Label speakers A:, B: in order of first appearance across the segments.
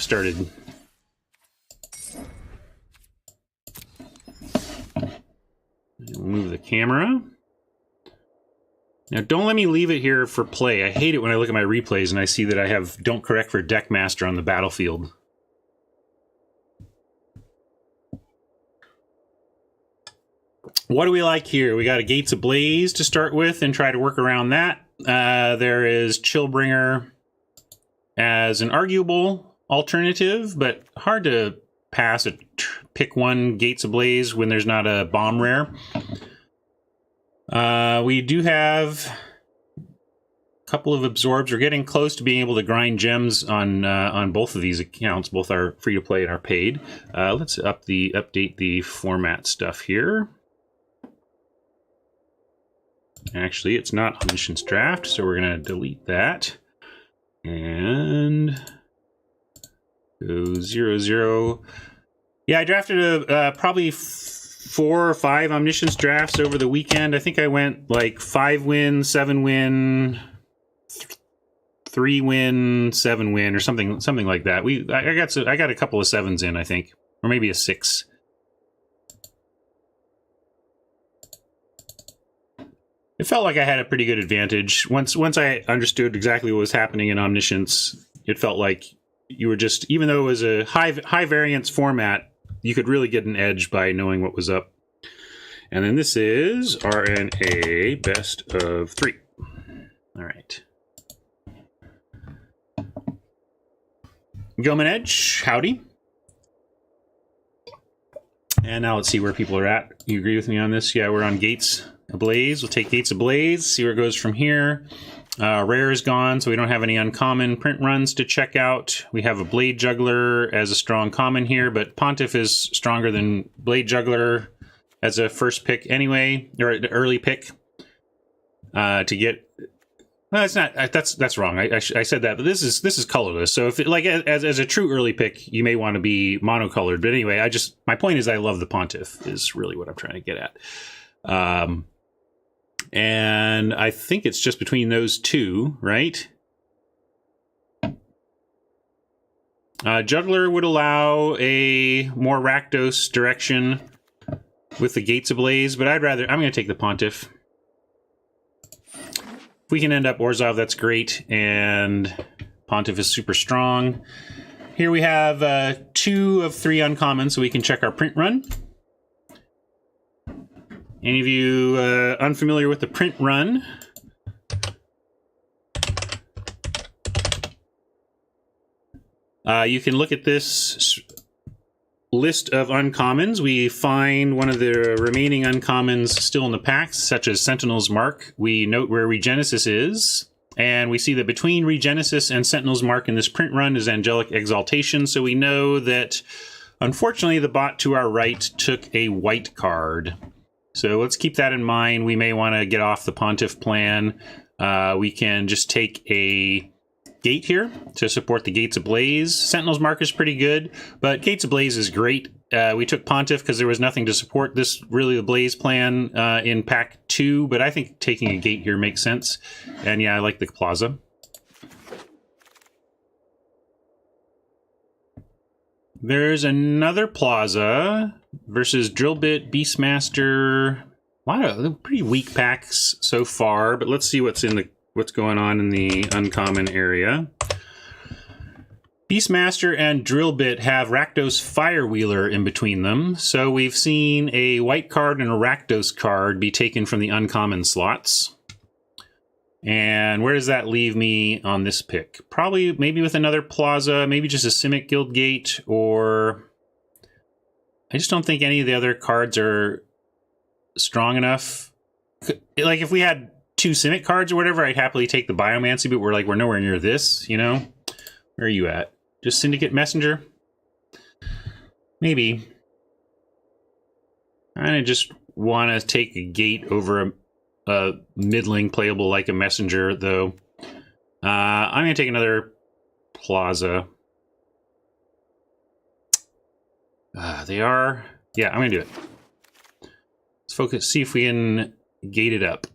A: started. We'll move the camera. Now, don't let me leave it here for play. I hate it when I look at my replays and I see that I have don't correct for Deckmaster on the battlefield. What do we like here? We got a Gates Ablaze to start with and try to work around that. There is Chillbringer as an arguable alternative, but hard to pass a pick one Gates Ablaze when there's not a bomb rare. We do have a couple of absorbs. We're getting close to being able to grind gems on both of these accounts. Both are free to play and are paid. Let's update the format stuff here. Actually, it's not Omniscience Draft, so we're going to delete that. And go 0-0. Yeah, I drafted probably 4 or 5 Omniscience drafts over the weekend. I think I went like 5-win, 7-win, 3-win, 7-win, or something like that. I got a couple of 7s in, I think, or maybe a 6. It felt like I had a pretty good advantage. Once I understood exactly what was happening in Omniscience, it felt like you were just, even though it was a high variance format, you could really get an edge by knowing what was up. And then this is RNA best of 3. All right. Gilman Edge, howdy. And now let's see where people are at. You agree with me on this? Yeah, we're on Gates Ablaze. We'll take Gates Ablaze, see where it goes from here. Rare is gone, so we don't have any uncommon print runs to check out. We have a Blade Juggler as a strong common here, but Pontiff is stronger than Blade Juggler as a first pick anyway, or an early pick to get. Well, it's not. That's wrong. I said that, but this is colorless. So if it, like as a true early pick, you may want to be monocolored. But anyway, my point is I love the Pontiff is really what I'm trying to get at. And I think it's just between those two, right? Juggler would allow a more Rakdos direction with the Gates Ablaze, but I'm going to take the Pontiff. If we can end up Orzhov, that's great, and Pontiff is super strong. Here we have 2 of 3 uncommon, so we can check our print run. Any of you unfamiliar with the print run? You can look at this list of uncommons. We find one of the remaining uncommons still in the packs, such as Sentinel's Mark. We note where Regenesis is, and we see that between Regenesis and Sentinel's Mark in this print run is Angelic Exaltation, so we know that, unfortunately, the bot to our right took a white card. So let's keep that in mind. We may want to get off the Pontiff plan. We can just take a Gate here to support the Gates Ablaze. Sentinel's Mark is pretty good, but Gates Ablaze is great. We took Pontiff because there was nothing to support this, really, the Blaze plan in pack 2, but I think taking a Gate here makes sense. And yeah, I like the Plaza. There's another Plaza versus Drillbit, Beastmaster. A lot of pretty weak packs so far, but let's see what's going on in the uncommon area. Beastmaster and Drillbit have Rakdos Firewheeler in between them, so we've seen a white card and a Rakdos card be taken from the uncommon slots. And where does that leave me on this pick? Probably maybe with another Plaza, maybe just a Simic Guildgate, or I just don't think any of the other cards are strong enough. Like if we had 2 Simic cards or whatever, I'd happily take the Biomancy, but we're nowhere near this, you know? Where are you at? Just Syndicate Messenger? Maybe. I just want to take a Gate over a middling playable like a Messenger, though. I'm going to take another Plaza. They are... Yeah, I'm going to do it. Let's focus, see if we can gate it up.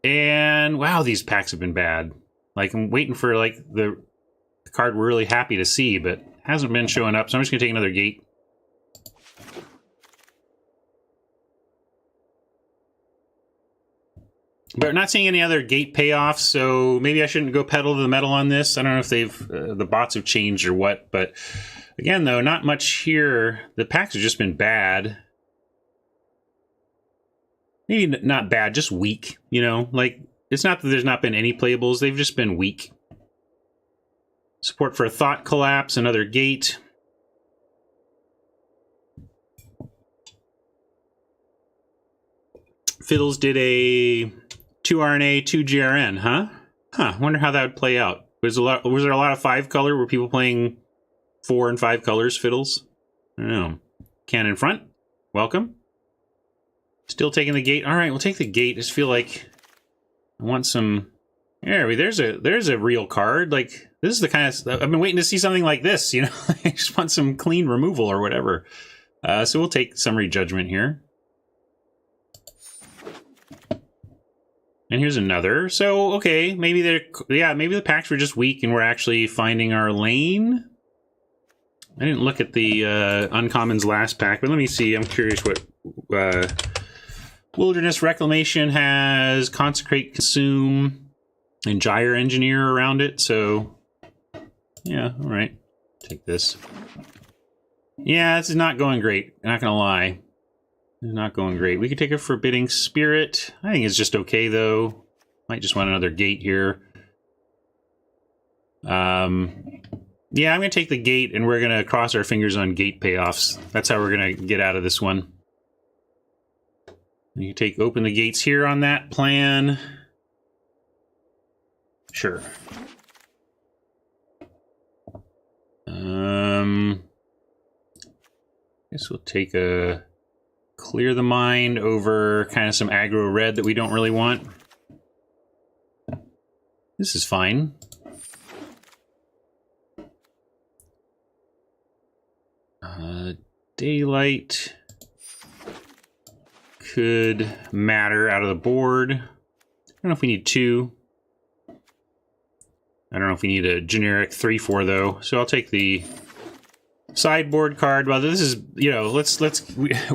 A: And, wow, these packs have been bad. Like, I'm waiting for, like, the card we're really happy to see, but hasn't been showing up, so I'm just going to take another gate. But not seeing any other gate payoffs, so maybe I shouldn't go pedal to the metal on this. I don't know if they've the bots have changed or what, but again, though, not much here. The packs have just been bad. Maybe not bad, just weak, you know? Like, it's not that there's not been any playables, they've just been weak. Support for a Thought Collapse, another gate. Fiddles did a 2 RNA, 2 GRN, huh? Huh, wonder how that would play out. Was there a lot of 5-color? Were people playing 4 and 5 colors fiddles? I don't know. Cannon front, welcome. Still taking the gate. All right, we'll take the gate. I just feel like I want some... there's a real card. Like, this is the kind of... I've been waiting to see something like this, you know? I just want some clean removal or whatever. So we'll take Summary Judgment here. And here's another. So, okay, maybe maybe the packs were just weak and we're actually finding our lane. I didn't look at the Uncommons last pack, but let me see. I'm curious what Wilderness Reclamation has. Consecrate, Consume, and Gyre Engineer around it. So, yeah, all right. Take this. Yeah, this is not going great. Not going to lie. It's not going great. We could take a Forbidding Spirit. I think it's just okay, though. Might just want another gate here. Yeah, I'm going to take the gate, and we're going to cross our fingers on gate payoffs. That's how we're going to get out of this one. You can open the gates here on that plan. Sure. Guess we'll take a... Clear the Mind over kind of some aggro red that we don't really want. This is fine. Daylight could matter out of the board. I don't know if we need 2. I don't know if we need a generic 3/4 though. So I'll take the sideboard card. Well, this is, you know,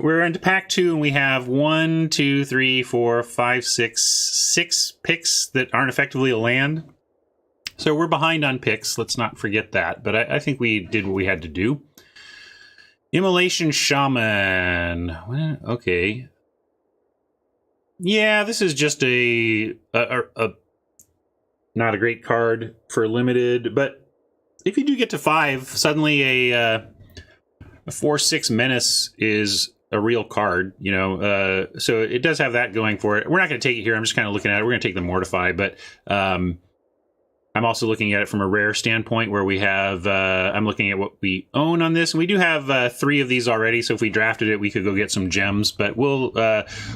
A: we're into pack 2 and we have 1, 2, 3, 4, 5, 6 picks that aren't effectively a land. So we're behind on picks. Let's not forget that. But I think we did what we had to do. Immolation Shaman. Okay. Yeah, this is just a not a great card for limited, but if you do get to 5, suddenly a 4/6 Menace is a real card, you know. So it does have that going for it. We're not going to take it here. I'm just kind of looking at it. We're going to take the Mortify, but I'm also looking at it from a rare standpoint where we have, I'm looking at what we own on this. We do have 3 of these already, so if we drafted it, we could go get some gems, but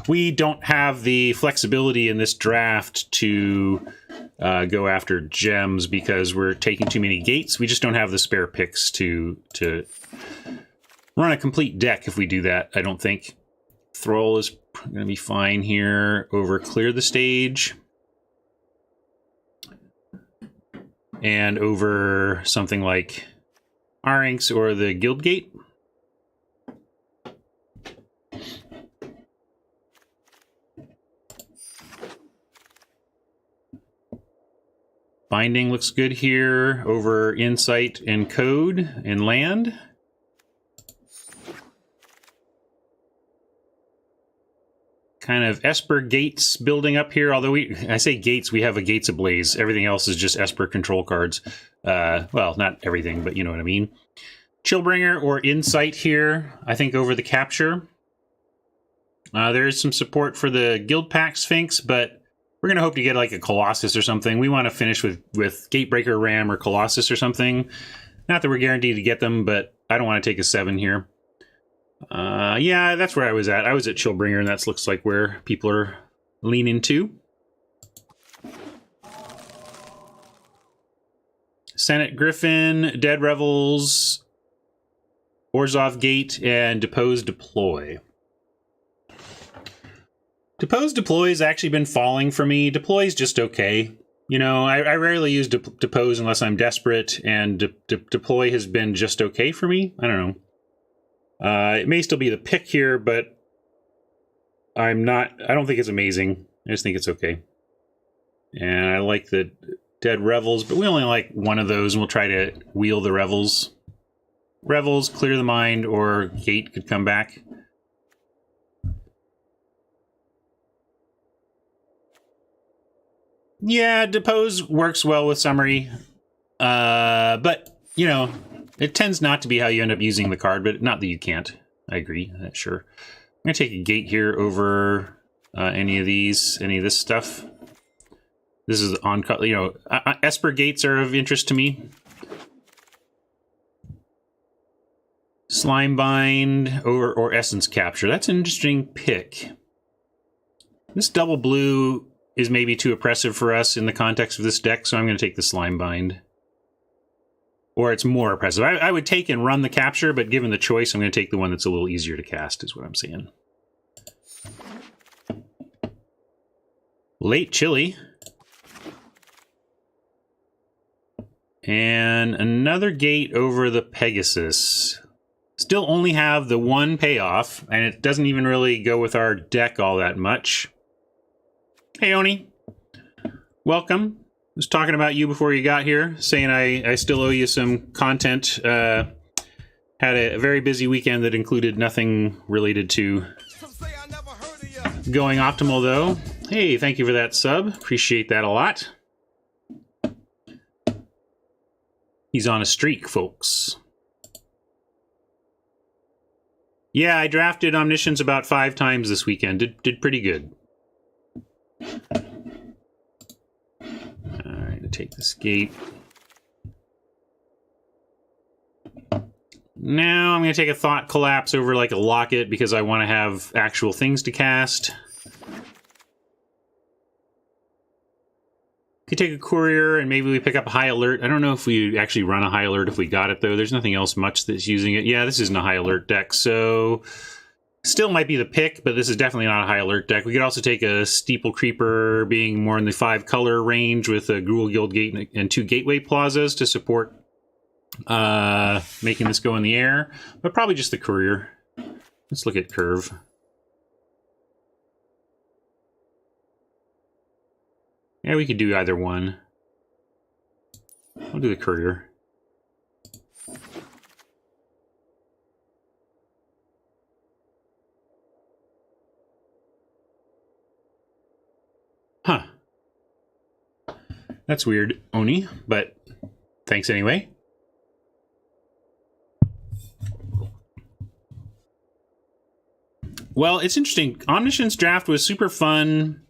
A: we don't have the flexibility in this draft to go after gems because we're taking too many gates. We just don't have the spare picks to run a complete deck if we do that, I don't think. Thrall is going to be fine here over Clear the Stage. And over something like Arynx or the Guildgate. Binding looks good here over Insight and Code and Land. Kind of Esper Gates building up here, although I say Gates, we have a Gates Ablaze. Everything else is just Esper control cards. Well, not everything, but you know what I mean. Chillbringer or Insight here, I think over the Capture. There is some support for the Guild Pack Sphinx, but we're going to hope to get like a Colossus or something. We want to finish with Gatebreaker Ram or Colossus or something. Not that we're guaranteed to get them, but I don't want to take a 7 here. Yeah, that's where I was at. I was at Chillbringer, and that looks like where people are leaning to. Senate Griffin, Dead Revels, Orzhov Gate, and Depose Deploy. Depose Deploy has actually been falling for me. Deploy is just okay. You know, I rarely use depose unless I'm desperate, and deploy has been just okay for me. I don't know. It may still be the pick here, but I don't think it's amazing. I just think it's okay. And I like the Dead Revels, but we only like one of those, and we'll try to wheel the Revels. Revels, Clear the Mind, or Gate could come back. Yeah, Depose works well with Summary. But, you know, it tends not to be how you end up using the card, but not that you can't. I agree, sure. I'm going to take a Gate here over any of this stuff. This is on, you know, Esper Gates are of interest to me. Slimebind or Essence Capture. That's an interesting pick. This double blue is maybe too oppressive for us in the context of this deck, so I'm going to take the Slimebind. Or it's more oppressive. I would take and run the capture, but given the choice, I'm going to take the one that's a little easier to cast, is what I'm saying. Late Chili. And another Gate over the Pegasus. Still only have the one payoff, and it doesn't even really go with our deck all that much. Hey, Oni. Welcome. Was talking about you before you got here, saying I still owe you some content. Had a very busy weekend that included nothing related to going optimal, though. Hey, thank you for that sub. Appreciate that a lot. He's on a streak, folks. Yeah, I drafted Omniscience about 5 times this weekend. Did pretty good. Alright, to take this Gate. Now I'm going to take a Thought Collapse over like a Locket because I want to have actual things to cast. Could take a Courier and maybe we pick up a High Alert. I don't know if we actually run a High Alert if we got it, though. There's nothing else much that's using it. Yeah, this isn't a High Alert deck, so still might be the pick, but this is definitely not a High Alert deck. We could also take a Steeple Creeper being more in the 5-color range with a Gruul Guild Gate and 2 Gateway Plazas to support making this go in the air, but probably just the Courier. Let's look at Curve. Yeah, we could do either one. I'll do the Courier. Huh. That's weird, Oni, but thanks anyway. Well, it's interesting. Omniscience draft was super fun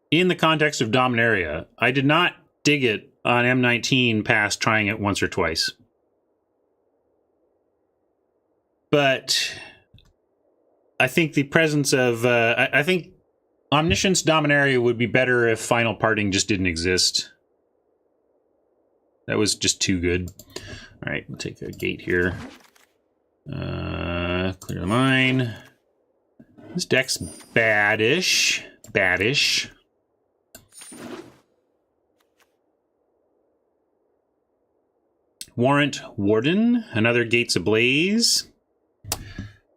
A: in the context of Dominaria. I did not dig it on M19 past trying it once or twice. But I think the presence of... I think Omniscience Dominaria would be better if Final Parting just didn't exist. That was just too good. All right, we'll take a Gate here. Clear the Mind. This deck's badish. Badish. Warrant Warden, another Gates Ablaze.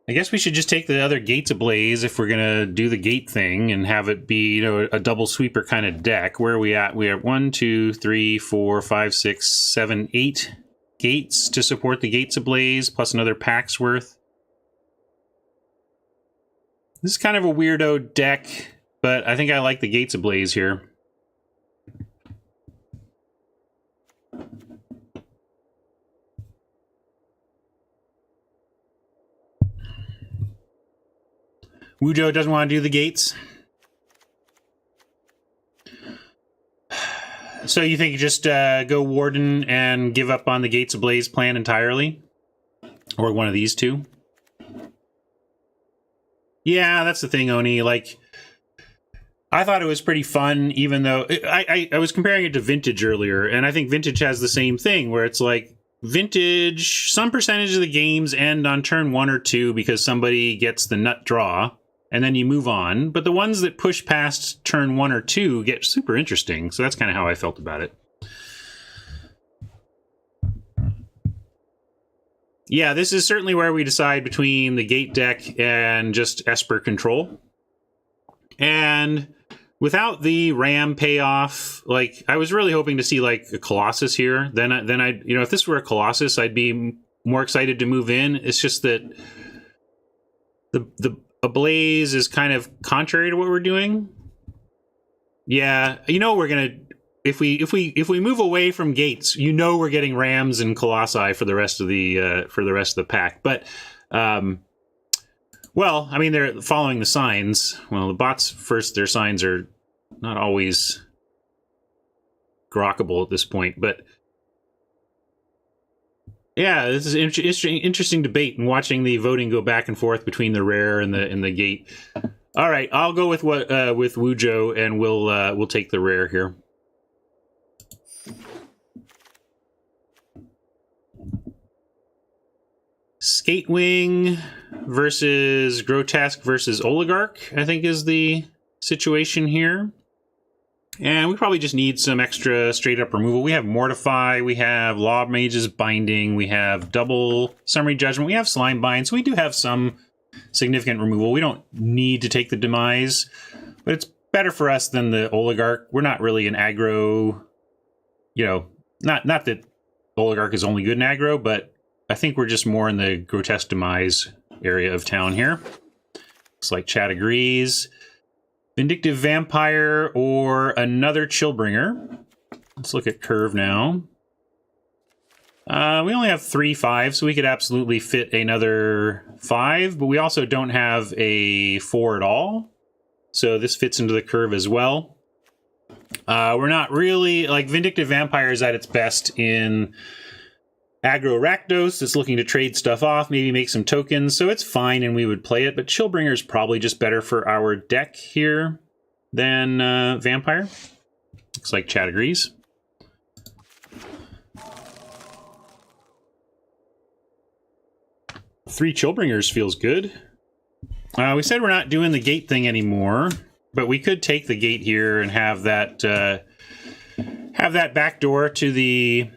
A: I guess we should just take the other Gates Ablaze if we're gonna do the Gate thing and have it be, you know, a double sweeper kind of deck. Where are we at? We have 1, 2, 3, 4, 5, 6, 7, 8 gates to support the Gates Ablaze, plus another pack's worth. This is kind of a weirdo deck, but I think I like the Gates Ablaze here. Wujo doesn't want to do the gates. So you think you just go Warden and give up on the Gates Ablaze plan entirely? Or one of these two? Yeah, that's the thing, Oni. Like, I thought it was pretty fun, even though... I was comparing it to Vintage earlier, and I think Vintage has the same thing, where it's like, Vintage, some percentage of the games end on turn 1 or 2 because somebody gets the nut draw. and then you move on. But the ones that push past turn 1 or 2 get super interesting. So that's kind of how I felt about it. Yeah, this is certainly where we decide between the gate deck and just Esper control. And without the Ram payoff, like, I was really hoping to see like a Colossus here. Then I, you know, if this were a Colossus, I'd be more excited to move in. It's just that the Ablaze is kind of contrary to what we're doing. Yeah, you know, we're gonna if we move away from gates, you know, we're getting Rams and Colossi for the rest of the pack. But well, I mean, they're following the signs. Well, the bots first, their signs are not always grokkable at this point, but yeah, this is interesting debate and watching the voting go back and forth between the rare and the gate. All right, I'll go with with Wujo, and we'll take the rare here. Skatewing versus Grotesque versus Oligarch, I think, is the situation here. And we probably just need some extra straight-up removal. We have Mortify, we have Law Mage's Binding, we have double Summary Judgment, we have Slime Bind, so we do have some significant removal. We don't need to take the Demise, but it's better for us than the Oligarch. We're not really an aggro, you know, not that Oligarch is only good in aggro, but I think we're just more in the Grotesque Demise area of town here. Looks like Chad agrees. Vindictive Vampire or another Chillbringer. Let's look at curve now. We only have 3 5s, so we could absolutely fit another 5, but we also don't have a 4 at all. So this fits into the curve as well. We're not really, like, Vindictive Vampire is at its best in aggro Rakdos. It's looking to trade stuff off, maybe make some tokens, so it's fine and we would play it, but Chillbringer is probably just better for our deck here than Vampire. Looks like Chad agrees. Three Chillbringers feels good. We said we're not doing the gate thing anymore, but we could take the gate here and have that backdoor to the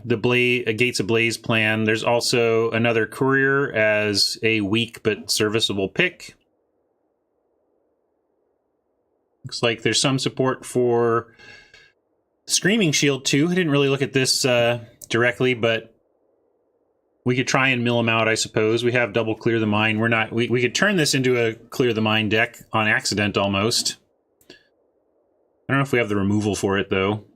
A: Gates Ablaze plan. There's also another Courier as a weak but serviceable pick. Looks like there's some support for Screaming Shield too. I didn't really look at this directly, but we could try and mill them out, I suppose. We have double Clear the Mind. We could turn this into a Clear the Mind deck on accident almost. I don't know if we have the removal for it though.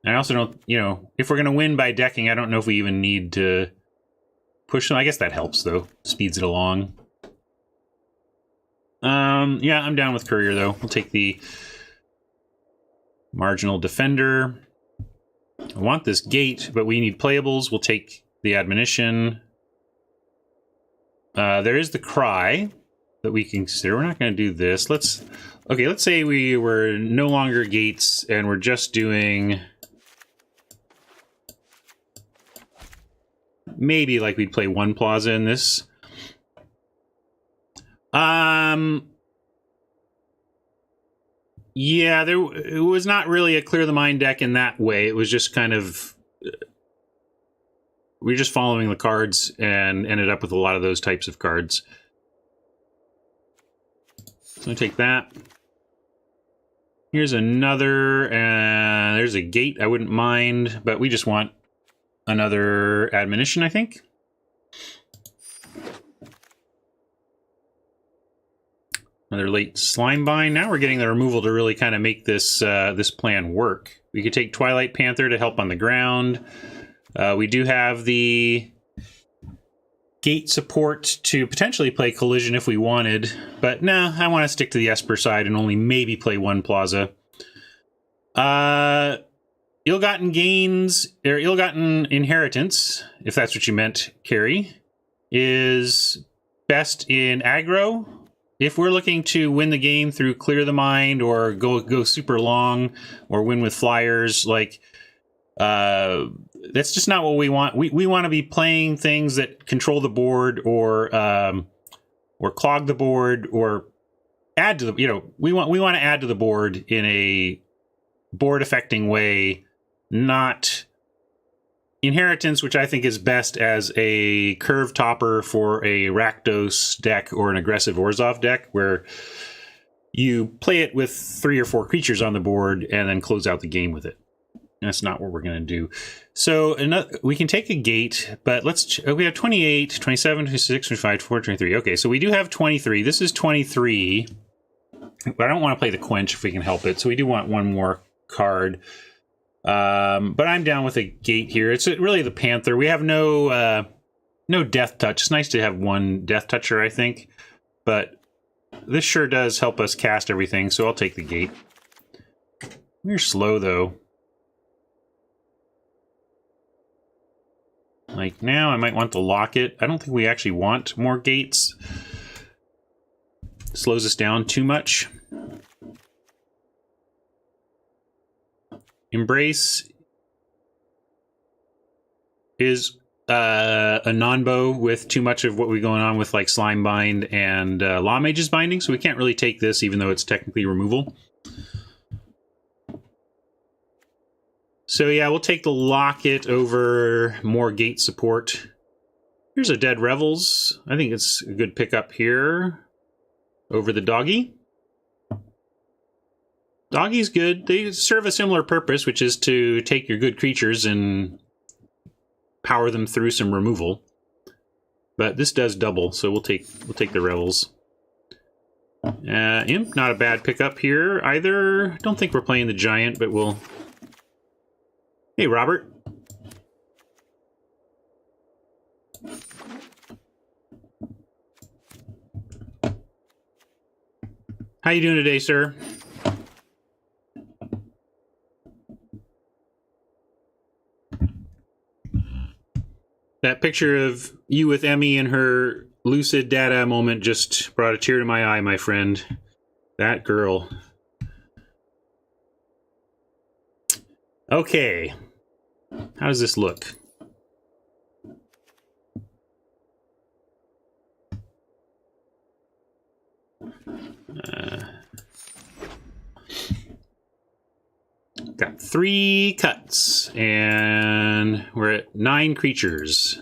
A: I also don't, you know, if we're going to win by decking, I don't know if we even need to push them. I guess that helps, though. Speeds it along. Yeah, I'm down with Courier, though. We'll take the Marginal Defender. I want this gate, but we need playables. We'll take the Admonition. There is the Cry that we can consider. We're not going to do this. Let's say we were no longer gates, and we're just doing... Maybe like we'd play one Plaza in this. Yeah, it was not really a Clear the Mind deck in that way. It was just kind of... We were just following the cards and ended up with a lot of those types of cards. So I take that. Here's another, and there's a gate I wouldn't mind, but we just want another Admonition, I think. Another late Slime Bind. Now we're getting the removal to really kind of make this this plan work. We could take Twilight Panther to help on the ground. We do have the gate support to potentially play Collision if we wanted, but no, I want to stick to the Esper side and only maybe play one Plaza. Ill-Gotten Gains, or Ill-Gotten Inheritance, if that's what you meant, Carrie, is best in aggro. If we're looking to win the game through Clear the Mind or go super long or win with flyers, like that's just not what we want. We want to be playing things that control the board or clog the board or add to the, we want to add to the board in a board affecting way, not Inheritance, which I think is best as a curve topper for a Rakdos deck or an aggressive Orzhov deck, where you play it with 3 or 4 creatures on the board and then close out the game with it. That's not what we're going to do. So we can take a gate, but we have 28, 27, 26, 25, 24, 23. Okay, so we do have 23. This is 23, but I don't want to play the Quench if we can help it. So we do want one more card. But I'm down with a gate here. It's really the Panther. We have no Death Touch. It's nice to have one Death Toucher, I think. But this sure does help us cast everything, so I'll take the gate. We're slow, though. Like, now I might want the Locket. I don't think we actually want more gates. Slows us down too much. Embrace is a non-bow with too much of what we're going on with like Slime Bind and Law Mage's Binding, so we can't really take this even though it's technically removal. So yeah, we'll take the Locket over more gate support. Here's a Dead Revels. I think it's a good pickup here over the Doggy. Doggy's good. They serve a similar purpose, which is to take your good creatures and power them through some removal. But this does double, so we'll take the Revels. Imp, not a bad pickup here either. Don't think we're playing the Giant, but we'll... Hey, Robert. How you doing today, sir? That picture of you with Emmy and her lucid data moment just brought a tear to my eye, my friend. That girl. Okay. How does this look? Got 3 cuts, and we're at 9 creatures.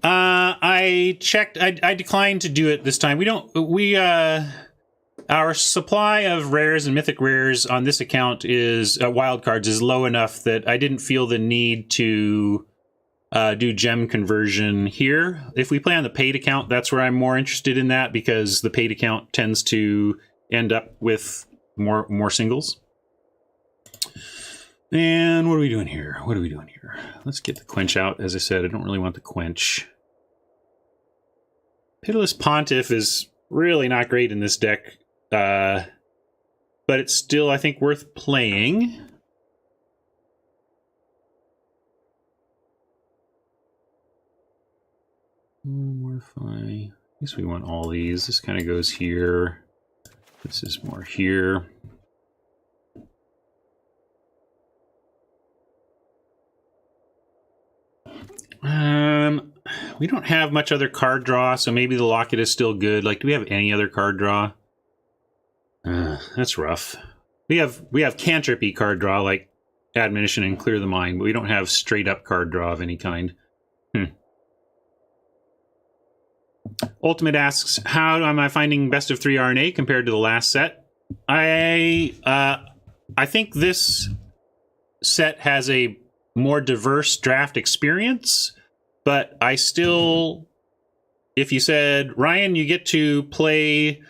A: I checked. I declined to do it this time. Our supply of rares and mythic rares on this account is wild cards is low enough that I didn't feel the need to do gem conversion here. If we play on the paid account, that's where I'm more interested in that, because the paid account tends to end up with more singles. And what are we doing here? Let's get the Quench out. As I said, I don't really want the Quench. Pitiless Pontiff is really not great in this deck, but it's still, I think, worth playing. Mortify. I guess we want all these. This kind of goes here. This is more here. We don't have much other card draw, so maybe the Locket is still good. Like, do we have any other card draw? That's rough. We have cantripy card draw, like Admonition and Clear the Mind, but we don't have straight up card draw of any kind. Ultimate asks, how am I finding best of 3 RNA compared to the last set? I think this set has a more diverse draft experience, but I still, if you said, Ryan, you get to play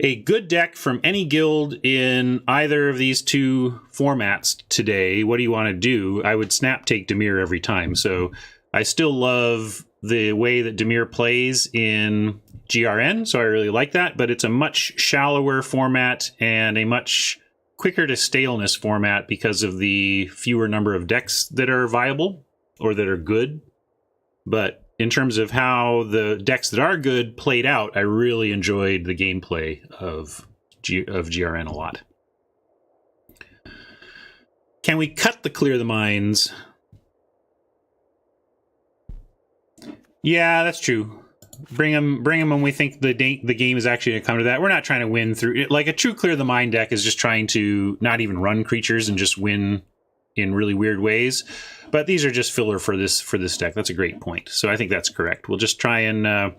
A: a good deck from any guild in either of these 2 formats today, what do you want to do? I would snap take Dimir every time. So I still love the way that Dimir plays in GRN, so I really like that, but it's a much shallower format and a much quicker to staleness format because of the fewer number of decks that are viable or that are good. But in terms of how the decks that are good played out, I really enjoyed the gameplay of GRN a lot. Can we cut the clear the mines? Yeah, that's true. Bring them when we think the game is actually going to come to that. We're not trying to win through it. Like a true clear the mine deck is just trying to not even run creatures and just win in really weird ways. But these are just filler for this deck. That's a great point. So I think that's correct. We'll just try and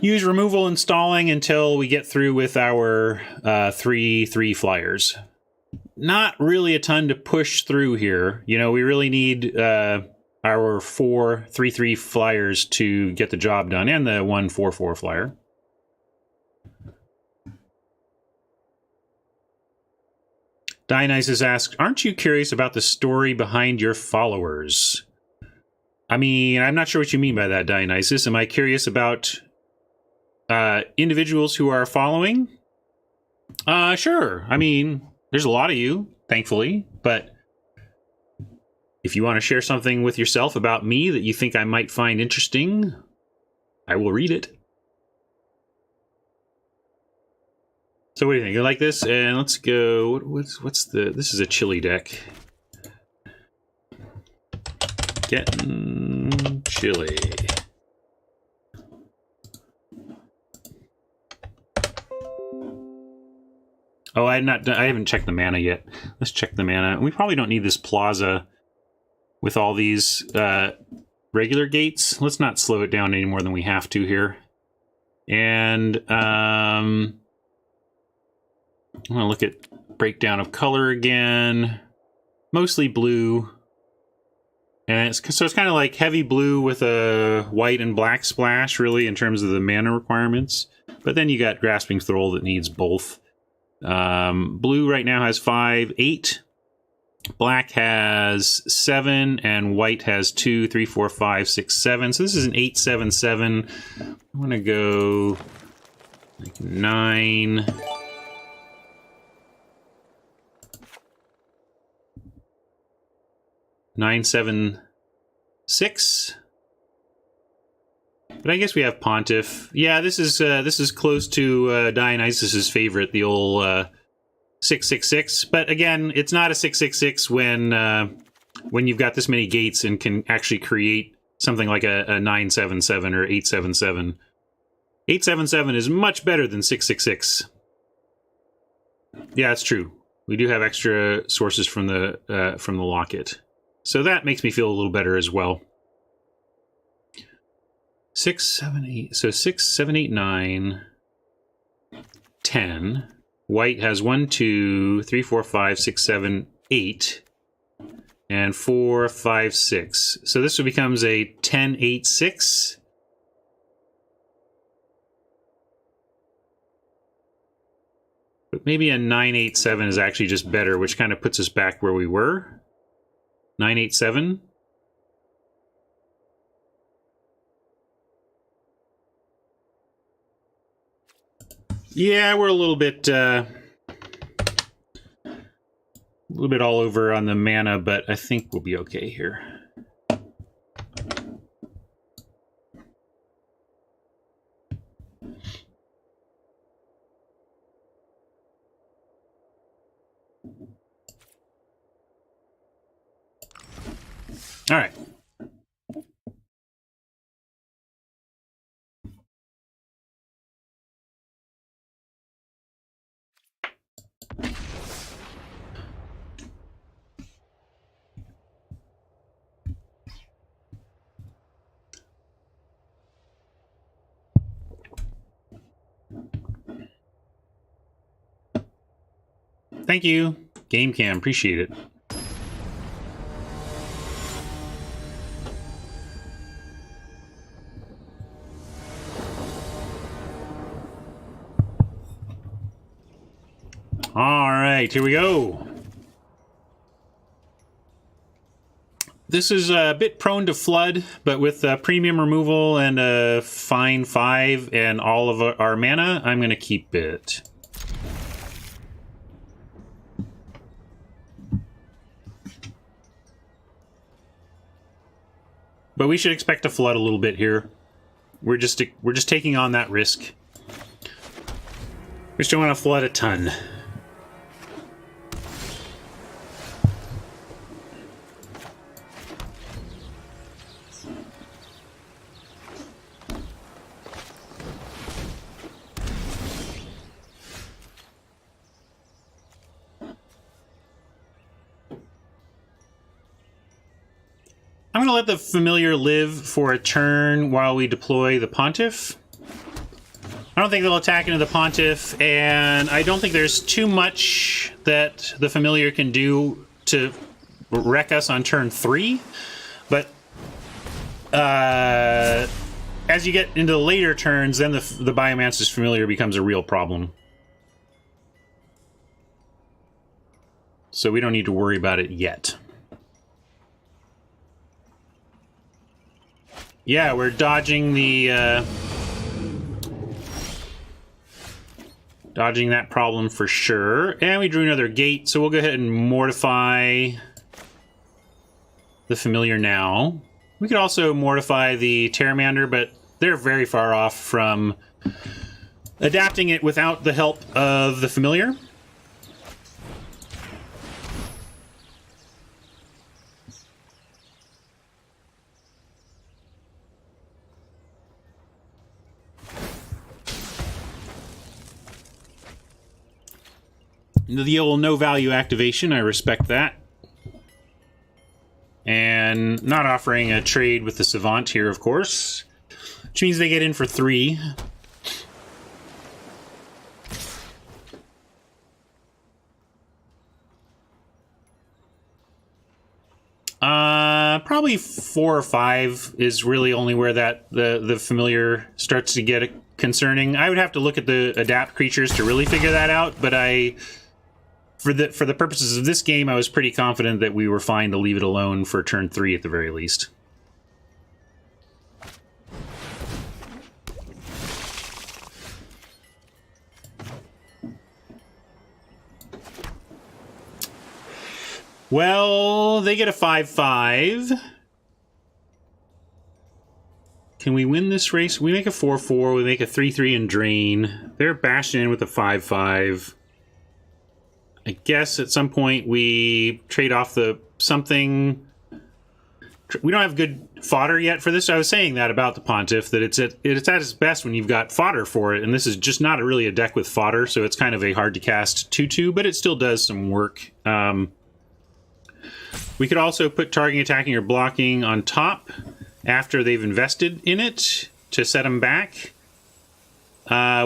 A: use removal and stalling until we get through with our 3/3 flyers. Not really a ton to push through here. You know, we really need our 4 3/3 flyers to get the job done, and the 1 4/4 flyer. Dionysus asks, aren't you curious about the story behind your followers? I mean, I'm not sure what you mean by that, Dionysus. Am I curious about individuals who are following? Sure. I mean, there's a lot of you, thankfully, but if you want to share something with yourself about me that you think I might find interesting, I will read it. So what do you think? You like this? And let's go. What's the? This is a chili deck. Getting chili. Oh, I haven't checked the mana yet. Let's check the mana. We probably don't need this plaza with all these regular gates. Let's not slow it down any more than we have to here. And I'm going to look at breakdown of color again. Mostly blue. And so it's kind of like heavy blue with a white and black splash, really, in terms of the mana requirements. But then you got Grasping Thrall that needs both. Blue right now has 5, 8. Black has 7, and white has 2, 3, 4, 5, 6, 7. So this is an 8, 7, 7. I'm going to go like 9. Nine, 7, 6. But I guess we have Pontiff. Yeah, this is close to Dionysus's favorite, the old 666. But again, it's not a 666 when you've got this many gates and can actually create something like a 977 or 877. 877 is much better than 666. Yeah, it's true. We do have extra sources from the locket. So that makes me feel a little better as well. 6, 7, 8. So 6, 7, 8, 9, 10. White has 1, 2, 3, 4, 5, 6, 7, 8. And 4, 5, 6. So this becomes a 10, 8, 6. But maybe a 9, 8, 7 is actually just better, which kind of puts us back where we were. 987. Yeah, we're a little bit all over on the mana, but I think we'll be okay here. All right. Thank you, GameCam. Appreciate it. All right, here we go. This is a bit prone to flood, but with premium removal and a fine 5 and all of our mana, I'm going to keep it. But we should expect to flood a little bit here. We're just taking on that risk. We just don't want to flood a ton. I'm going to let the familiar live for a turn while we deploy the Pontiff. I don't think they'll attack into the Pontiff, and I don't think there's too much that the familiar can do to wreck us on turn 3. But as you get into the later turns, then the Biomancer's familiar becomes a real problem. So we don't need to worry about it yet. Yeah, we're dodging the... dodging that problem for sure. And we drew another gate, so we'll go ahead and mortify the familiar now. We could also mortify the Pteramander, but they're very far off from adapting it without the help of the familiar. The old no-value activation, I respect that. And not offering a trade with the Savant here, of course. Which means they get in for 3. Probably 4 or 5 is really only where the familiar starts to get concerning. I would have to look at the adapt creatures to really figure that out, but for the purposes of this game, I was pretty confident that we were fine to leave it alone for turn 3 at the very least. Well, they get a 5/5. Can we win this race? We make a 4/4, we make a 3/3 and drain. They're bashing in with a 5/5. I guess at some point we trade off the something. We don't have good fodder yet for this. I was saying that about the Pontiff, that it's at its best when you've got fodder for it, and this is just not really a deck with fodder, so it's kind of a hard to cast 2/2, but it still does some work. We could also put targeting, attacking, or blocking on top after they've invested in it to set them back.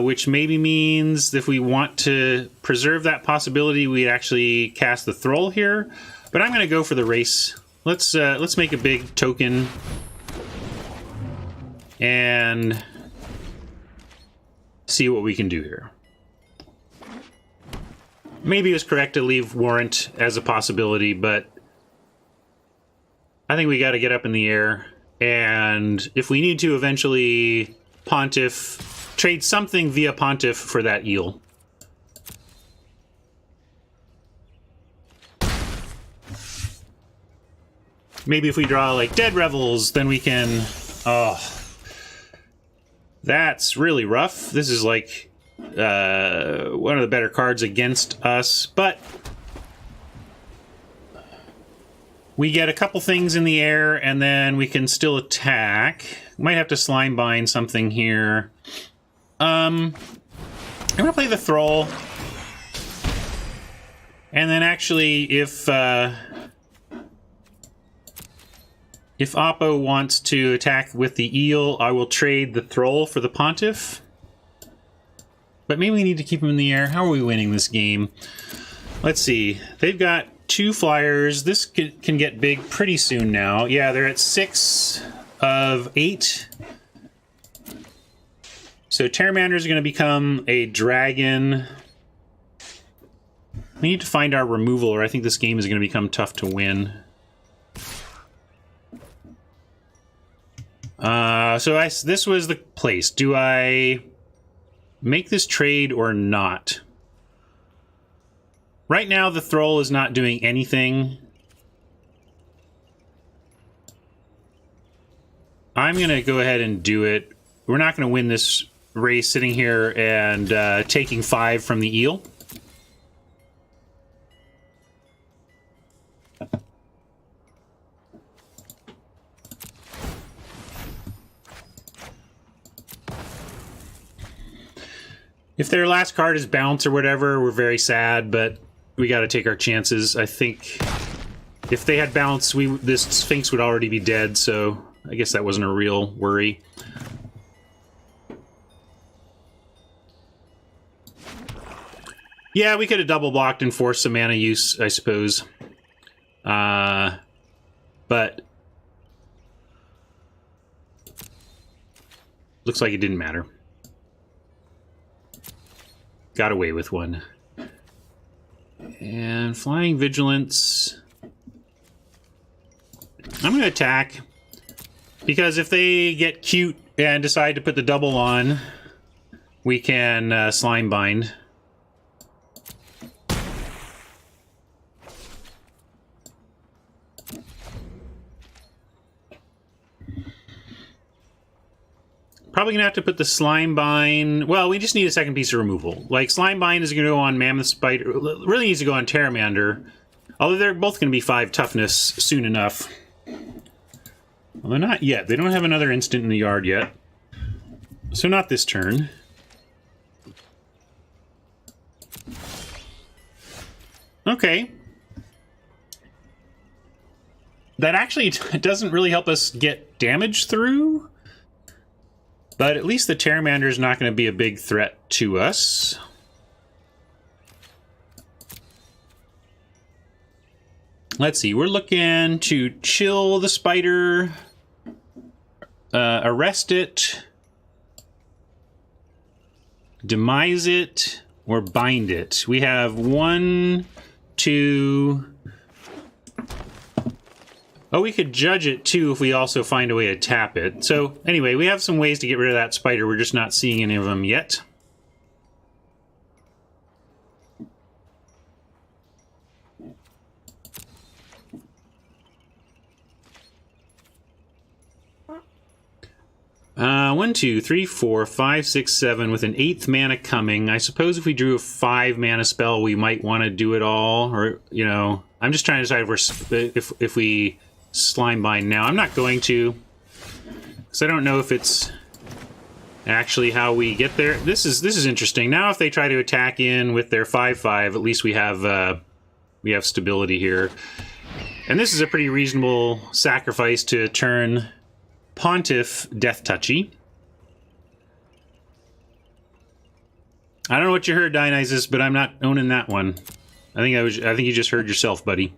A: Which maybe means if we want to preserve that possibility, we'd actually cast the Thrall here. But I'm going to go for the race. Let's make a big token and see what we can do here. Maybe it was correct to leave Warrant as a possibility, but I think we got to get up in the air. And if we need to eventually Pontiff, trade something via Pontiff for that eel. Maybe if we draw like Dead Revels, then we can... Oh, that's really rough. This is like one of the better cards against us, but we get a couple things in the air, and then we can still attack. Might have to Slime Bind something here. I'm going to play the Thrall. And then actually, if Oppo wants to attack with the eel, I will trade the Thrall for the Pontiff. But maybe we need to keep him in the air. How are we winning this game? Let's see. They've got 2 flyers. This can get big pretty soon now. Yeah, they're at 6 of 8. So Pteramander is going to become a dragon. We need to find our removal, or I think this game is going to become tough to win. This was the place. Do I make this trade or not? Right now, the Thrall is not doing anything. I'm going to go ahead and do it. We're not going to win this race sitting here and taking 5 from the eel. If their last card is Bounce or whatever, we're very sad, but we got to take our chances. I think If they had bounce, this Sphinx would already be dead, so I guess that wasn't a real worry. Yeah, we could have double blocked and forced some mana use, I suppose. But looks like it didn't matter. Got away with one. And Flying Vigilance. I'm going to attack. Because if they get cute and decide to put the double on, we can Slime Bind. Probably gonna have to put the Slime Bind... Well, we just need a second piece of removal. Like, Slime Bind is gonna go on Mammoth Spider... Really needs to go on Terramander. Although they're both gonna be 5 toughness soon enough. Well, they're not yet. They don't have another instant in the yard yet. So not this turn. Okay. That actually doesn't really help us get damage through. But at least the Terramander is not going to be a big threat to us. Let's see, we're looking to chill the spider, arrest it, demise it, or bind it. We have 1, 2... Oh, we could judge it, too, if we also find a way to tap it. So, anyway, we have some ways to get rid of that spider. We're just not seeing any of them yet. One, 2, 3, 4, 5, 6, 7 with an 8th mana coming. I suppose if we drew a 5 mana spell, we might want to do it all. Or, you know, I'm just trying to decide if we Slime Bind now. I'm not going to, because I don't know if it's actually how we get there. This is interesting. Now if they try to attack in with their 5/5, at least we have stability here. And this is a pretty reasonable sacrifice to turn Pontiff Death Touchy. I don't know what you heard, Dionysus, but I'm not owning that one. I think you just heard yourself, buddy.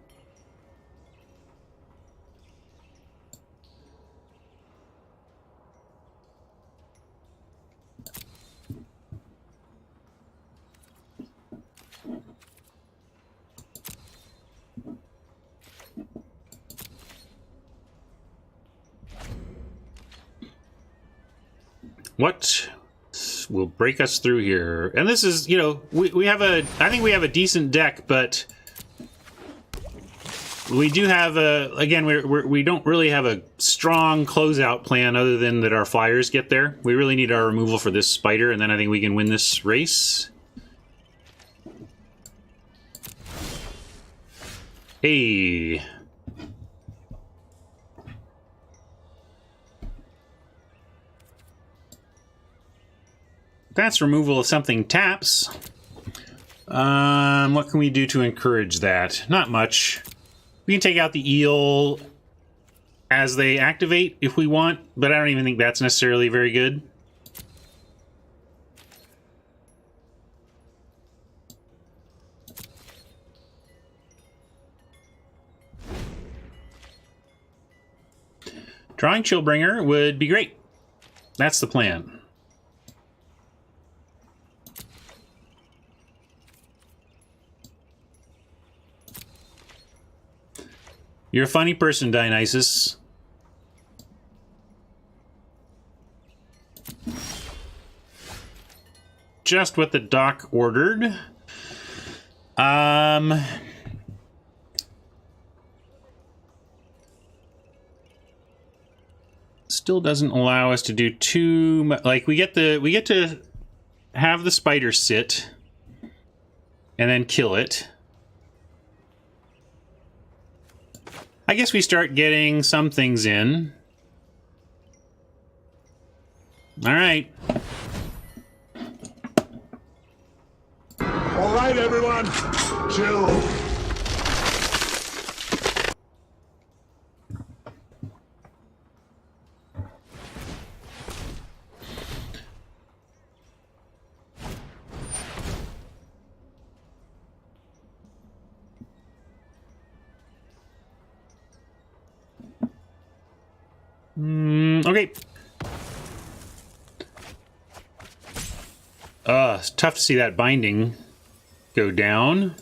A: What will break us through here? And this is, you know, we have I think we have a decent deck, but we do have again, we don't really have a strong closeout plan other than that our flyers get there. We really need our removal for this spider, and then I think we can win this race. Hey. That's removal if something taps. What can we do to encourage that? Not much. We can take out the eel as they activate if we want, but I don't even think that's necessarily very good. Drawing Chillbringer would be great. That's the plan. You're a funny person, Dionysus. Just what the doc ordered. Still doesn't allow us to do too much. Like we get to have the spider sit and then kill it. I guess we start getting some things in. All right.
B: All right, everyone. Chill.
A: Okay. It's tough to see that binding go down.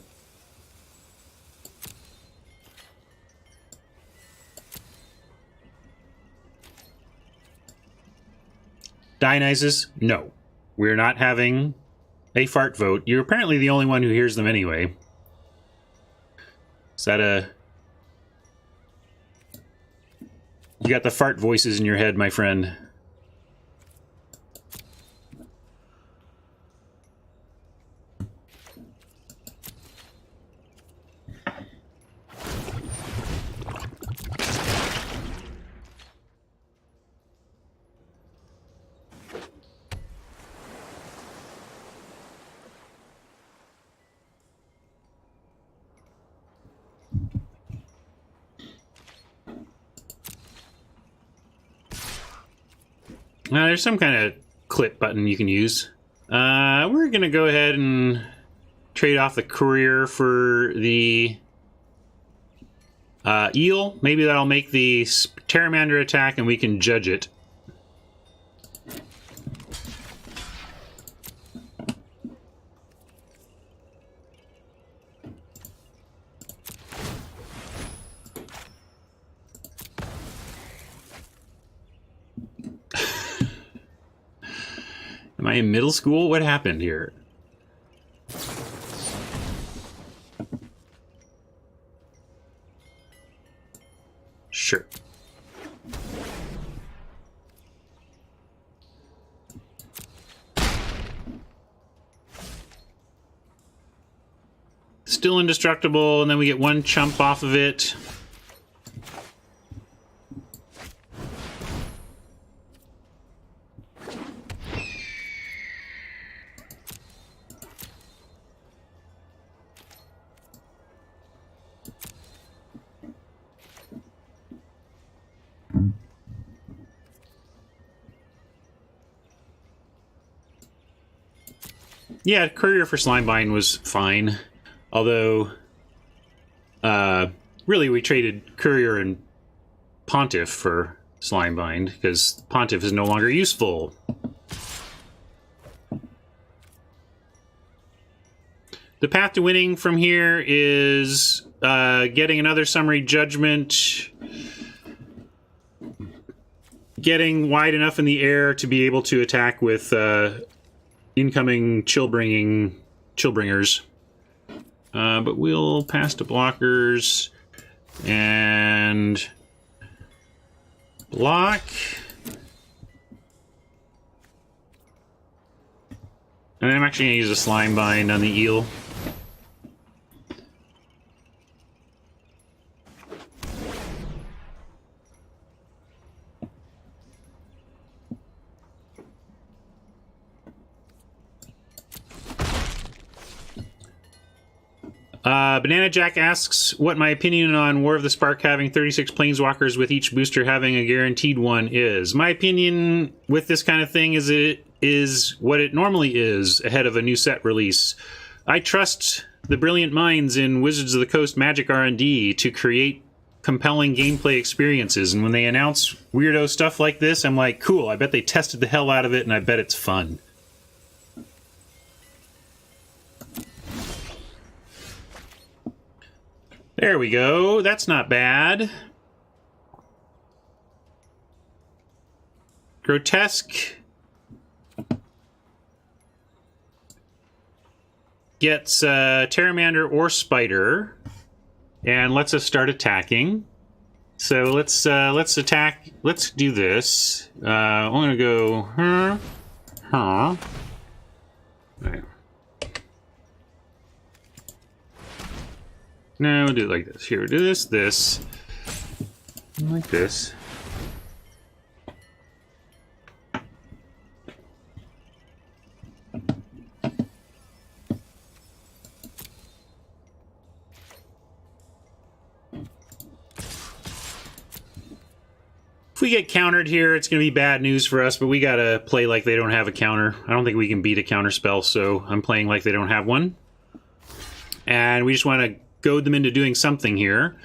A: Dionysus, no. We're not having a fart vote. You're apparently the only one who hears them anyway. Is that a... You got the fart voices in your head, my friend. Now, there's some kind of clip button you can use. We're going to go ahead and trade off the courier for the eel. Maybe that'll make the Pteramander attack and we can judge it. Am I in middle school? What happened here? Sure. Still indestructible, and then we get one chump off of it. Yeah, Courier for Slimebind was fine. Although, really we traded Courier and Pontiff for Slimebind, because Pontiff is no longer useful. The path to winning from here is getting another Summary Judgment, getting wide enough in the air to be able to attack with incoming Chillbringers. But we'll pass to blockers and block. And I'm actually going to use a Slime Bind on the eel. Banana Jack asks what my opinion on War of the Spark having 36 planeswalkers with each booster having a guaranteed one is. My opinion with this kind of thing is it is what it normally is ahead of a new set release. I trust the brilliant minds in Wizards of the Coast Magic R&D to create compelling gameplay experiences, and when they announce weirdo stuff like this, I'm like, cool, I bet they tested the hell out of it and I bet it's fun. There we go. That's not bad. Grotesque gets Pteramander or Spider and lets us start attacking. So let's attack. Let's do this. I'm gonna go. All right. No, we'll do it like this. Here, we'll do this, like this. If we get countered here, it's going to be bad news for us, but we got to play like they don't have a counter. I don't think we can beat a counter spell, so I'm playing like they don't have one. And we just want to goad them into doing something here.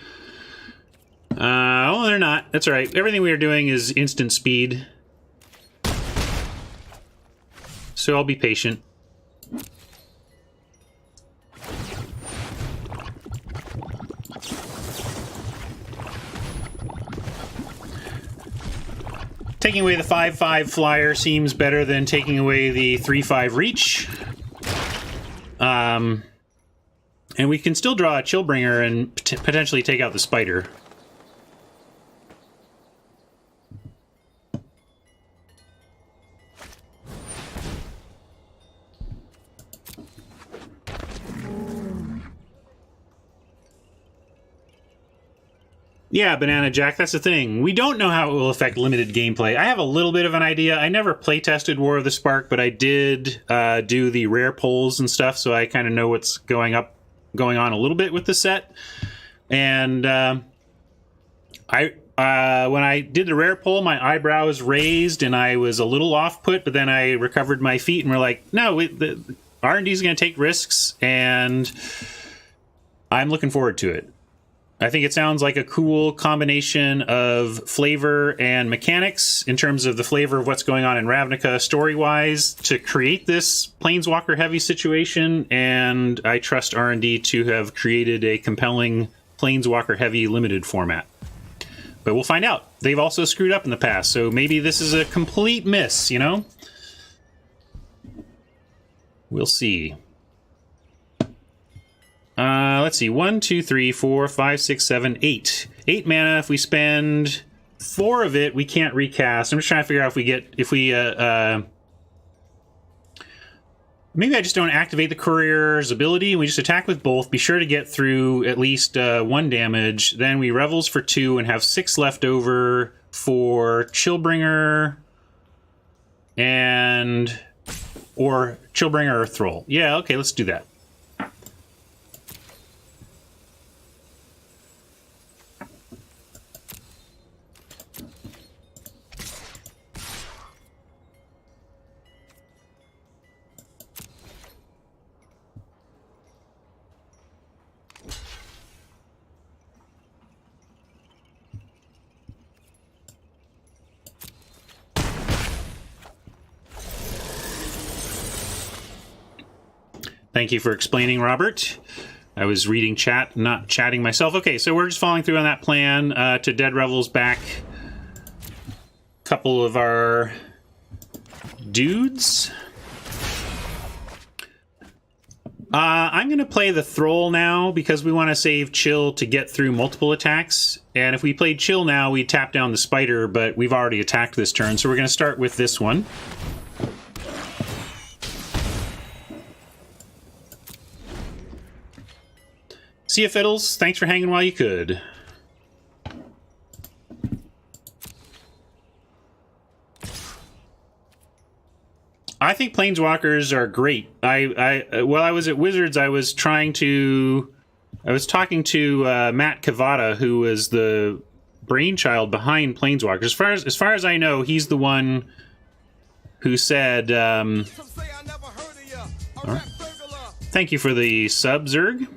A: Well, they're not. That's all right. Everything we are doing is instant speed. So I'll be patient. Taking away the 5/5 flyer seems better than taking away the 3/5 reach. And we can still draw a Chillbringer and potentially take out the spider. Yeah, Banana Jack, that's the thing. We don't know how it will affect limited gameplay. I have a little bit of an idea. I never playtested War of the Spark, but I did do the rare polls and stuff, so I kind of know what's going on a little bit with the set. And when I did the rare poll, my eyebrows raised and I was a little off-put, but then I recovered my feet and we're like, no, the R&D is going to take risks, and I'm looking forward to it. I think it sounds like a cool combination of flavor and mechanics in terms of the flavor of what's going on in Ravnica story-wise to create this Planeswalker-heavy situation, and I trust R&D to have created a compelling Planeswalker-heavy limited format. But we'll find out. They've also screwed up in the past, so maybe this is a complete miss, you know? We'll see. Let's see. 1, 2, 3, 4, 5, 6, 7, 8. 8 mana. If we spend 4 of it, we can't recast. I'm just trying to figure out if we maybe I just don't activate the courier's ability and we just attack with both. Be sure to get through at least 1 damage. Then we Revels for 2 and have 6 left over for Chillbringer or Chillbringer or Thrall. Yeah, okay, let's do that. Thank you for explaining, Robert. I was reading chat, not chatting myself. Okay, so we're just following through on that plan to Dead Revels back a couple of our dudes. I'm going to play the Thrall now because we want to save Chill to get through multiple attacks. And if we played Chill now, we'd tap down the Spider, but we've already attacked this turn. So we're going to start with this one. See ya, Fiddles. Thanks for hanging while you could. I think Planeswalkers are great. While I was at Wizards, I was talking to Matt Cavada, who was the brainchild behind Planeswalkers. As far as I know, he's the one who said, thank you for the sub, Zerg.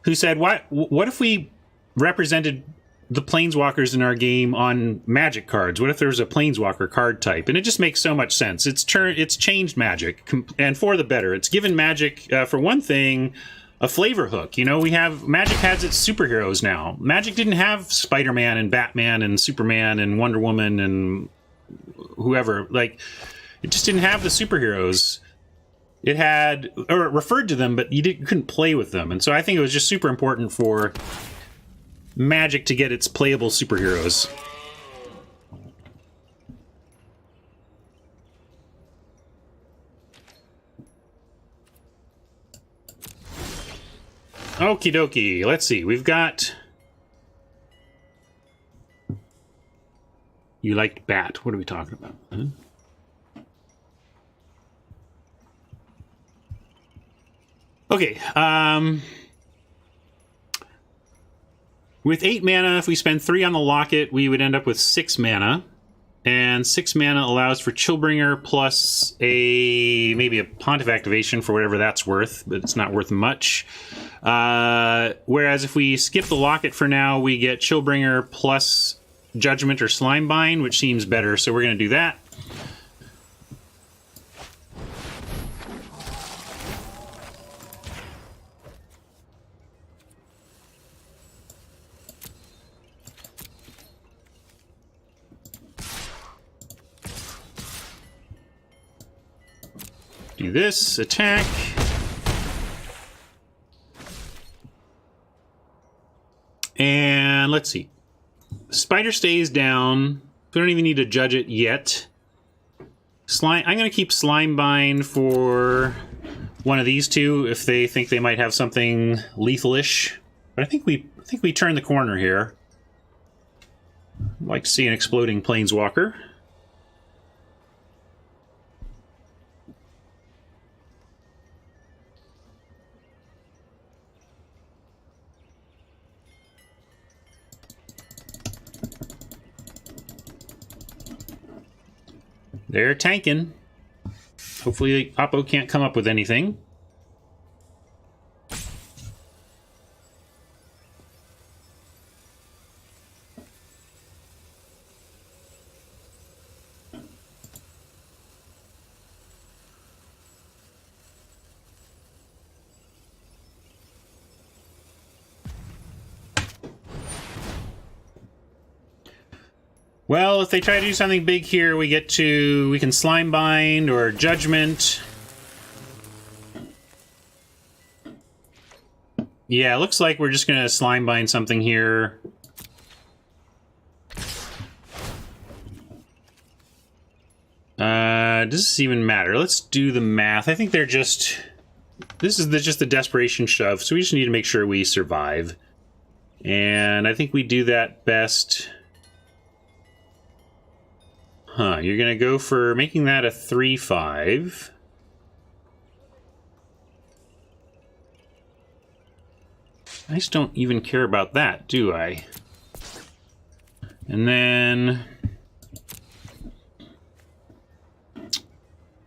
A: Who said, what if we represented the Planeswalkers in our game on Magic cards? What if there was a Planeswalker card type? And it just makes so much sense. It's changed Magic, and for the better. It's given Magic, for one thing, a flavor hook. You know, Magic has its superheroes now. Magic didn't have Spider-Man and Batman and Superman and Wonder Woman and whoever. Like, it just didn't have the superheroes. It had, or it referred to them, but you couldn't play with them. And so I think it was just super important for Magic to get its playable superheroes. Okie dokie. Let's see. We've got... You liked Bat. What are we talking about? Huh? Okay, with 8 mana, if we spend 3 on the Locket, we would end up with 6 mana. And 6 mana allows for Chillbringer plus maybe a Pontiff activation for whatever that's worth, but it's not worth much. Whereas if we skip the Locket for now, we get Chillbringer plus Judgment or Slimebind, which seems better, so we're going to do that. Do this, attack. And let's see. Spider stays down. We don't even need to judge it yet. I'm going to keep Slimebind for one of these two if they think they might have something lethalish. But I think we turn the corner here. I'd like to see an exploding Planeswalker. They're tanking. Hopefully Oppo can't come up with anything. Well, if they try to do something big here, we can Slimebind or Judgment. Yeah, it looks like we're just going to Slimebind something here. Does this even matter? Let's do the math. I think they're just... This is just the desperation shove, so we just need to make sure we survive. And I think we do that best... Huh, you're going to go for making that a 3/5. I just don't even care about that, do I? And then...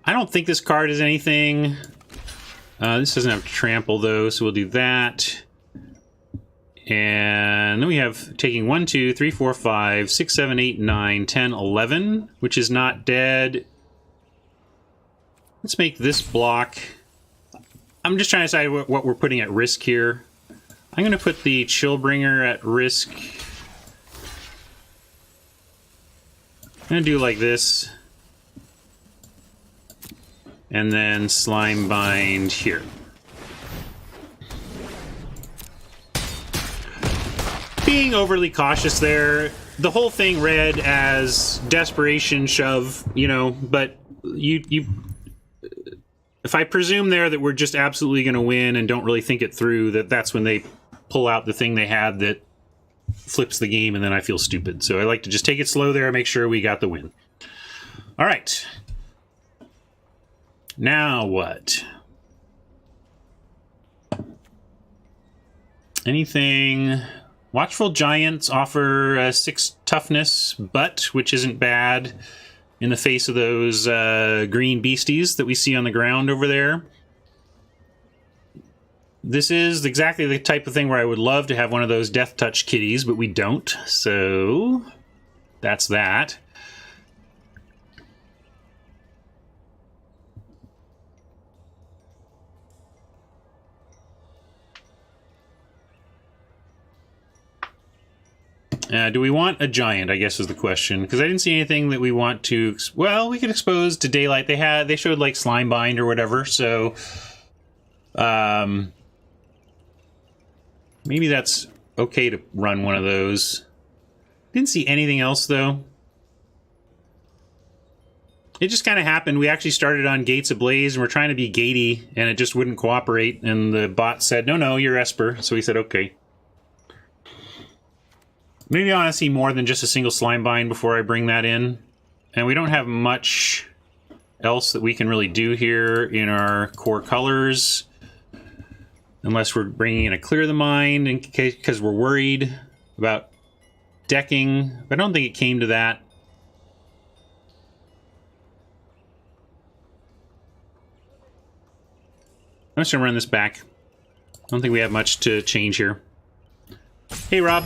A: I don't think this card is anything. This doesn't have trample, though, so we'll do that. And then we have taking 1, 2, 3, 4, 5, 6, 7, 8, 9, 10, 11, which is not dead. Let's make this block. I'm just trying to decide what we're putting at risk here. I'm going to put the Chillbringer at risk. I'm going to do like this. And then Slimebind here. Being overly cautious there. The whole thing read as desperation shove, you know, but if I presume there that we're just absolutely going to win and don't really think it through, that's when they pull out the thing they had that flips the game, and then I feel stupid. So I like to just take it slow there and make sure we got the win. All right. Now what? Anything... Watchful Giants offer 6 toughness, which isn't bad in the face of those green beasties that we see on the ground over there. This is exactly the type of thing where I would love to have one of those Death Touch kitties, but we don't, so that's that. Do we want a giant, I guess is the question. Because I didn't see anything that we want to... Well, we could expose to daylight. They showed like Slimebind or whatever, so... maybe that's okay to run one of those. Didn't see anything else, though. It just kind of happened. We actually started on Gates Ablaze, and we're trying to be gatey, and it just wouldn't cooperate. And the bot said, no, you're Esper. So we said, okay. Maybe I want to see more than just a single Slimebind before I bring that in. And we don't have much else that we can really do here in our core colors. Unless we're bringing in a Clear the Mind in case, because we're worried about decking. But I don't think it came to that. I'm just gonna run this back. I don't think we have much to change here. Hey, Rob.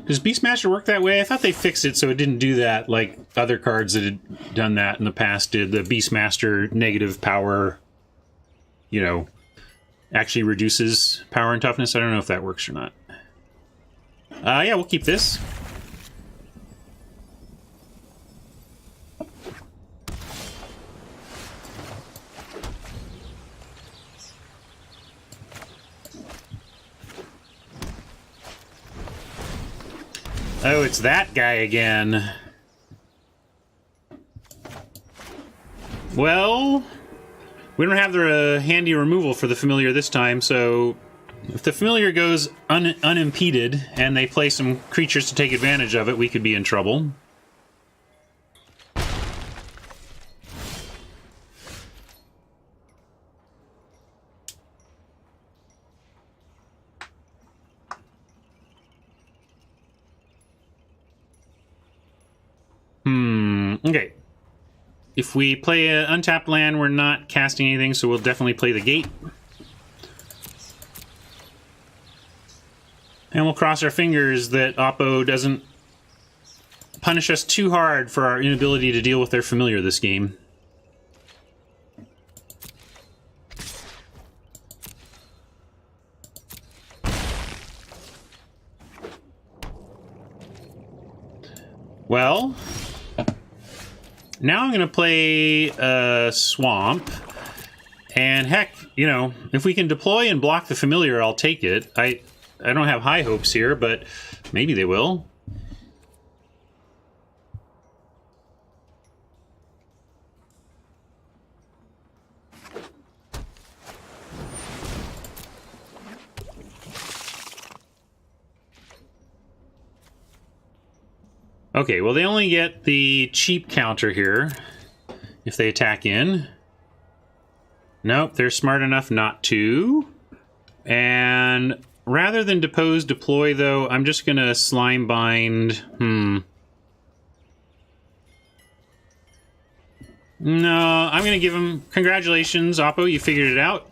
A: Does Beastmaster work that way? I thought they fixed it so it didn't do that like other cards that had done that in the past did. The Beastmaster negative power, you know, actually reduces power and toughness. I don't know if that works or not. Yeah, we'll keep this. Oh, it's that guy again. Well, we don't have the handy removal for the familiar this time, so if the familiar goes unimpeded and they play some creatures to take advantage of it, we could be in trouble. Okay. If we play an untapped land, we're not casting anything, so we'll definitely play the gate. And we'll cross our fingers that Oppo doesn't punish us too hard for our inability to deal with their familiar this game. Well, now I'm going to play a Swamp, and heck, you know, if we can deploy and block the familiar, I'll take it. I don't have high hopes here, but maybe they will. Okay, well, they only get the cheap counter here if they attack in. Nope, they're smart enough not to. And rather than depose, deploy, though, I'm just going to slime bind. No, I'm going to give them congratulations, Oppo, you figured it out.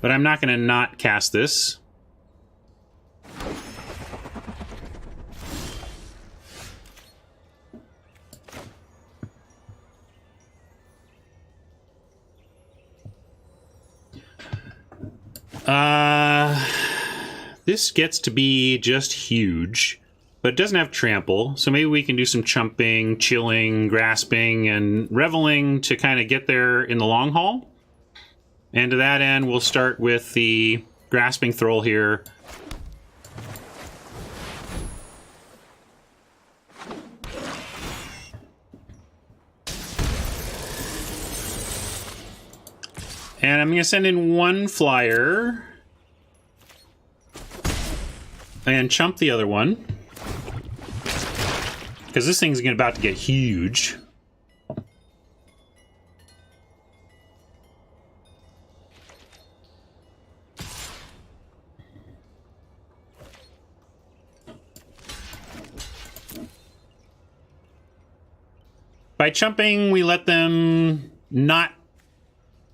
A: But I'm not going to not cast this. This gets to be just huge, but it doesn't have trample, so maybe we can do some chumping, chilling, grasping, and reveling to kind of get there in the long haul. And to that end, we'll start with the grasping thrall here. And I'm going to send in one flyer and chump the other one, because this thing's about to get huge. By chumping, we let them not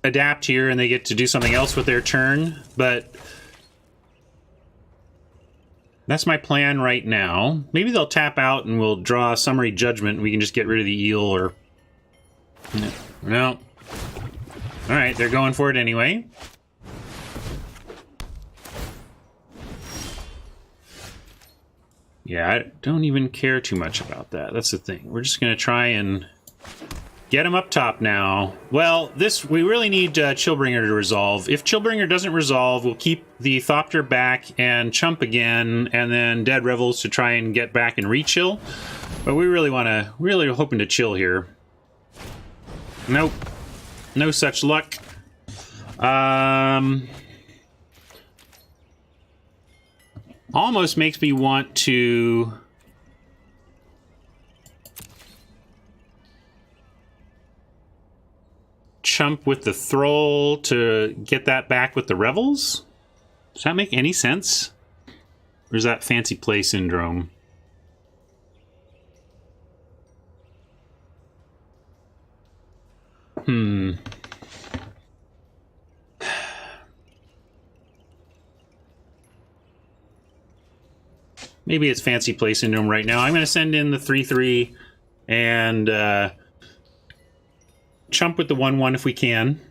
A: adapt here and they get to do something else with their turn, but that's my plan right now. Maybe they'll tap out and we'll draw a summary judgment and we can just get rid of the eel, or... No. Alright, they're going for it anyway. Yeah, I don't even care too much about that. That's the thing. We're just going to try and get him up top now. Well, we really need Chillbringer to resolve. If Chillbringer doesn't resolve, we'll keep the Thopter back and chump again, and then Dead Revels to try and get back and re-chill. But we really want to, really hoping to chill here. Nope. No such luck. Almost makes me want to chump with the Thrall to get that back with the Revels. Does that make any sense? Or is that fancy play syndrome? Maybe it's fancy play syndrome right now. I'm going to send in the 3/3 and chump with the 1/1 if we can.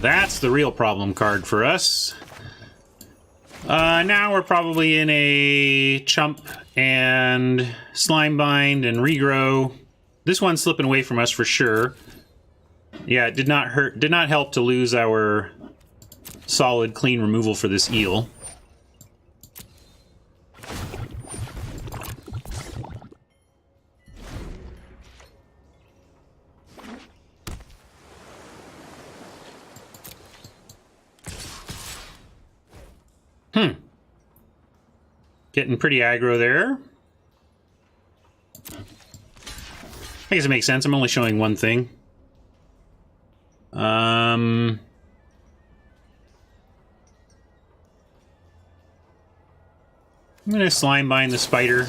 A: That's the real problem card for us. Now we're probably in a chump and slime bind and regrow. This one's slipping away from us for sure. Yeah, it did not help to lose our solid clean removal for this eel. Getting pretty aggro there. I guess it makes sense. I'm only showing one thing. I'm gonna slime bind the spider.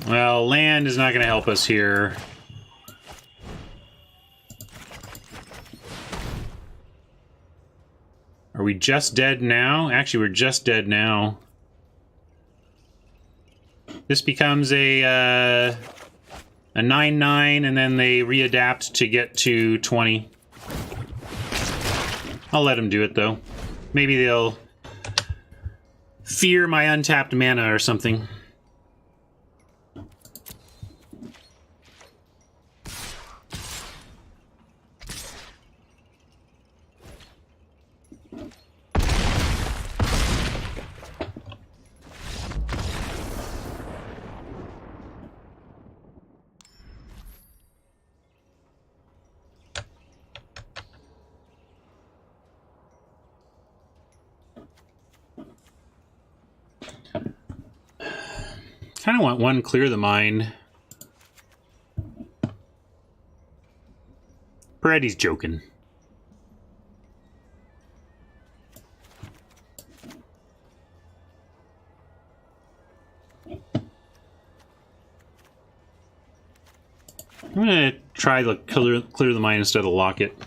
A: Well, land is not going to help us here. Are we just dead now? Actually, we're just dead now. This becomes a 9/9, and then they readapt to get to 20. I'll let them do it, though. Maybe they'll fear my untapped mana or something. Kind of want one clear the mind. Brady's joking. I'm gonna try to clear the mind instead of lock it.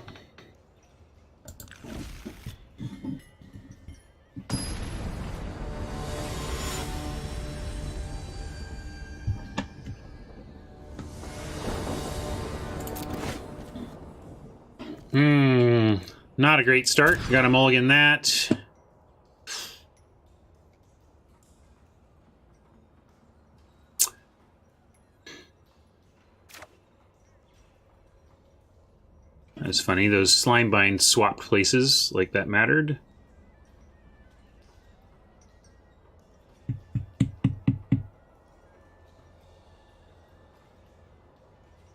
A: Not a great start. Got a mulligan that. That's funny. Those slime binds swapped places, like that mattered.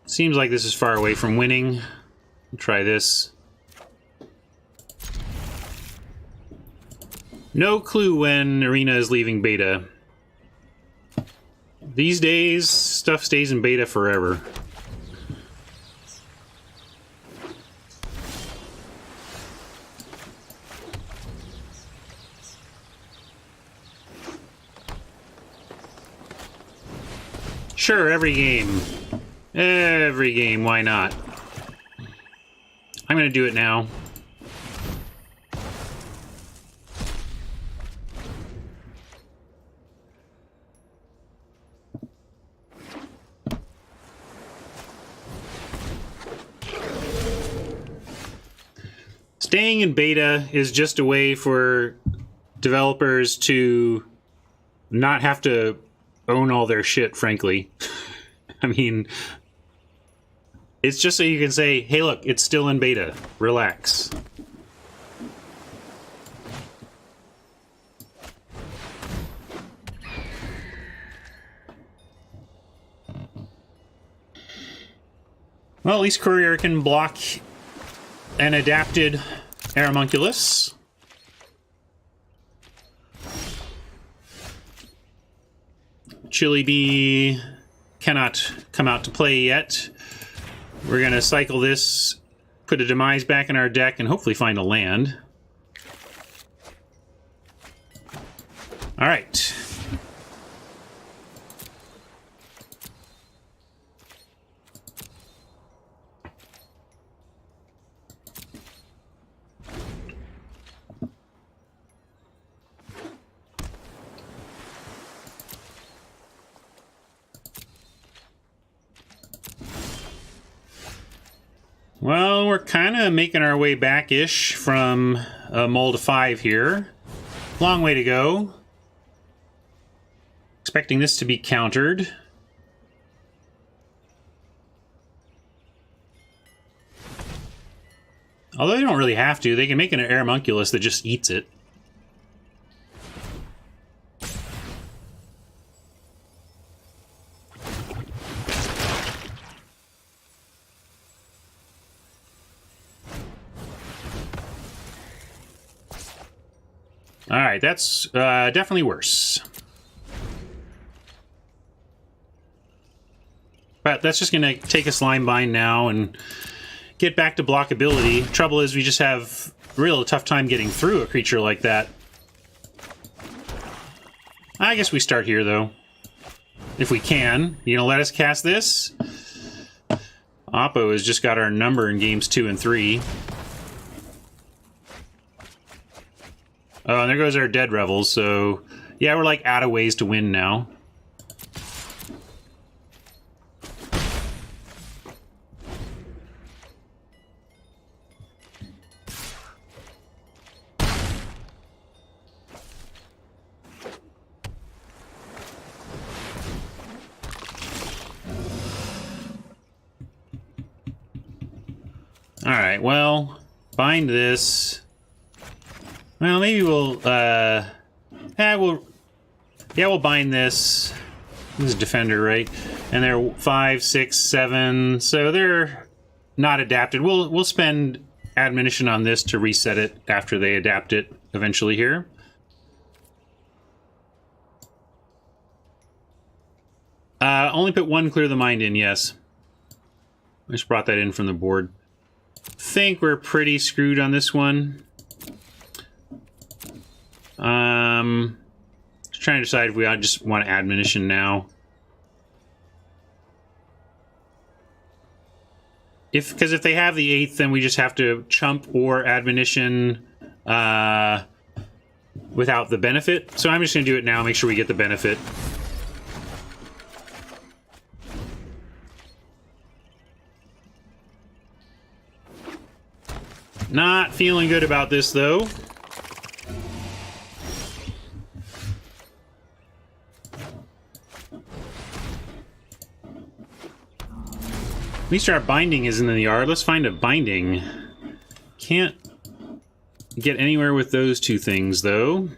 A: Seems like this is far away from winning. I'll try this. No clue when Arena is leaving beta. These days, stuff stays in beta forever. Sure, every game. Every game, why not? I'm gonna do it now. Staying in beta is just a way for developers to not have to own all their shit, frankly. I mean, it's just so you can say, hey, look, it's still in beta. Relax. Well, at least Courier can block an adapted Aeromunculus. Chili Bee cannot come out to play yet. We're going to cycle this, put a Demise back in our deck, and hopefully find a land. All right. Well, we're kind of making our way back-ish from Mole to 5 here. Long way to go. Expecting this to be countered. Although they don't really have to. They can make an Aeromunculus that just eats it. Alright, that's definitely worse. But that's just going to take a Slime Bind now and get back to blockability. Trouble is we just have a real tough time getting through a creature like that. I guess we start here, though. If we can. You gonna let us cast this? Oppo has just got our number in games 2 and 3. Oh, and there goes our Dead Revels, so... yeah, we're like out of ways to win now. Alright, well, bind this... well, maybe we'll, we'll bind this. This is Defender, right? And they're 5, 6, 7, so they're not adapted. We'll spend Admonition on this to reset it after they adapt it eventually here. Only put one Clear the Mind in, yes. I just brought that in from the board. Think we're pretty screwed on this one. Just trying to decide if we just want Admonition now. Because if they have the 8th, then we just have to chump or Admonition without the benefit. So I'm just going to do it now, make sure we get the benefit. Not feeling good about this, though. At least our binding is in the yard. Let's find a binding. Can't get anywhere with those two things, though.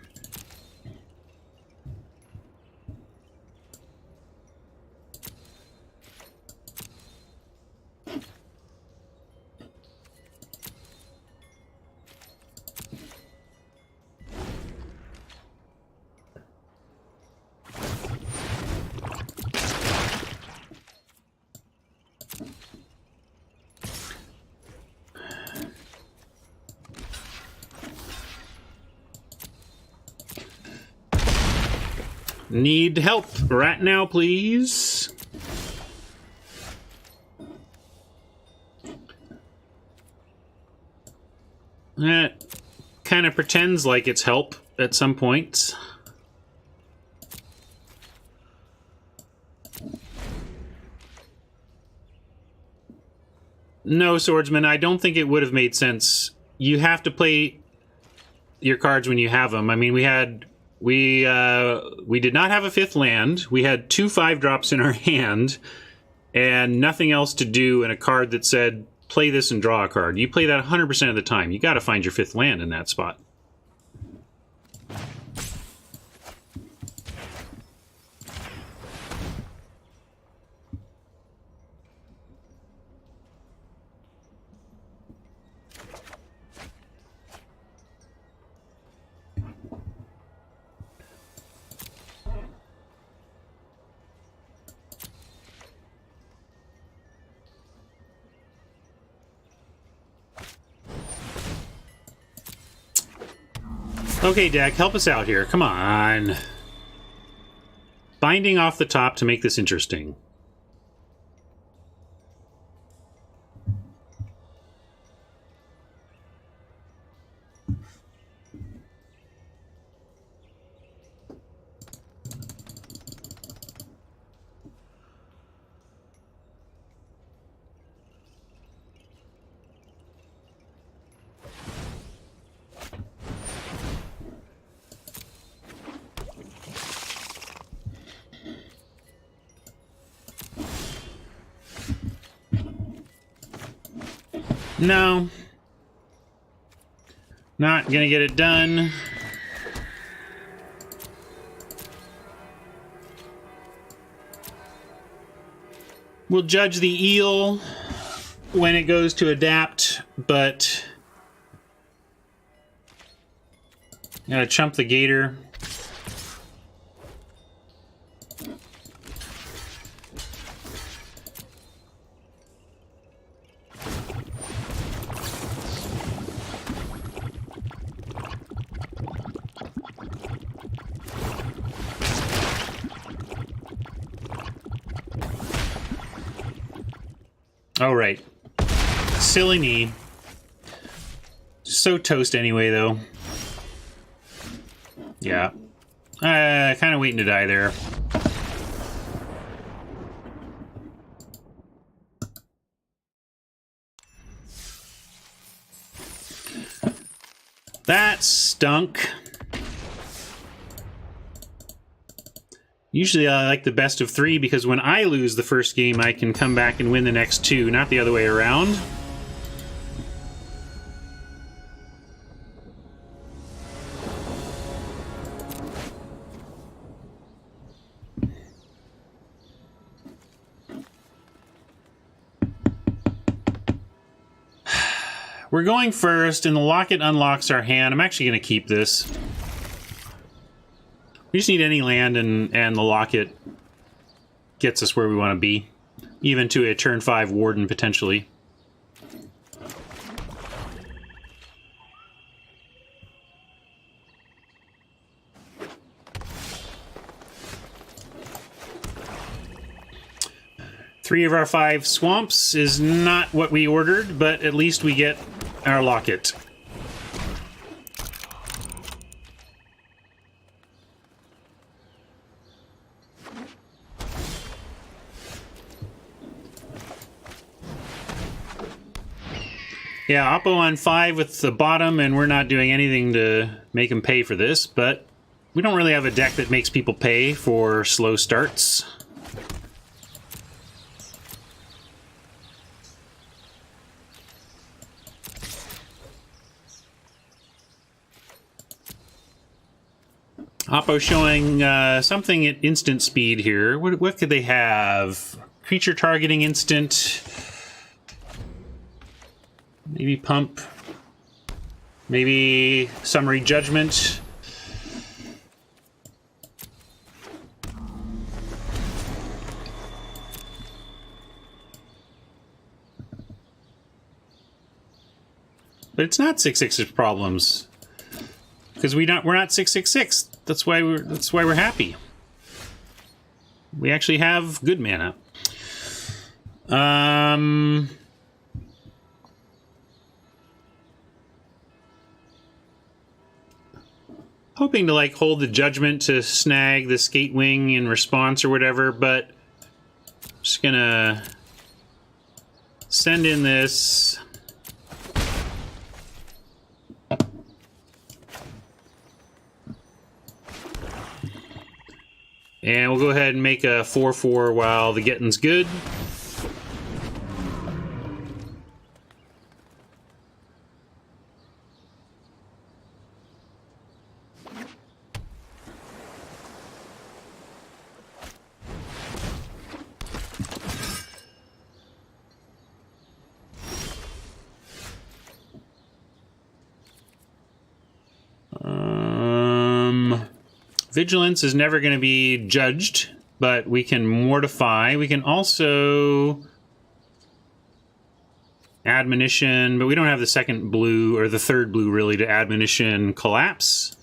A: Need help right now, please. That kind of pretends like it's help at some points. No, Swordsman, I don't think it would have made sense. You have to play your cards when you have them. I mean, we did not have a 5th land. We had 2 5-drops in our hand and nothing else to do, and a card that said, play this and draw a card. You play that 100% of the time. You got to find your 5th land in that spot. Okay, deck, help us out here. Come on. Binding off the top to make this interesting. No. Not gonna get it done. We'll judge the eel when it goes to adapt, but gotta chump the gator. All right. Silly me. So toast anyway, though. Yeah. Kind of waiting to die there. That stunk. Usually I like the best of 3 because when I lose the first game, I can come back and win the next 2, not the other way around. We're going first, and the locket unlocks our hand. I'm actually going to keep this. We just need any land, and the locket gets us where we want to be. Even to a turn 5 Warden, potentially. Three of our 5 swamps is not what we ordered, but at least we get our locket. Yeah, Oppo on 5 with the bottom, and we're not doing anything to make him pay for this, but we don't really have a deck that makes people pay for slow starts. Oppo showing something at instant speed here. What could they have? Creature targeting instant. Maybe pump. Maybe summary judgment. But it's not 6/6's problems. Because we're not 6/6/6. That's why we're happy. We actually have good mana. hoping to like hold the judgment to snag the skate wing in response or whatever, but just gonna send in this. And we'll go ahead and make a 4-4 while the getting's good. Vigilance is never going to be judged, but we can mortify. We can also admonition, but we don't have the second blue, or the third blue really, to admonition collapse.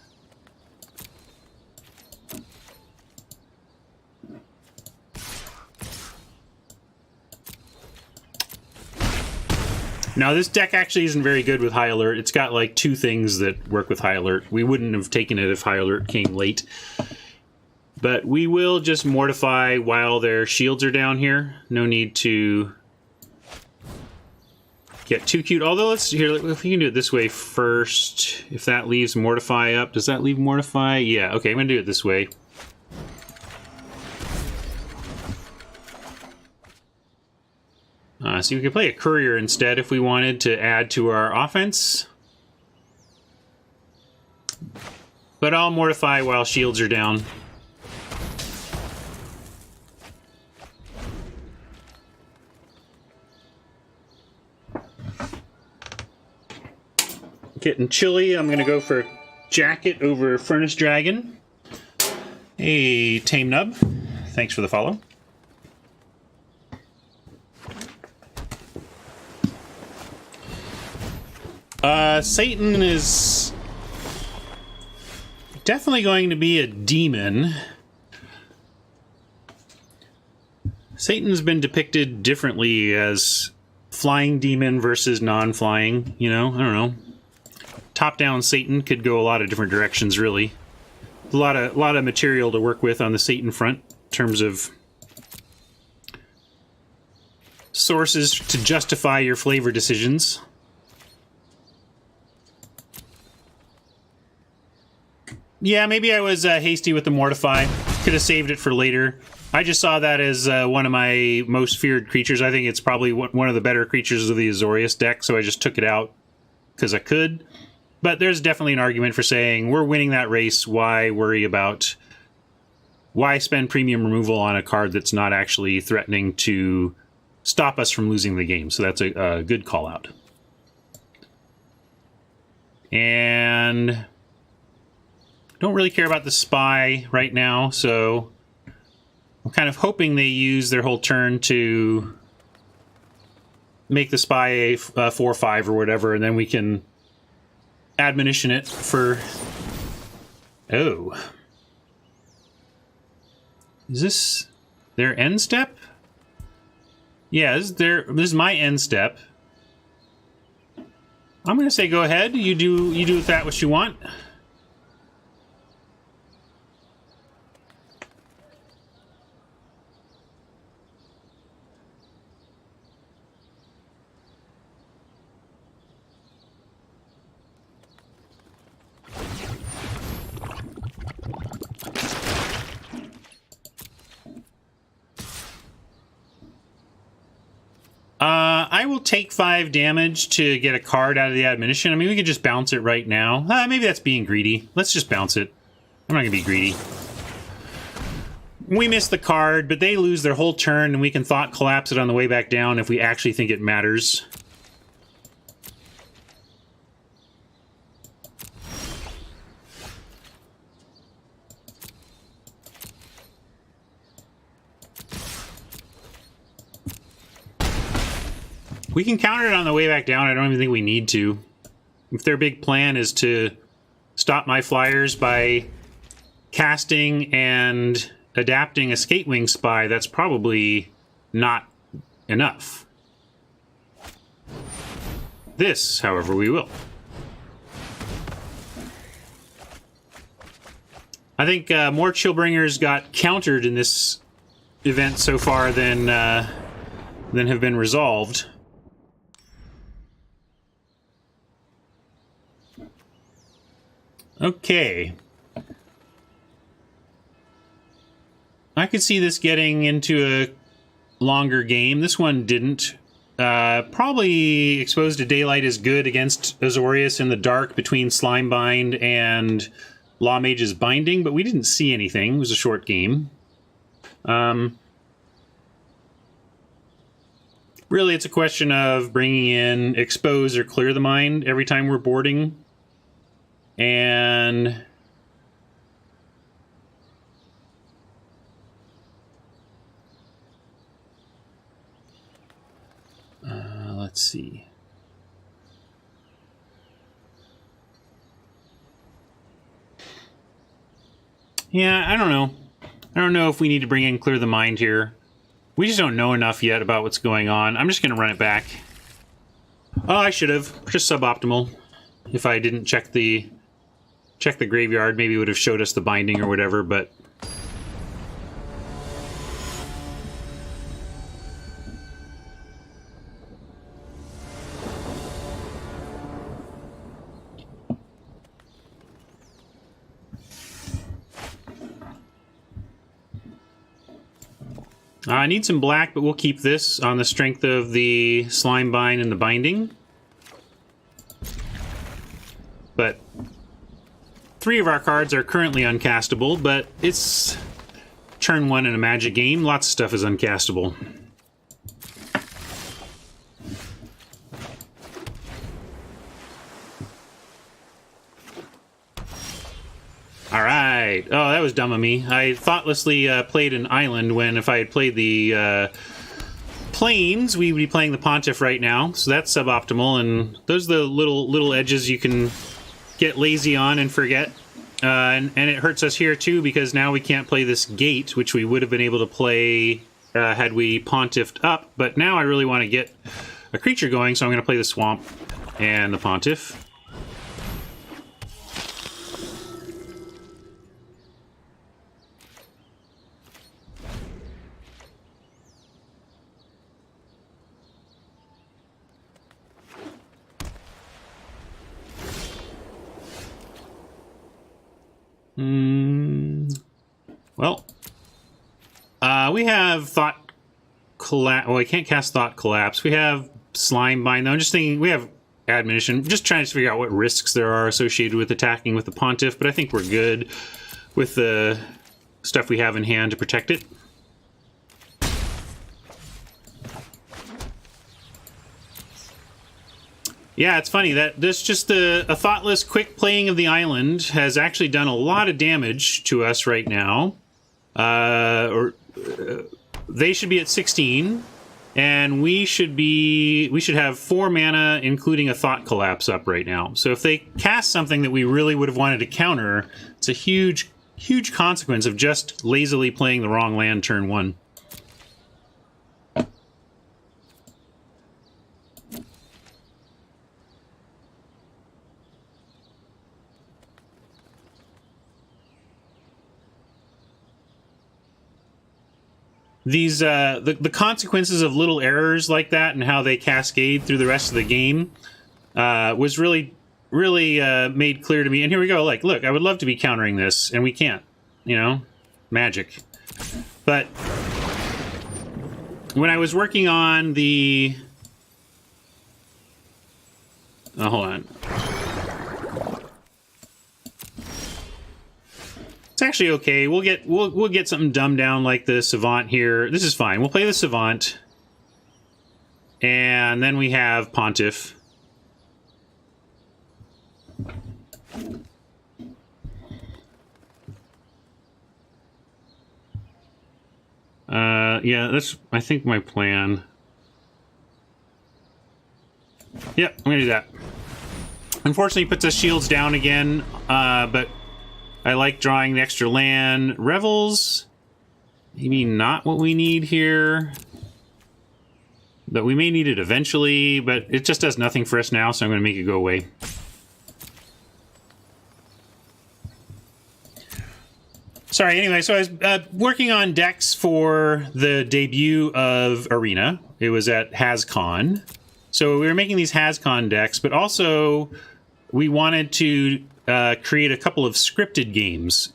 A: Now, this deck actually isn't very good with High Alert. It's got like 2 things that work with High Alert. We wouldn't have taken it if High Alert came late. But we will just mortify while their shields are down here. No need to get too cute. Although, let's here, if we can do it this way first. If that leaves mortify up. Does that leave mortify? Yeah, okay, I'm going to do it this way. So we could play a courier instead if we wanted to add to our offense. But I'll mortify while shields are down. Getting chilly, I'm going to go for Jacket over Furnace Dragon. Hey, Tame Nub. Thanks for the follow. Satan is definitely going to be a demon. Satan's been depicted differently as flying demon versus non-flying, you know? I don't know. Top-down Satan could go a lot of different directions, really. A lot of material to work with on the Satan front in terms of sources to justify your flavor decisions. Yeah, maybe I was hasty with the Mortify. Could have saved it for later. I just saw that as one of my most feared creatures. I think it's probably one of the better creatures of the Azorius deck, so I just took it out because I could. But there's definitely an argument for saying, we're winning that race, why worry about... Why spend premium removal on a card that's not actually threatening to stop us from losing the game? So that's a good call-out. And... don't really care about the spy right now, so I'm kind of hoping they use their whole turn to make the spy a 4/5 or whatever, and then we can admonition it for... Oh. Is this their end step? Yeah, this is my end step. I'm going to say go ahead. You do with that what you want. I will take 5 damage to get a card out of the admonition. I mean, we could just bounce it right now. Maybe that's being greedy. Let's just bounce it. I'm not going to be greedy. We miss the card, but they lose their whole turn, and we can thought collapse it on the way back down if we actually think it matters. We can counter it on the way back down. I don't even think we need to. If their big plan is to stop my flyers by casting and adapting a Skatewing Spy, that's probably not enough. This, however, we will. I think more Chillbringers got countered in this event so far than have been resolved. Okay. I could see this getting into a longer game. This one didn't. Probably Exposed to Daylight is good against Azorius in the dark between Slimebind and Law Mage's Binding, but we didn't see anything. It was a short game. Really, it's a question of bringing in Expose or Clear the Mind every time we're boarding. And let's see. Yeah, I don't know. I don't know if we need to bring in Clear the Mind here. We just don't know enough yet about what's going on. I'm just going to run it back. Oh, I should have. Just suboptimal. If I didn't check the graveyard, maybe it would have showed us the binding or whatever, but... I need some black, but we'll keep this on the strength of the Slimebind and the binding. But 3 of our cards are currently uncastable, but it's turn 1 in a Magic game. Lots of stuff is uncastable. Alright. Oh, that was dumb of me. I thoughtlessly played an island when if I had played the plains, we would be playing the Pontiff right now. So that's suboptimal, and those are the little edges you can get lazy on and forget. And it hurts us here too, because now we can't play this gate, which we would have been able to play had we Pontiffed up. But now I really want to get a creature going, so I'm going to play the Swamp and the Pontiff. Well, we have Thought Collapse. Well, I can't cast Thought Collapse. We have Slimebind, though. I'm just thinking we have Admonition. Just trying to figure out what risks there are associated with attacking with the Pontiff, but I think we're good with the stuff we have in hand to protect it. Yeah, it's funny that this just a thoughtless, quick playing of the island has actually done a lot of damage to us right now. They should be at 16, and we should have 4 mana, including a Thought Collapse up right now. So if they cast something that we really would have wanted to counter, it's a huge consequence of just lazily playing the wrong land turn 1. These the consequences of little errors like that and how they cascade through the rest of the game was really made clear to me. And here we go. Like, look, I would love to be countering this, and we can't. You know, magic. But when I was working on the hold on. It's actually okay. We'll get something dumbed down like the Savant here. This is fine. We'll play the Savant. And then we have Pontiff. Yeah, that's, I think, my plan. Yep, I'm gonna do that. Unfortunately, it puts us shields down again, but I like drawing the extra land. Revels, maybe not what we need here. But we may need it eventually, but it just does nothing for us now, so I'm going to make it go away. Sorry, anyway, so I was working on decks for the debut of Arena. It was at HasCon. So we were making these HasCon decks, but also we wanted to create a couple of scripted games.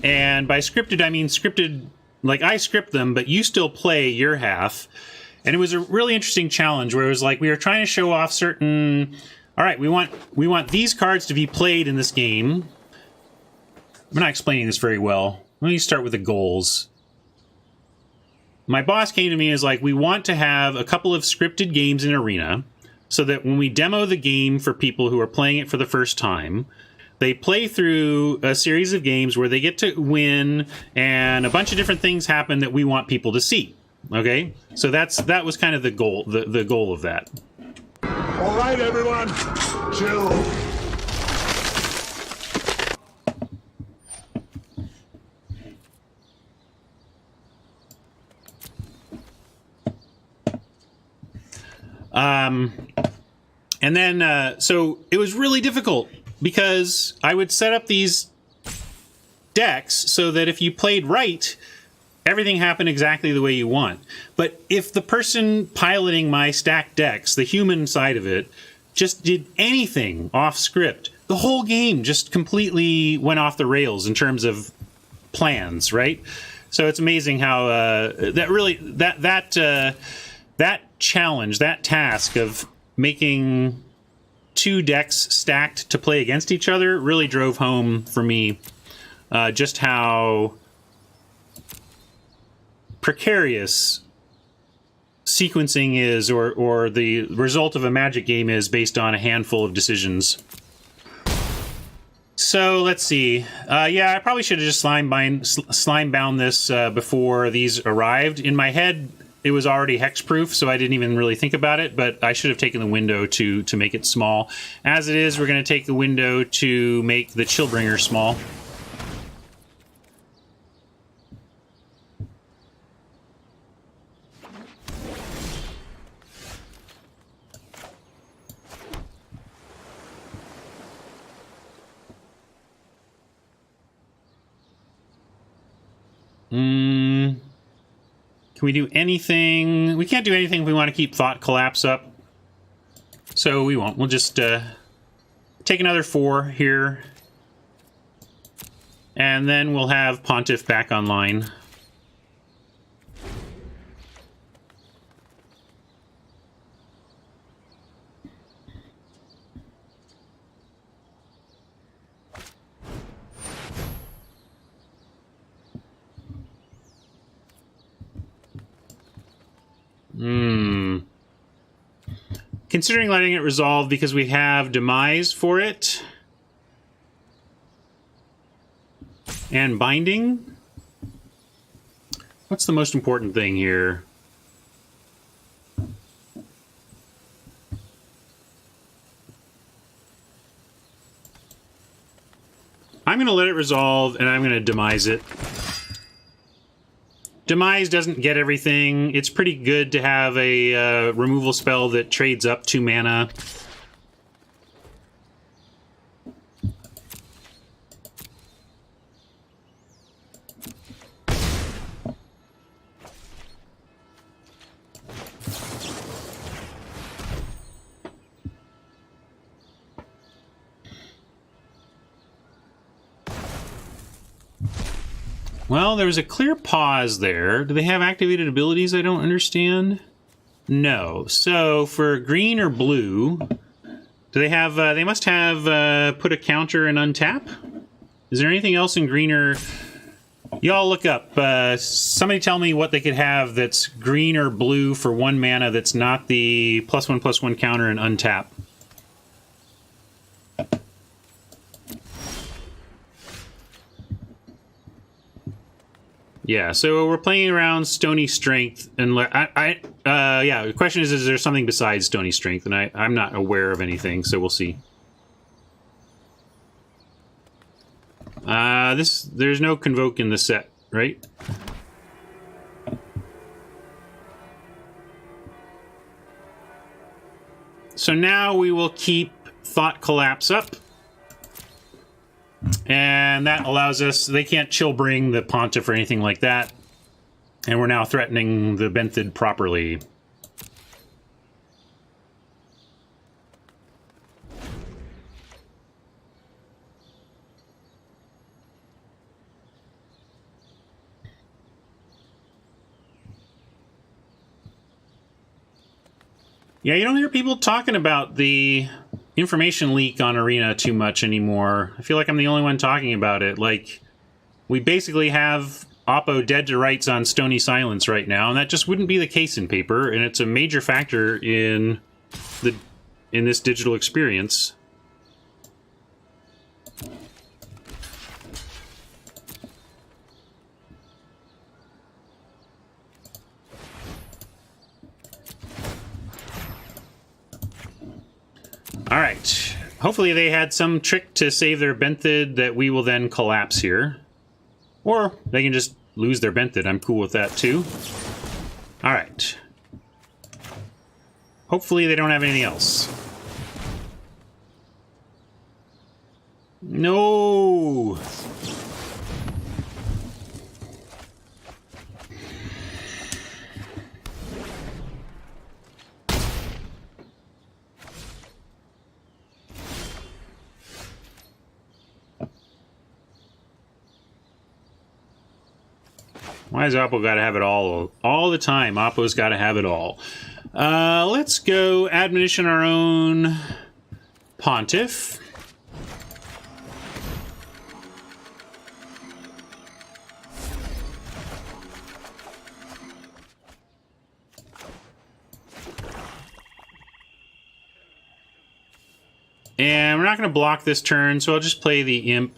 A: And by scripted, I mean scripted, like I script them, but you still play your half. And it was a really interesting challenge where it was like we were trying to show off certain... All right, we want these cards to be played in this game. I'm not explaining this very well. Let me start with the goals. My boss came to me and was like, we want to have a couple of scripted games in Arena so that when we demo the game for people who are playing it for the first time, they play through a series of games where they get to win and a bunch of different things happen that we want people to see. Okay? So that was kind of the goal, the goal of that.
B: All right, everyone, chill.
A: And then, so it was really difficult because I would set up these decks so that if you played right, everything happened exactly the way you want. But if the person piloting my stacked decks, the human side of it, just did anything off script, the whole game just completely went off the rails in terms of plans, right? So it's amazing how that challenge, that task of making two decks stacked to play against each other really drove home for me just how precarious sequencing is, or the result of a Magic game is based on a handful of decisions. So let's see. Yeah, I probably should have just slime bound this before these arrived. In my head, it was already hexproof, so I didn't even really think about it, but I should have taken the window to make it small. As it is, we're going to take the window to make the Chillbringer small. Can we do anything? We can't do anything if we want to keep Thought Collapse up. So we won't. We'll just take another 4 here. And then we'll have Pontiff back online. Considering letting it resolve because we have Demise for it. And Binding. What's the most important thing here? I'm going to let it resolve, and I'm going to Demise it. Demise doesn't get everything. It's pretty good to have a removal spell that trades up 2 mana. Well, there was a clear pause there. Do they have activated abilities I don't understand? No. So for green or blue, do they have, they must have put a counter and untap? Is there anything else in green or... Y'all look up. Somebody tell me what they could have that's green or blue for 1 mana that's not the +1/+1 counter and untap. Yeah, so we're playing around Stony Strength, and yeah, the question is there something besides Stony Strength? And I'm not aware of anything, so we'll see. There's no Convoke in the set, right? So now we will keep Thought Collapse up. And that allows us, they can't chill bring the Pontiff or anything like that. And we're now threatening the Benthid properly. Yeah, you don't hear people talking about the information leak on Arena too much anymore. I feel like I'm the only one talking about it. Like, we basically have Oppo dead to rights on Stony Silence right now, and that just wouldn't be the case in paper, and it's a major factor in this digital experience. Alright. Hopefully they had some trick to save their Benthid that we will then collapse here. Or they can just lose their Benthid. I'm cool with that too. Alright. Hopefully they don't have anything else. No! Why has Oppo got to have it all the time? Oppo's got to have it all. Let's go admonition our own Pontiff. And we're not going to block this turn, so I'll just play the Imp.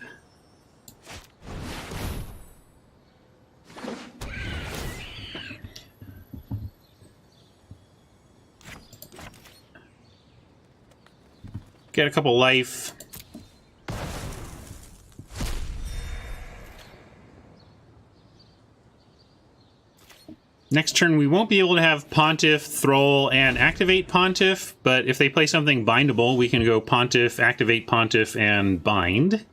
A: Get a couple life. Next turn, we won't be able to have Pontiff, Thrall, and activate Pontiff, but if they play something bindable, we can go Pontiff, activate Pontiff, and bind.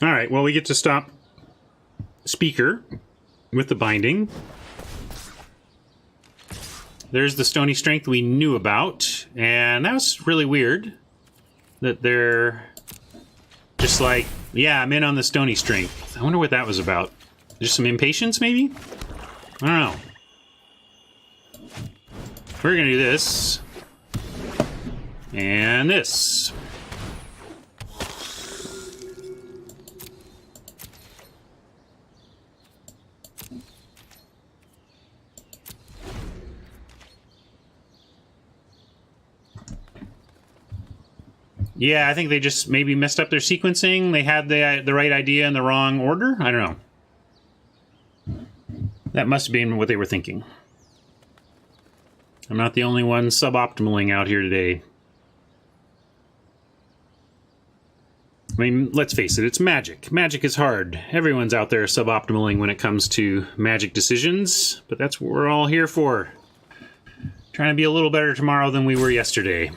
A: Alright, well, we get to stop Speaker with the binding. There's the Stony Strength we knew about, and that was really weird that they're just like, yeah, I'm in on the Stony Strength. I wonder what that was about. Just some impatience, maybe? I don't know. We're gonna do this. And this. Yeah, I think they just maybe messed up their sequencing. They had the right idea in the wrong order. I don't know. That must have been what they were thinking. I'm not the only one suboptimaling out here today. I mean, let's face it, it's Magic. Magic is hard. Everyone's out there suboptimaling when it comes to Magic decisions, but that's what we're all here for. Trying to be a little better tomorrow than we were yesterday.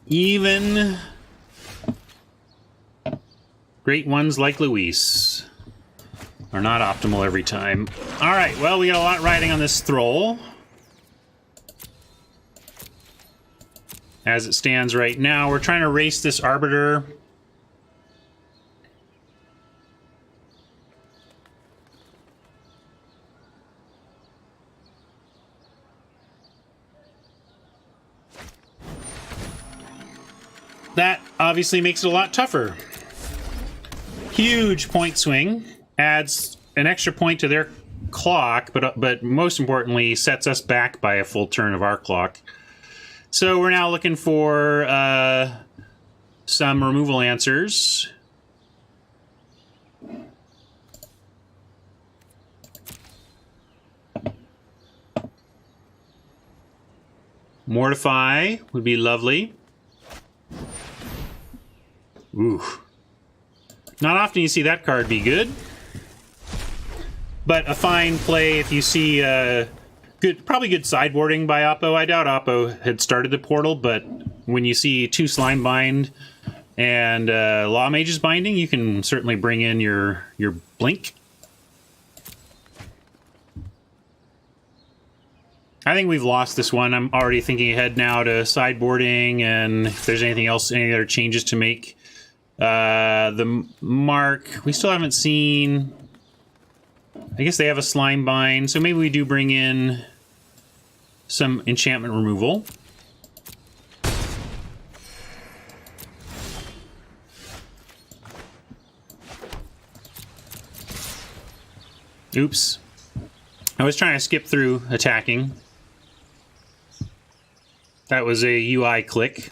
A: Even great ones like Luis are not optimal every time. Alright, well, we got a lot riding on this Thrall. As it stands right now, we're trying to race this Arbiter. That obviously makes it a lot tougher. Huge point swing, adds an extra point to their clock, but most importantly sets us back by a full turn of our clock. So we're now looking for some removal answers. Mortify would be lovely. Ooh. Not often you see that card be good. But a fine play if you see probably good sideboarding by Oppo. I doubt Oppo had started the portal, but when you see 2 Slime Bind and Law Mage's Binding, you can certainly bring in your Blink. I think we've lost this one. I'm already thinking ahead now to sideboarding and if there's anything else, any other changes to make. The mark, we still haven't seen... I guess they have a Slime Bind, so maybe we do bring in some enchantment removal. Oops. I was trying to skip through attacking. That was a UI click.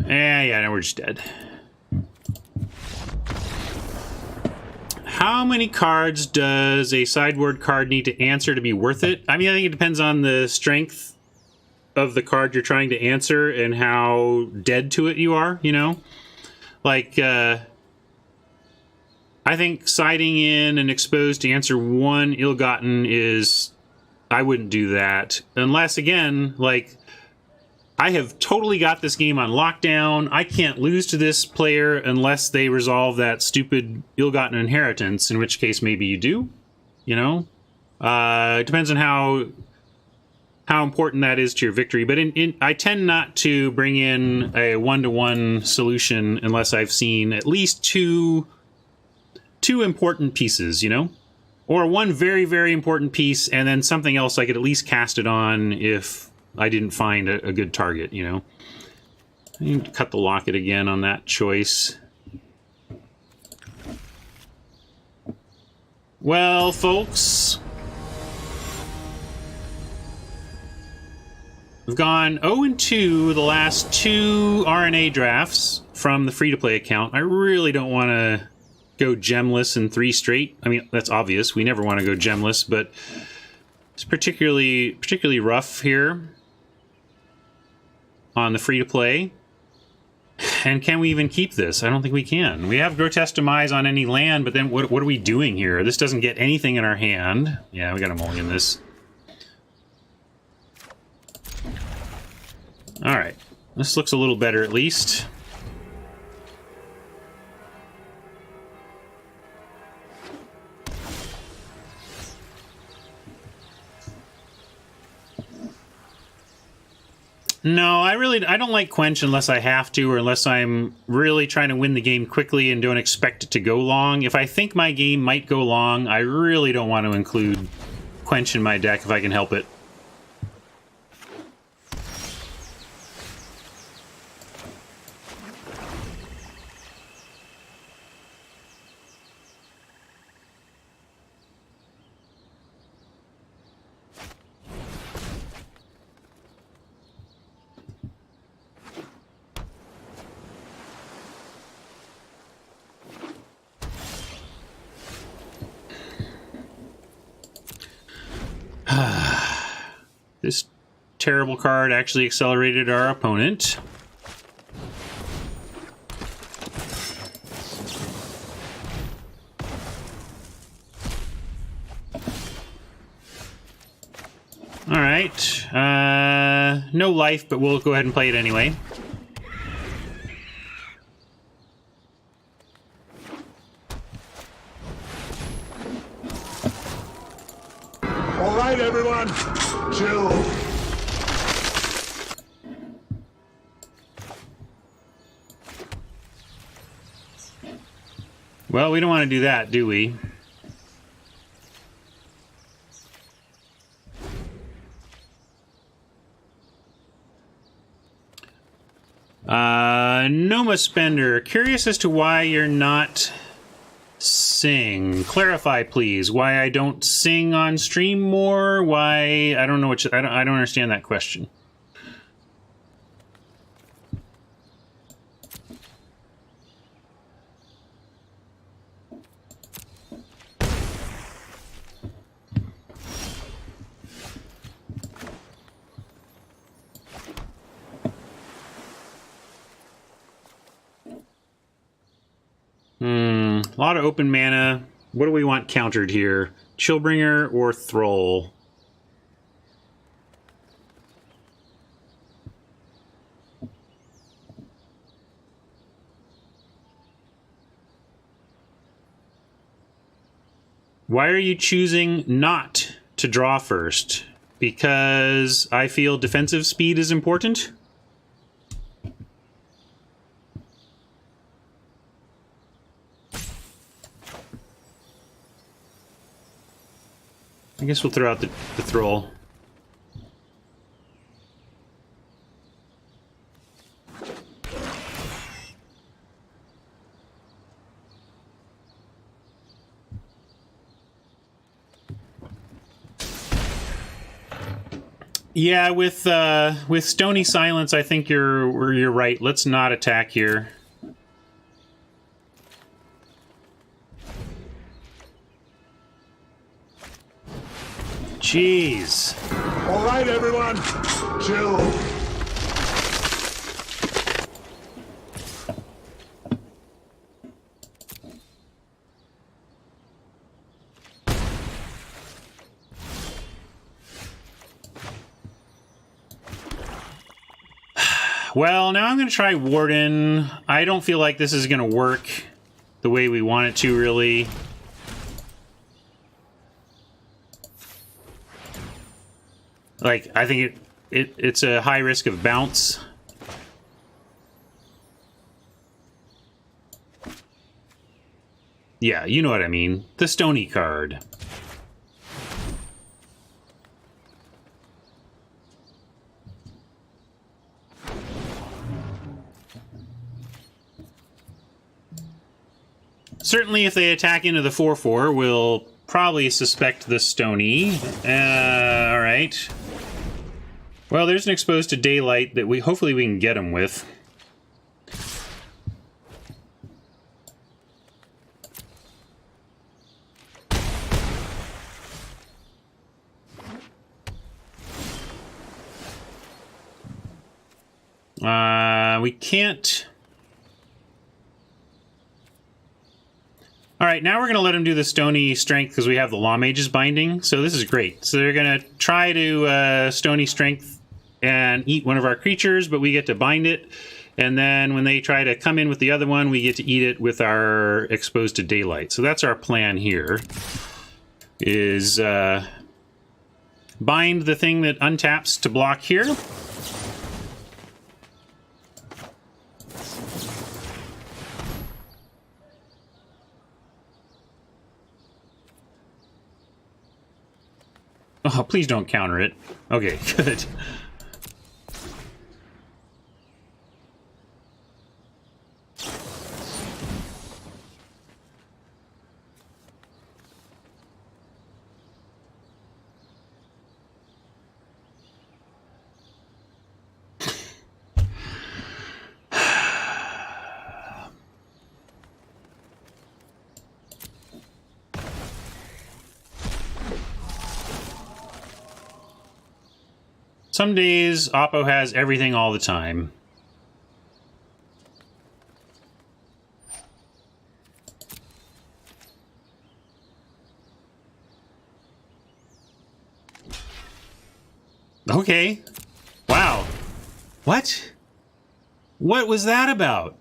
A: Yeah, now we're just dead. How many cards does a sideboard card need to answer to be worth it? I mean, I think it depends on the strength of the card you're trying to answer and how dead to it you are, you know? Like, I think siding in and exposed to answer 1 Ill-Gotten is... I wouldn't do that. Unless, again, like... I have totally got this game on lockdown. I can't lose to this player unless they resolve that stupid ill-gotten inheritance, in which case maybe you do, you know? It depends on how important that is to your victory. But I tend not to bring in a one-to-one solution unless I've seen at least two important pieces, you know? Or one very, very important piece and then something else I could at least cast it on if... I didn't find a good target, you know. I need to cut the locket again on that choice. Well, folks, we've gone 0-2 the last 2 RNA drafts from the free-to-play account. I really don't want to go gemless in 3 straight. I mean, that's obvious. We never want to go gemless, but it's particularly rough here on the free-to-play. And can we even keep this? I don't think we can. We have Grotesque Demise on any land, but then what are we doing here? This doesn't get anything in our hand. Yeah, we got to mulligan this. Alright. This looks a little better at least. No, I don't like Quench unless I have to, or unless I'm really trying to win the game quickly and don't expect it to go long. If I think my game might go long, I really don't want to include Quench in my deck if I can help it. This terrible card actually accelerated our opponent. Alright. No life, but we'll go ahead and play it anyway.
B: All right, everyone, chill.
A: Well, we don't want to do that, do we? Noma Spender, curious as to why you're not Sing. Clarify, please. Why I don't sing on stream more? Why I don't know what I don't understand that question. A lot of open mana. What do we want countered here? Chillbringer or Thrall? Why are you choosing not to draw first? Because I feel defensive speed is important? I guess we'll throw out the Thrall. Yeah, with Stony Silence, I think you're right. Let's not attack here. Jeez.
B: All right, everyone, chill.
A: Well, now I'm going to try Warden. I don't feel like this is going to work the way we want it to, really. Like, I think it's a high risk of bounce. Yeah, you know what I mean. The Stony card. Certainly, if they attack into the 4/4, we'll probably suspect the Stony. All right. Well, there's an Exposed to Daylight that hopefully we can get him with. We can't. All right, now we're going to let him do the Stony Strength because we have the Law Mage's binding. So this is great. So they're going to try to Stony Strength and eat one of our creatures, but we get to bind it. And then when they try to come in with the other one, we get to eat it with our Exposed to Daylight. So that's our plan here, is bind the thing that untaps to block here. Oh, please don't counter it. Okay, good. Some days, Oppo has everything all the time. Okay. Wow. What? What was that about?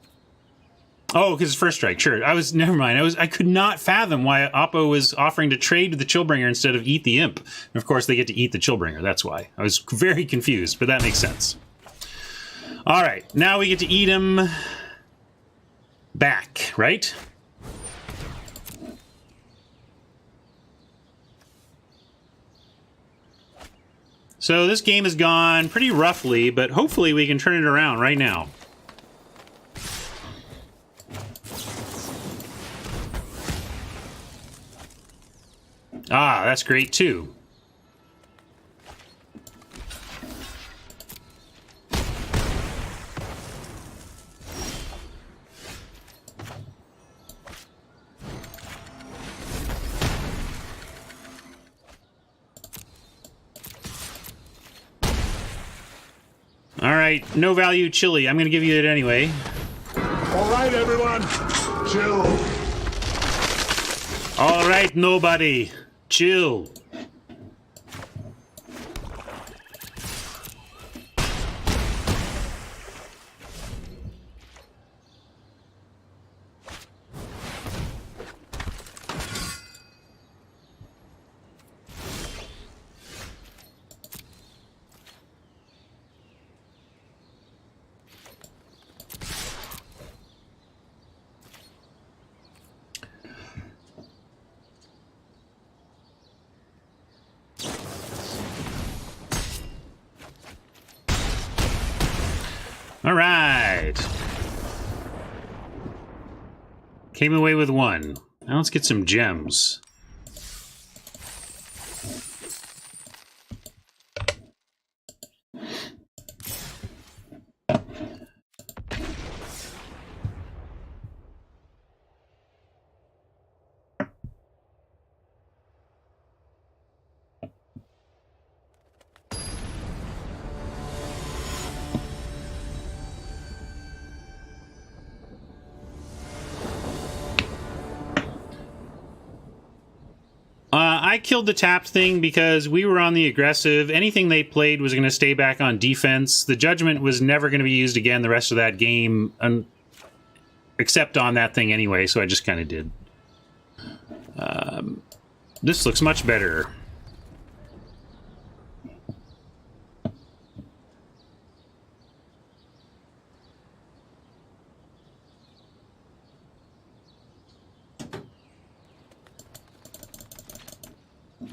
A: Oh, because first strike. Sure. Never mind. I could not fathom why Oppo was offering to trade the Chillbringer instead of eat the Imp. And of course, they get to eat the Chillbringer. That's why. I was very confused, but that makes sense. All right. Now we get to eat him back, right? So this game has gone pretty roughly, but hopefully we can turn it around right now. Ah, that's great too. All right, no value chili. I'm going to give you it anyway.
B: All right, everyone. Chill.
A: All right, nobody. Chill. All right. Came away with one. Now let's get some gems. I killed the tapped thing because we were on the aggressive. Anything they played was going to stay back on defense. The judgment was never going to be used again the rest of that game, except on that thing anyway, so I just kind of did. This looks much better.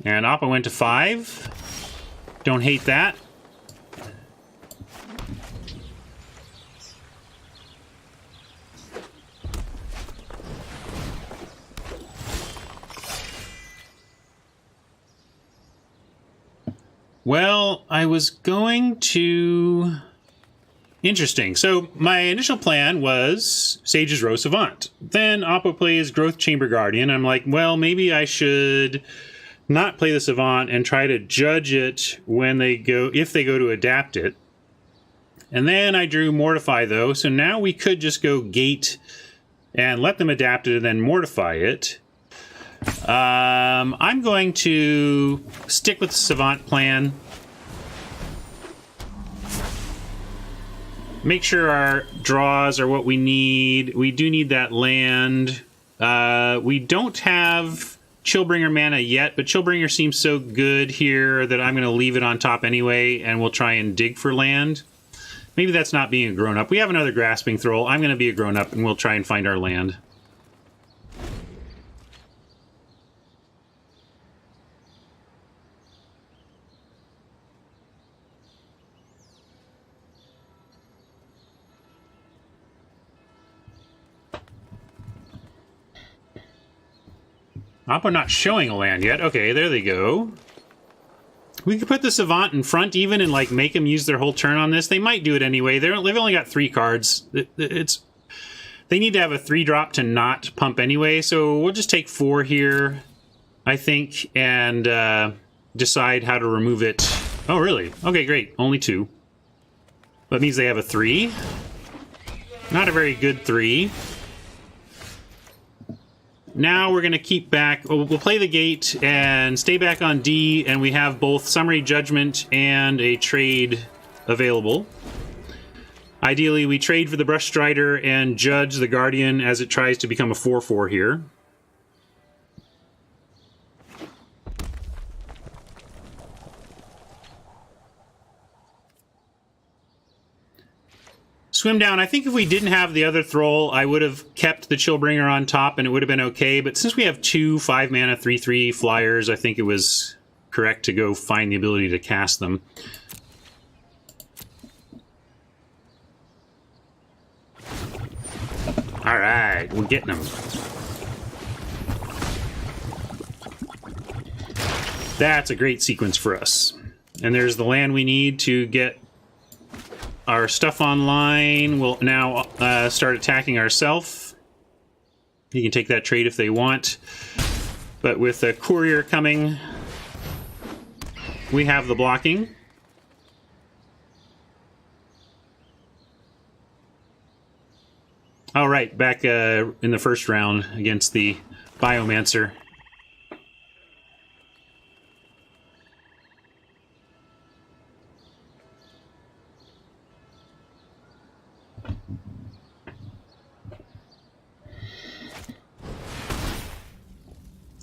A: And Appa went to 5. Don't hate that. Well, I was going to... Interesting. So my initial plan was Sage's Row Savant. Then Appa plays Growth Chamber Guardian. I'm like, well, maybe I should... not play the Savant and try to judge it when they go, if they go to adapt it. And then I drew Mortify though, so now we could just go Gate and let them adapt it and then Mortify it. I'm going to stick with the Savant plan. Make sure our draws are what we need. We do need that land. We don't have Chillbringer mana yet, but Chillbringer seems so good here that I'm going to leave it on top anyway, and we'll try and dig for land. Maybe that's not being a grown-up. We have another Grasping Thrall. I'm going to be a grown-up, and we'll try and find our land. Appa not showing a land yet. Okay, there they go. We could put the Savant in front even and like make them use their whole turn on this. They might do it anyway. They've only got 3 cards. They need to have a 3-drop to not pump anyway, so we'll just take 4 here, I think, and decide how to remove it. Oh, really? Okay, great. Only 2. That means they have a 3. Not a very good 3. Now we're going to keep back. We'll play the gate and stay back on D, and we have both Summary Judgment and a trade available. Ideally, we trade for the Brush Strider and judge the Guardian as it tries to become a 4/4 here. Swim down. I think if we didn't have the other Thrall, I would have kept the Chillbringer on top and it would have been okay. But since we have 2 5-mana 3/3 flyers, I think it was correct to go find the ability to cast them. All right, we're getting them. That's a great sequence for us. And there's the land we need to get our stuff online. We'll now start attacking ourselves. You can take that trade if they want. But with a courier coming, we have the blocking. All right, back in the first round against the Biomancer.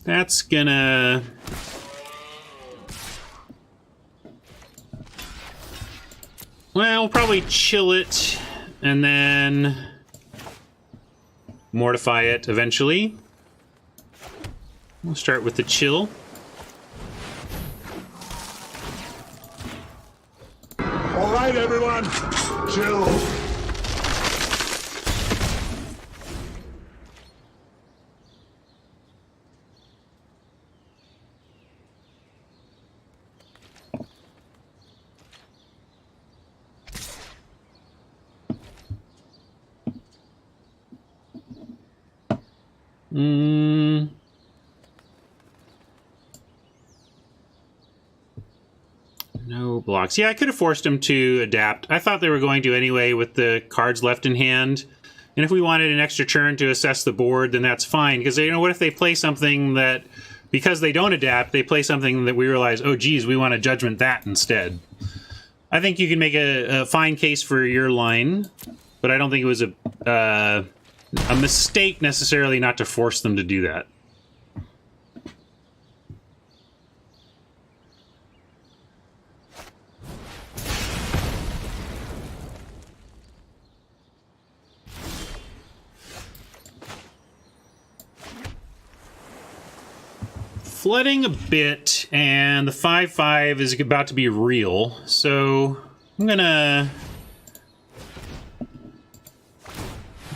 A: That's gonna... Well, we'll probably chill it and then mortify it eventually. We'll start with the chill.
B: All right, everyone. Chill.
A: No blocks. Yeah, I could have forced them to adapt. I thought they were going to anyway with the cards left in hand. And if we wanted an extra turn to assess the board, then that's fine. Because, you know, what if they play something that, because they don't adapt, they play something that we realize, oh, geez, we want to judgment that instead. I think you can make a fine case for your line, but I don't think it was a mistake necessarily not to force them to do that. Flooding a bit, and the 5/5 is about to be real, so I'm gonna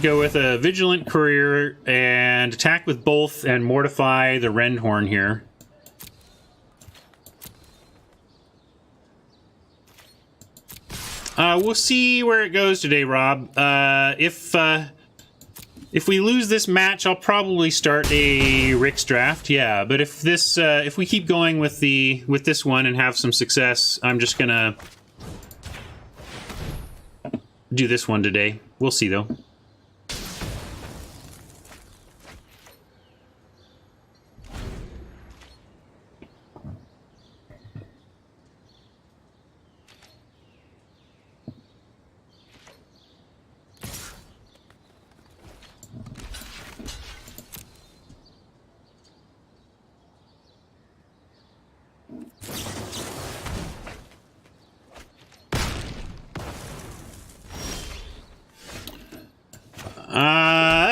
A: go with a Vigilant Courier and attack with both and mortify the Rendhorn here. We'll see where it goes today, Rob. If we lose this match, I'll probably start a Rick's draft. Yeah, but if this, if we keep going with this one and have some success, I'm just gonna do this one today. We'll see, though.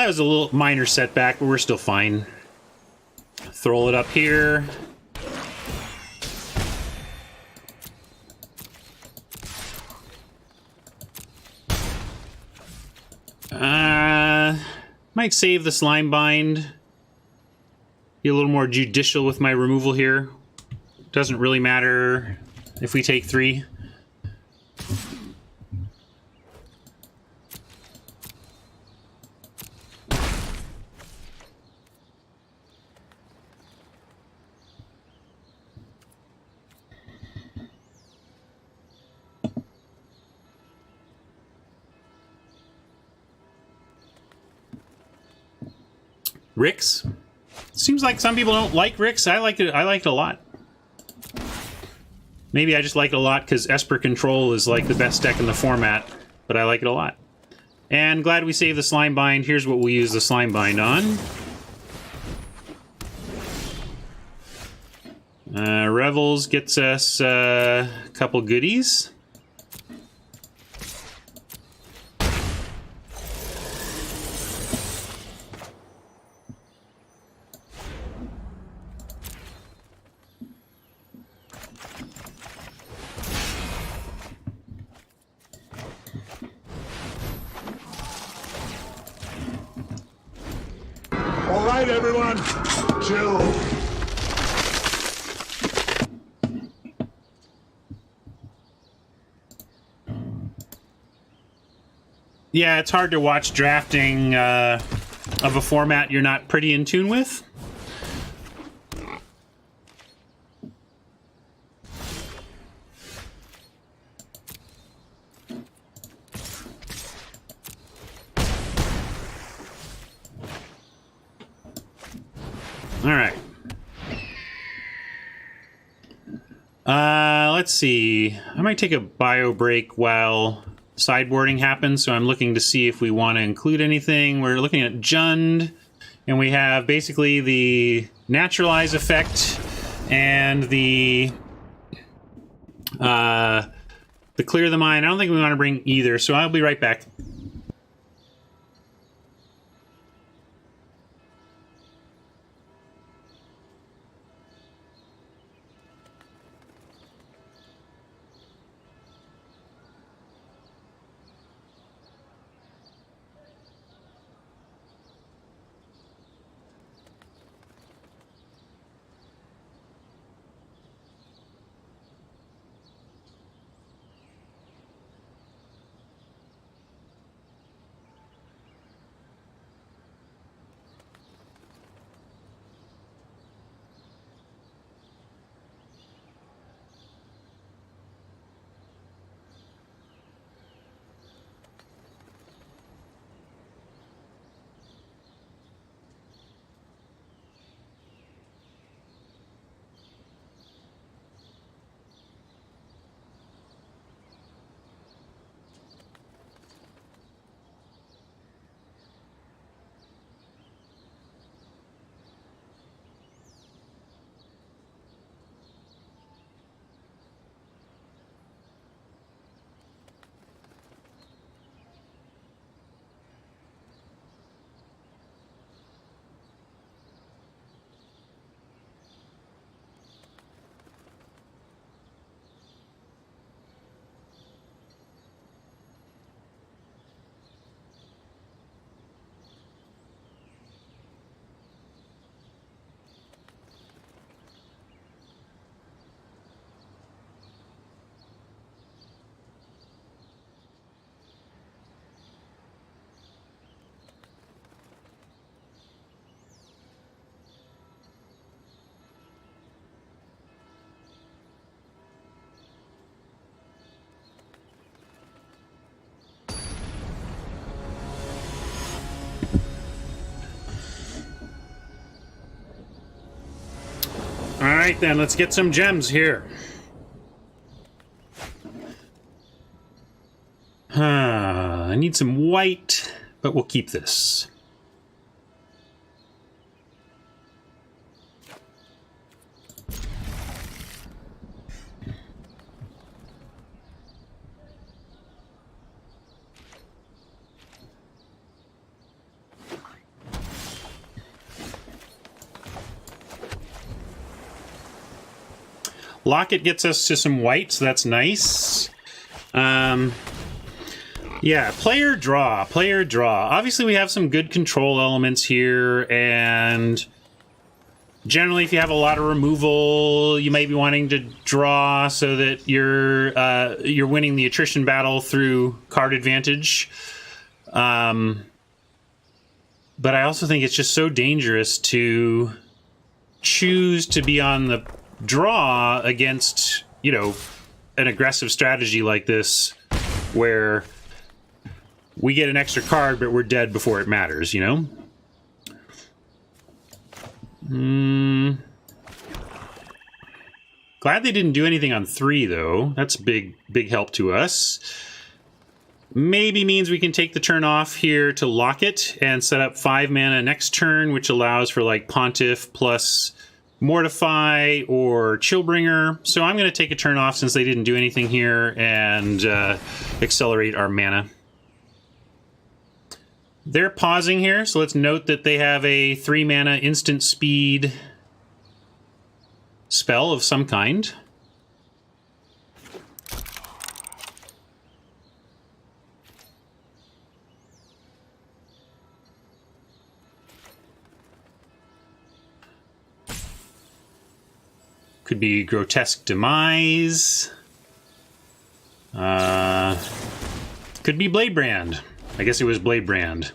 A: That was a little minor setback, but we're still fine. Throw it up here. Might save the Slime Bind. Be a little more judicial with my removal here. Doesn't really matter if we take 3. Ricks. Seems like some people don't like Ricks. I like it. I like it a lot. Maybe I just like it a lot because Esper Control is like the best deck in the format, but I like it a lot. And glad we saved the Slime Bind. Here's what we use the Slime Bind on. Revels gets us a couple goodies.
B: All right, everyone. Chill.
A: Yeah, it's hard to watch drafting of a format you're not pretty in tune with. All right. Let's see. I might take a bio break while sideboarding happens, so I'm looking to see if we want to include anything. We're looking at Jund, and we have basically the naturalize effect and the clear the mind. I don't think we want to bring either, so I'll be right back. All right, then, let's get some gems here. I need some white, but we'll keep this. Locket gets us to some white, so that's nice. Yeah, player draw. Obviously, we have some good control elements here, and generally, if you have a lot of removal, you might be wanting to draw so that you're winning the attrition battle through card advantage. But I also think it's just so dangerous to choose to be on the draw against, an aggressive strategy like this, where we get an extra card, but we're dead before it matters, Glad they didn't do anything on 3, though. That's big help to us. Maybe means we can take the turn off here to lock it and set up 5 mana next turn, which allows for, Pontiff plus Mortify or Chillbringer. So I'm going to take a turn off since they didn't do anything here and accelerate our mana. They're pausing here, so let's note that they have a 3 mana instant speed spell of some kind. Could be Grotesque Demise. Could be Bladebrand. I guess it was Blade Brand.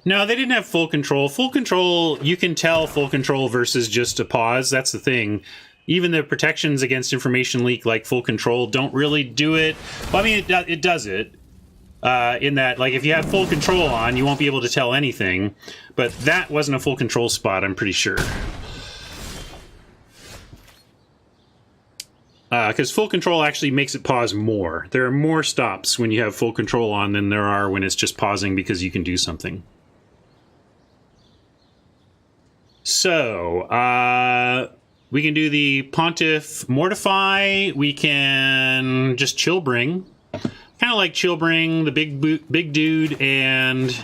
A: No, they didn't have full control. Full control, you can tell full control versus just a pause. That's the thing. Even the protections against information leak, like full control, don't really do it. Well, I mean, it does it. In that, like, if you have full control on, you won't be able to tell anything. But that wasn't a full control spot, I'm pretty sure. Because full control actually makes it pause more. There are more stops when you have full control on than there are when it's just pausing because you can do something. So, we can do the Pontiff Mortify. We can just Chill Bring. Kind of like Chill Bring, the big dude, and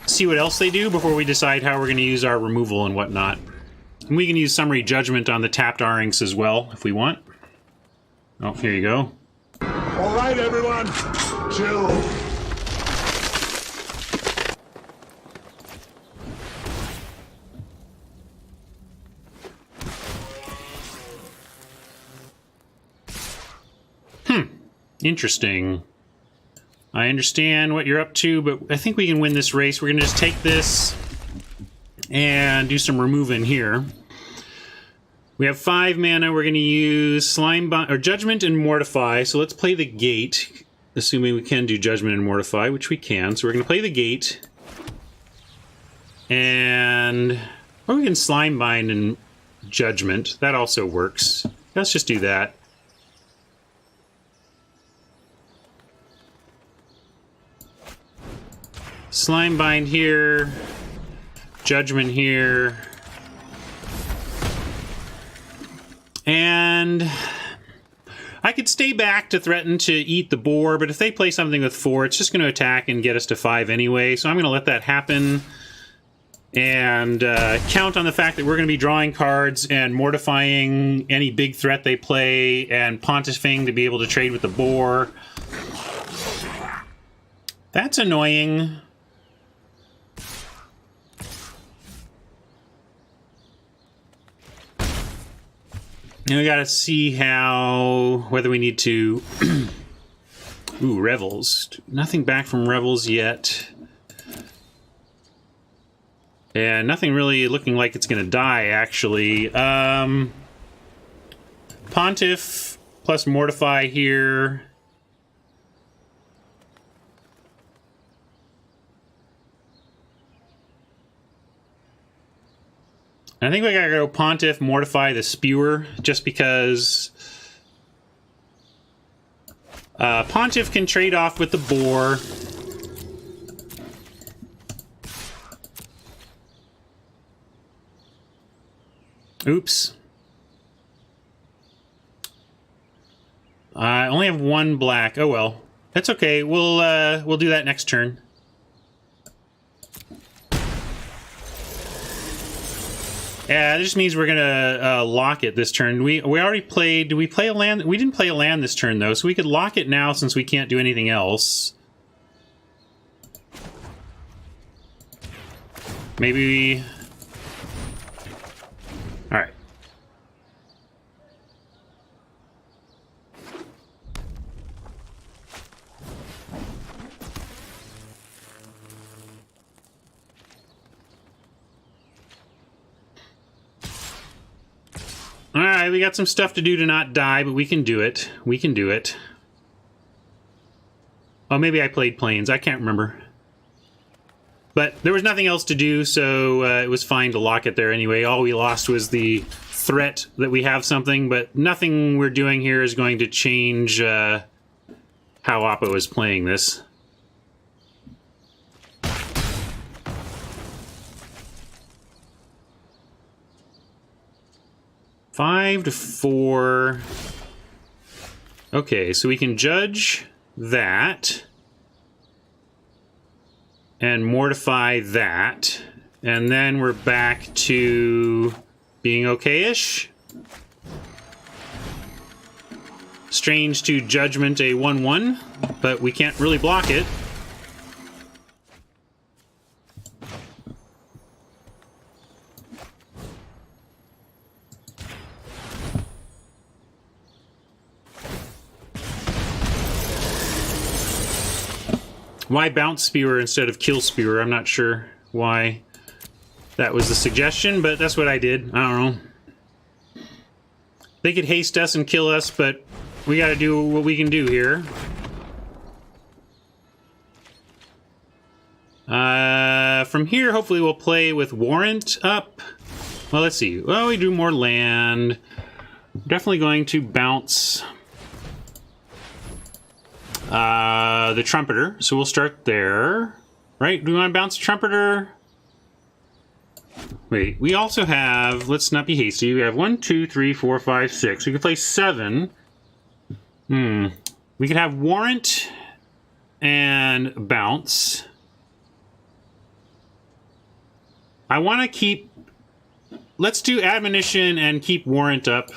A: see what else they do before we decide how we're going to use our removal and whatnot. And we can use Summary Judgment on the tapped R-Inks as well, if we want. Oh, here you go.
B: All right, everyone. Chill.
A: Interesting. I understand what you're up to, but I think we can win this race. We're going to just take this and do some removing here. We have 5 mana. We're going to use Judgment and Mortify. So let's play the Gate, assuming we can do Judgment and Mortify, which we can. So we're going to play the Gate. And or we can Slime Bind and Judgment. That also works. Let's just do that. Slime Bind here, Judgment here, and I could stay back to threaten to eat the boar, but if they play something with 4, it's just going to attack and get us to 5 anyway, so I'm going to let that happen and count on the fact that we're going to be drawing cards and mortifying any big threat they play and Pontiffing to be able to trade with the boar. That's annoying. And we gotta see whether we need to... Ooh, Revels. Nothing back from Revels yet. And nothing really looking like it's gonna die, actually. Pontiff plus Mortify here. I think we gotta go Pontiff, Mortify the Spewer, just because Pontiff can trade off with the boar. Oops. I only have 1 black. Oh well. That's okay. We'll do that next turn. Yeah, that just means we're gonna lock it this turn. We already played. Did we play a land? We didn't play a land this turn though, so we could lock it now since we can't do anything else. Maybe. All right. Alright, we got some stuff to do to not die, but we can do it. We can do it. Oh, maybe I played Plains. I can't remember. But there was nothing else to do, so it was fine to lock it there anyway. All we lost was the threat that we have something, but nothing we're doing here is going to change how Oppo is playing this. Five to 4. Okay, so we can judge that and mortify that, and then we're back to being okay-ish. Strange to Judgment a 1/1, but we can't really block it. Why bounce spewer instead of kill spewer? I'm not sure why that was the suggestion, but that's what I did. I don't know. They could haste us and kill us, but we gotta do what we can do here. From here, hopefully we'll play with Warrant up. Well, let's see. Well, we do more land. Definitely going to bounce the Trumpeter. So we'll start there. Right? Do we want to bounce the Trumpeter? Wait, we also have... Let's not be hasty. We have 1, 2, 3, 4, 5, 6. We could play 7. We could have Warrant and bounce. I want to keep... Let's do Admonition and keep Warrant up.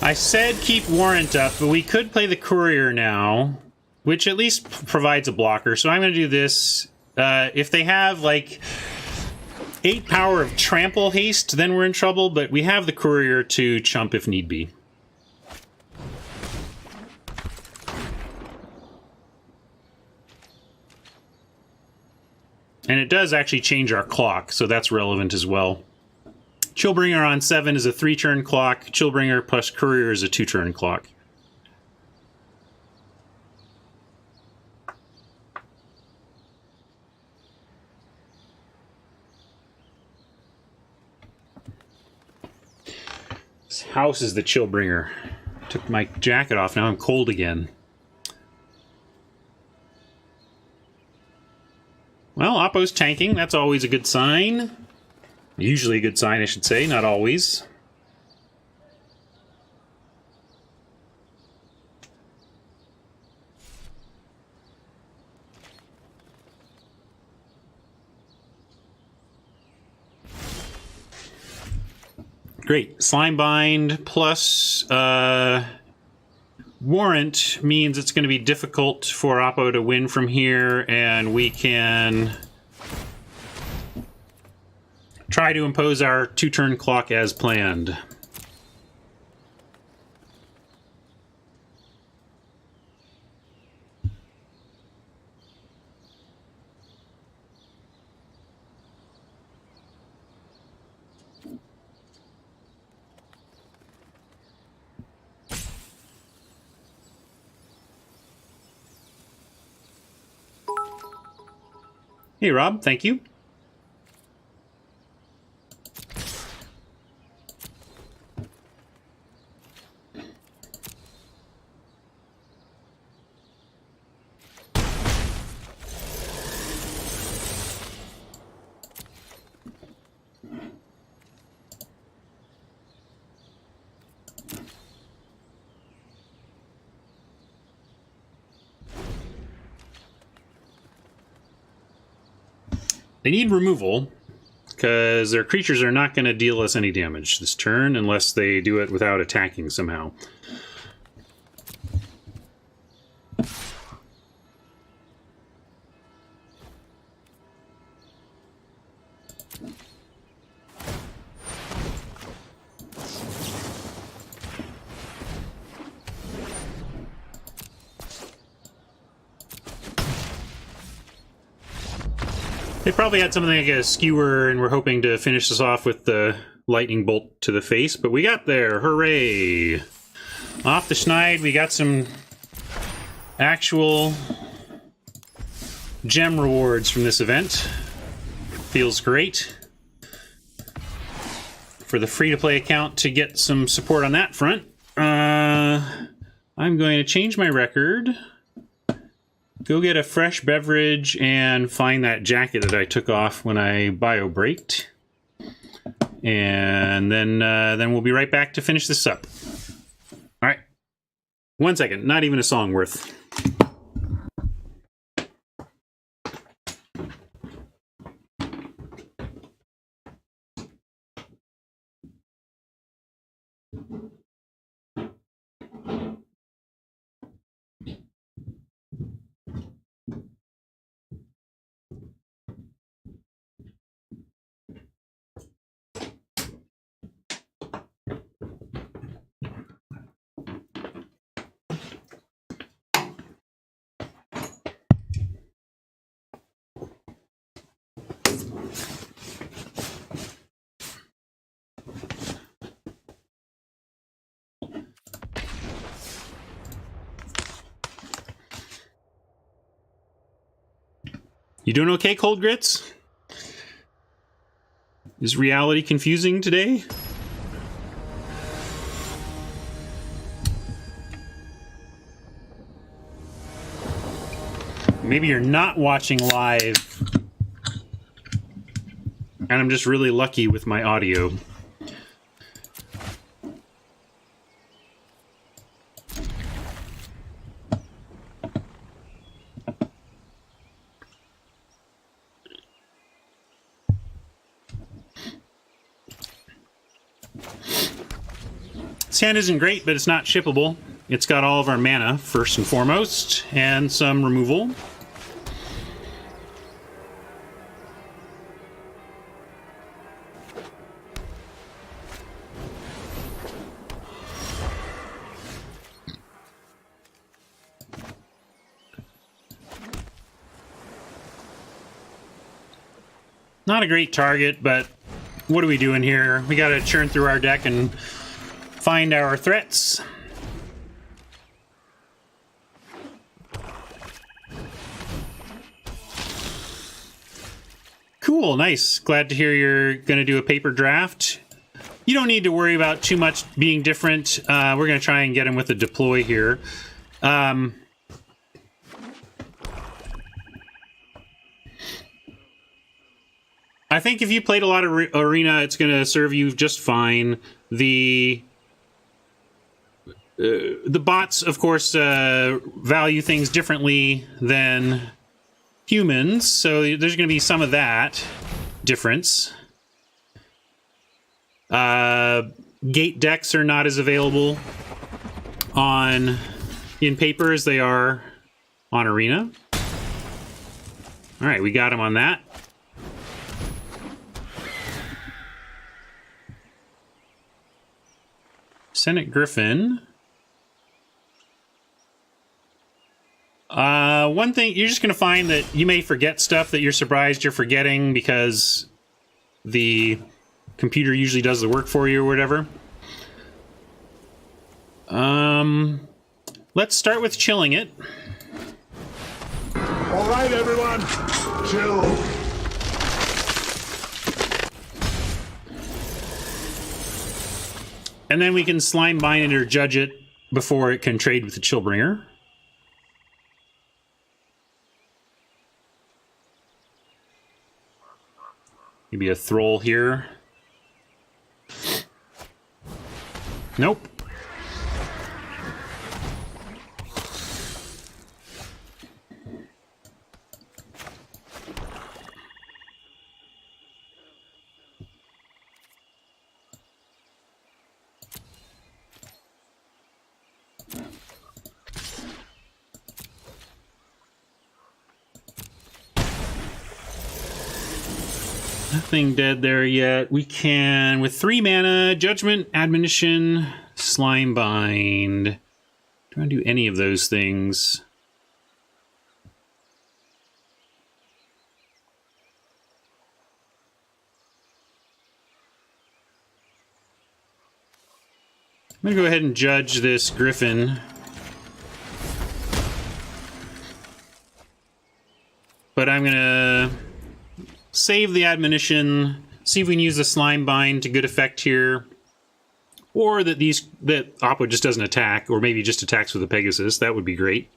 A: I said keep Warrant up, but we could play the Courier now, which at least provides a blocker. So I'm going to do this. If they have, like, 8 power of Trample Haste, then we're in trouble, but we have the Courier to chump if need be. And it does actually change our clock, so that's relevant as well. Chillbringer on 7 is a 3-turn clock. Chillbringer plus Courier is a 2-turn clock. This house is the Chillbringer. Took my jacket off, now I'm cold again. Well, Oppo's tanking, that's always a good sign. Usually a good sign, I should say, not always. Great. Slime Bind plus Warrant means it's going to be difficult for Oppo to win from here, and we can try to impose our 2-turn clock as planned. Hey, Rob, thank you. They need removal, because their creatures are not going to deal us any damage this turn unless they do it without attacking somehow. They probably had something like a skewer and we're hoping to finish this off with the lightning bolt to the face, but we got there. Hooray! Off the schneid, we got some actual gem rewards from this event. Feels great for the free-to-play account to get some support on that front. I'm going to change my record. Go get a fresh beverage and find that jacket that I took off when I bio-braked. And then we'll be right back to finish this up. All right. 1 second. Not even a song worth. You doing okay, Cold Grits? Is reality confusing today? Maybe you're not watching live, and I'm just really lucky with my audio. Sand isn't great, but it's not shippable. It's got all of our mana, first and foremost, and some removal. Not a great target, but what are we doing here? We gotta churn through our deck and find our threats. Cool, nice. Glad to hear you're gonna do a paper draft. You don't need to worry about too much being different. We're gonna try and get him with a deploy here. I think if you played a lot of Arena, it's going to serve you just fine. The bots, of course, value things differently than humans, so there's going to be some of that difference. Gate decks are not as available in paper as they are on Arena. All right, we got him on that. Senate Griffin. One thing, you're just going to find that you may forget stuff that you're surprised you're forgetting because the computer usually does the work for you or whatever. Let's start with chilling it.
B: All right, everyone, chill.
A: And then we can slime bind it or judge it before it can trade with the Chillbringer. Maybe a Thrall here. Nope. Nothing dead there yet. We can, with 3 mana, Judgment, Admonition, Slime Bind. Do I want to do any of those things? I'm going to go ahead and judge this Griffin. But I'm going to save the Admonition, see if we can use the Slime Bind to good effect here. Or that Oppo just doesn't attack, or maybe just attacks with the Pegasus. That would be great.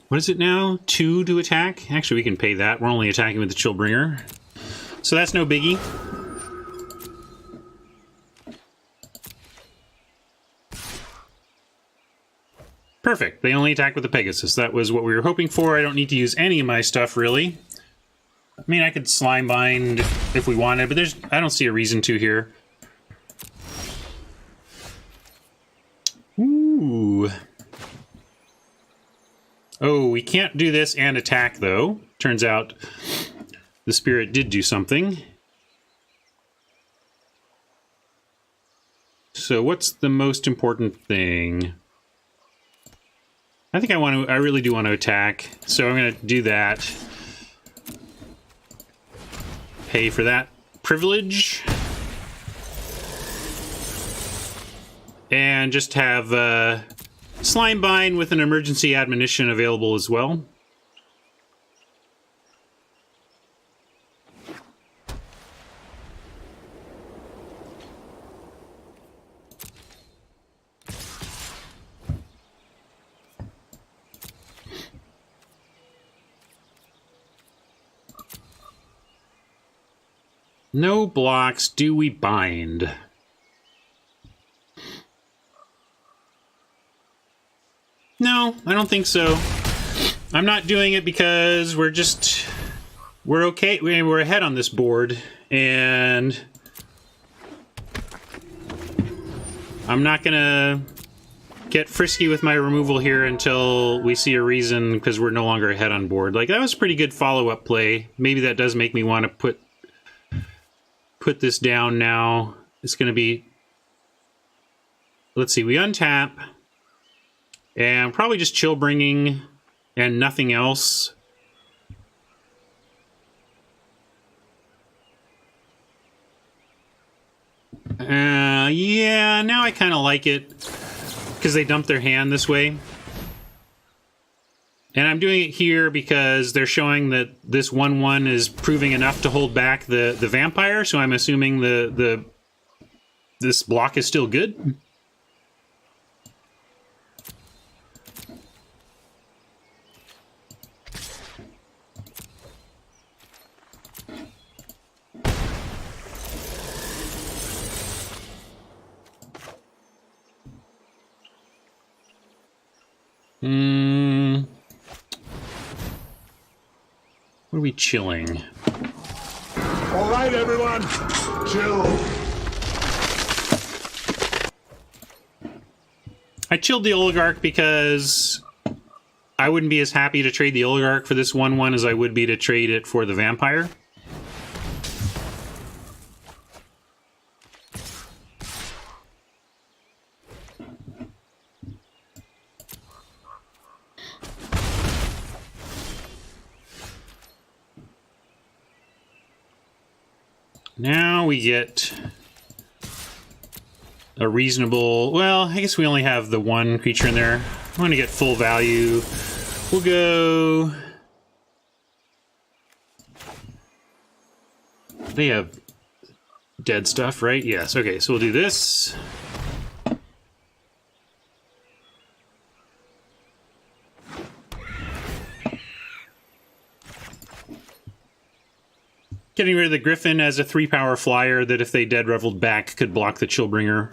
A: What is it now? 2 to attack? Actually, we can pay that. We're only attacking with the Chillbringer. So that's no biggie. Perfect. They only attack with the Pegasus. That was what we were hoping for. I don't need to use any of my stuff, really. I mean, I could Slime Bind if we wanted, but I don't see a reason to here. Ooh. Oh, we can't do this and attack, though. Turns out the spirit did do something. So what's the most important thing? I think I really do want to attack. So I'm going to do that. Pay for that privilege. And just have Slimebind with an emergency admonition available as well. No blocks do we bind. No, I don't think so. I'm not doing it because we're okay. We're ahead on this board, and I'm not gonna get frisky with my removal here until we see a reason, because we're no longer ahead on board. Like, that was a pretty good follow-up play. Maybe that does make me want to put this down now. It's going to be... Let's see, we untap. And probably just chill bringing and nothing else. Yeah, now I kind of like it because they dump their hand this way. And I'm doing it here because they're showing that this 1/1 is proving enough to hold back the vampire, so I'm assuming this block is still good. What are we chilling?
B: All right, everyone. Chill.
A: I chilled the Oligarch because I wouldn't be as happy to trade the Oligarch for this 1/1 as I would be to trade it for the Vampire. Now we get a reasonable... Well, I guess we only have the one creature in there. I want to get full value. We'll go... They have dead stuff, right? Yes, okay, so we'll do this. Getting rid of the Griffin as a 3-power flyer that if they dead reveled back could block the Chillbringer.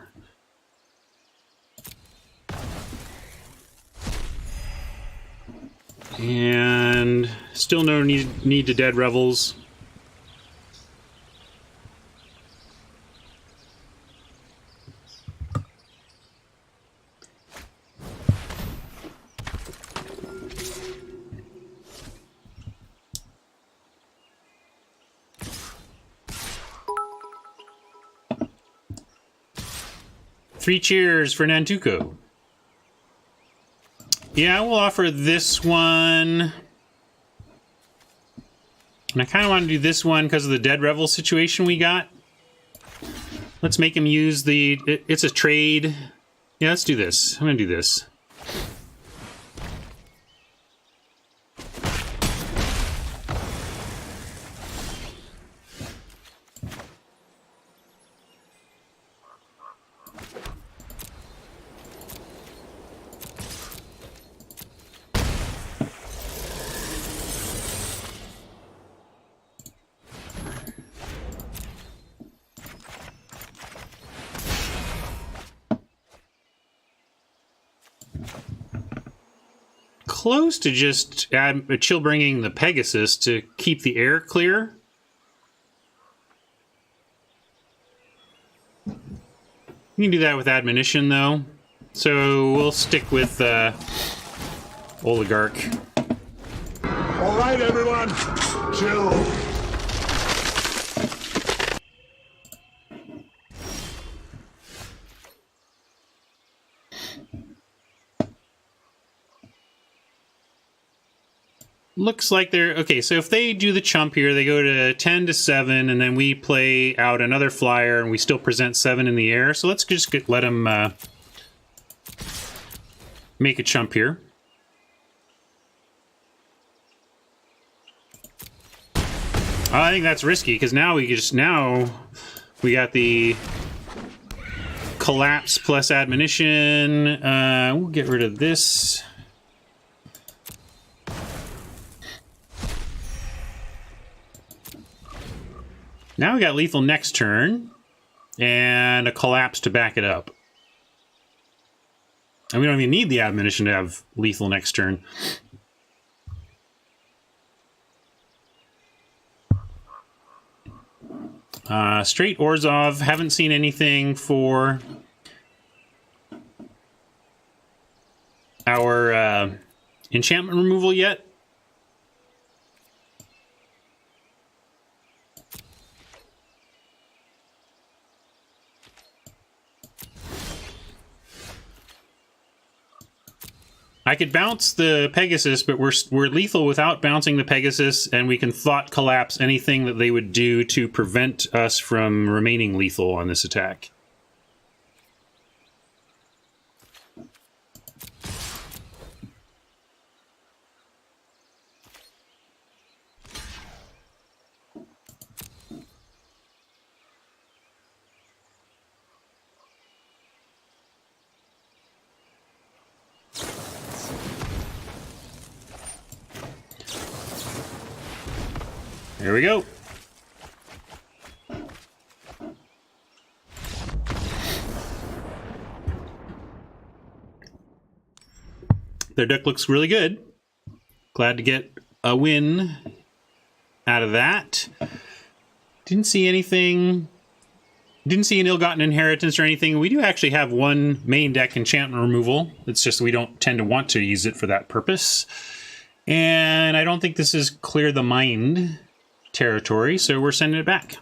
A: And still no need to dead revels. Three cheers for Nantuko. Yeah, we'll offer this one. And I kind of want to do this one because of the Dead Revel situation we got. Let's make him use the... It's a trade. Yeah, let's do this. I'm going to do this. Close to just chill bringing the Pegasus to keep the air clear. You can do that with admonition, though. So we'll stick with Oligarch.
B: All right, everyone, chill.
A: Looks like they're... Okay, so if they do the chump here, they go to 10 to 7, and then we play out another flyer, and we still present 7 in the air. So let's just let them make a chump here. I think that's risky, because now we got the collapse plus admonition. We'll get rid of this. Now we got lethal next turn, and a collapse to back it up. And we don't even need the admonition to have lethal next turn. Straight Orzhov, haven't seen anything for our enchantment removal yet. I could bounce the Pegasus, but we're lethal without bouncing the Pegasus, and we can thought collapse anything that they would do to prevent us from remaining lethal on this attack. There we go. Their deck looks really good. Glad to get a win out of that. Didn't see anything. Didn't see an ill-gotten inheritance or anything. We do actually have one main deck enchantment removal. It's just we don't tend to want to use it for that purpose. And I don't think this is clear the mind territory, so we're sending it back.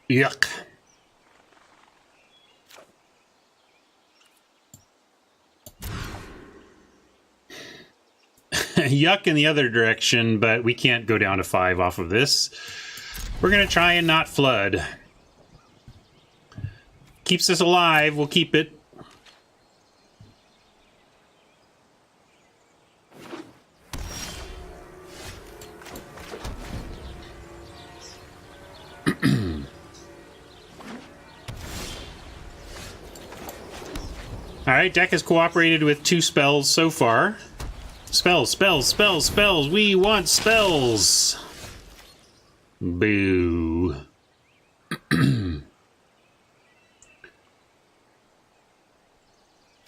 A: Yuck. Yuck in the other direction, but we can't go down to 5 off of this. We're going to try and not flood. Keeps us alive, we'll keep it. Alright, deck has cooperated with 2 spells so far. Spells, spells, spells, spells! We want spells! Boo.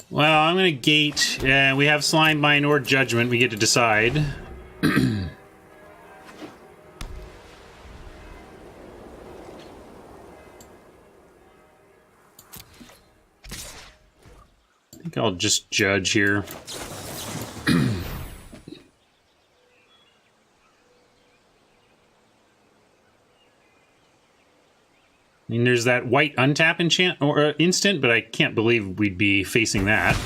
A: Well, I'm gonna gate. We have Slimebind or Judgment, we get to decide. I think I'll just judge here. I mean, there's that white untap enchant or instant, but I can't believe we'd be facing that.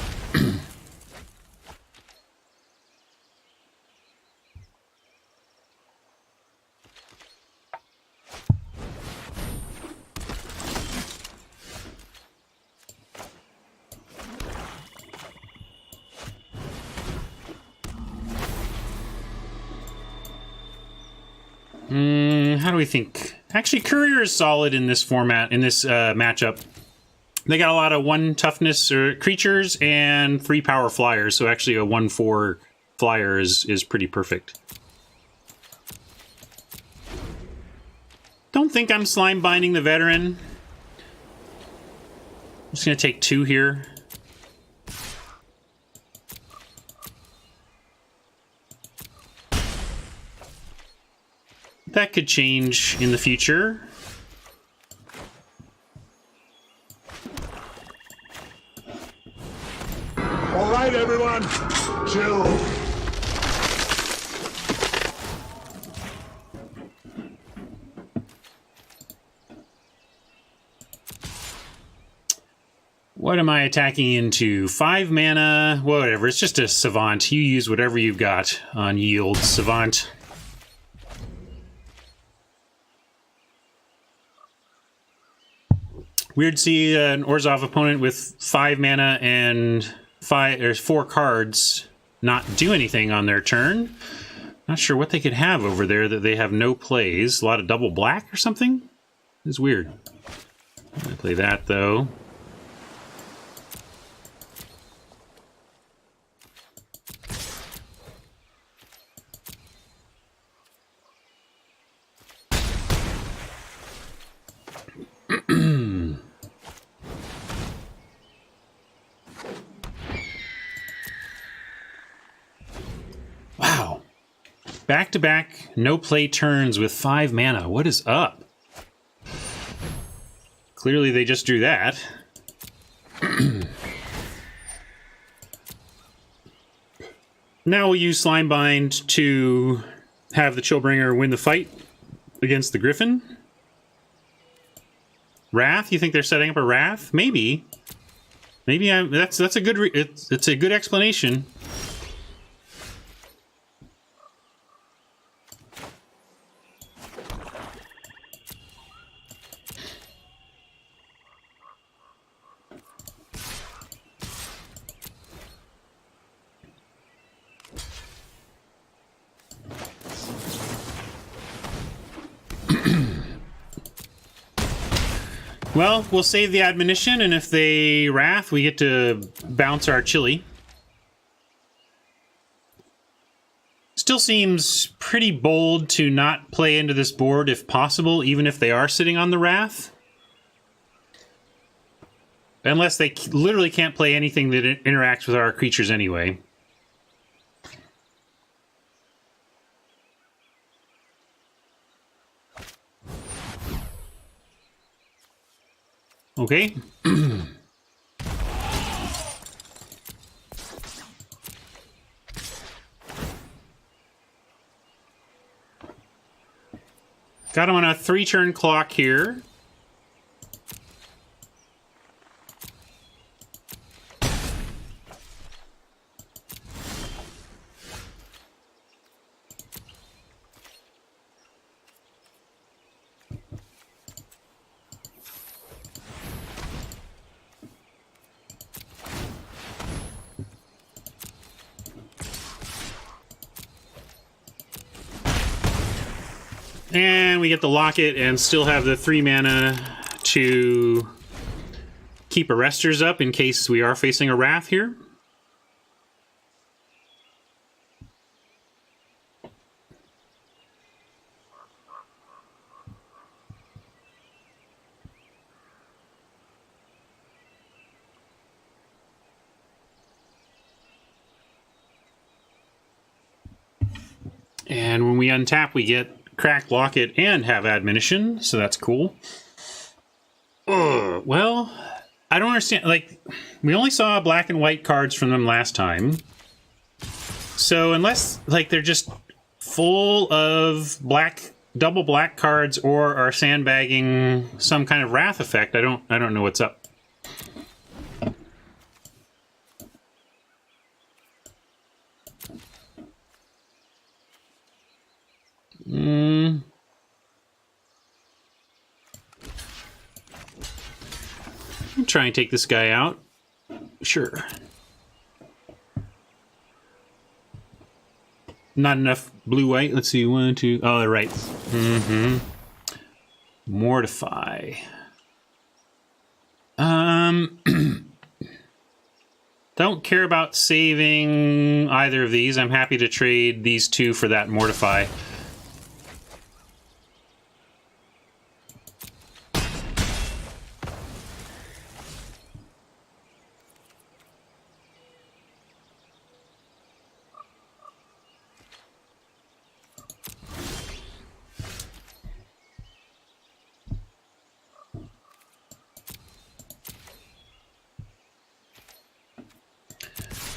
A: How do we think? Actually, Courier is solid in this format, in this matchup. They got a lot of 1 toughness creatures and 3 power flyers, so actually a 1/4 flyer is pretty perfect. Don't think I'm slime binding the veteran. I'm just going to take 2 here. That could change in the future.
B: All right, everyone, chill.
A: What am I attacking into? 5 mana, whatever. It's just a Savant. You use whatever you've got on yield, Savant. Weird to see an Orzhov opponent with 5 mana and 4 cards not do anything on their turn. Not sure what they could have over there that they have no plays. A lot of double black or something? It's weird. I'm gonna play that though. Wow. Back-to-back, no-play turns with 5 mana. What is up? Clearly they just drew that. Now we'll use Slimebind to have the Chillbringer win the fight against the Griffin. Wrath? You think they're setting up a Wrath? Maybe. Maybe that's a good it's a good explanation. Well, we'll save the admonition, and if they Wrath, we get to bounce our Chili. Still seems pretty bold to not play into this board if possible, even if they are sitting on the Wrath. Unless they literally can't play anything that interacts with our creatures anyway. Okay. Got him on a 3-turn clock here. And we get the locket and still have the 3 mana to keep Arresters up in case we are facing a Wrath here. And when we untap, we get Crack, Locket, and have Admonition, so that's cool. Well, I don't understand. Like, we only saw black and white cards from them last time. So unless, like, they're just full of black, double black cards or are sandbagging some kind of Wrath effect, I don't know what's up. Try and take this guy out. Sure. Not enough blue-white. Let's see. 1, 2. Oh, right. Mm-hmm. Mortify. Don't care about saving either of these. I'm happy to trade these two for that Mortify.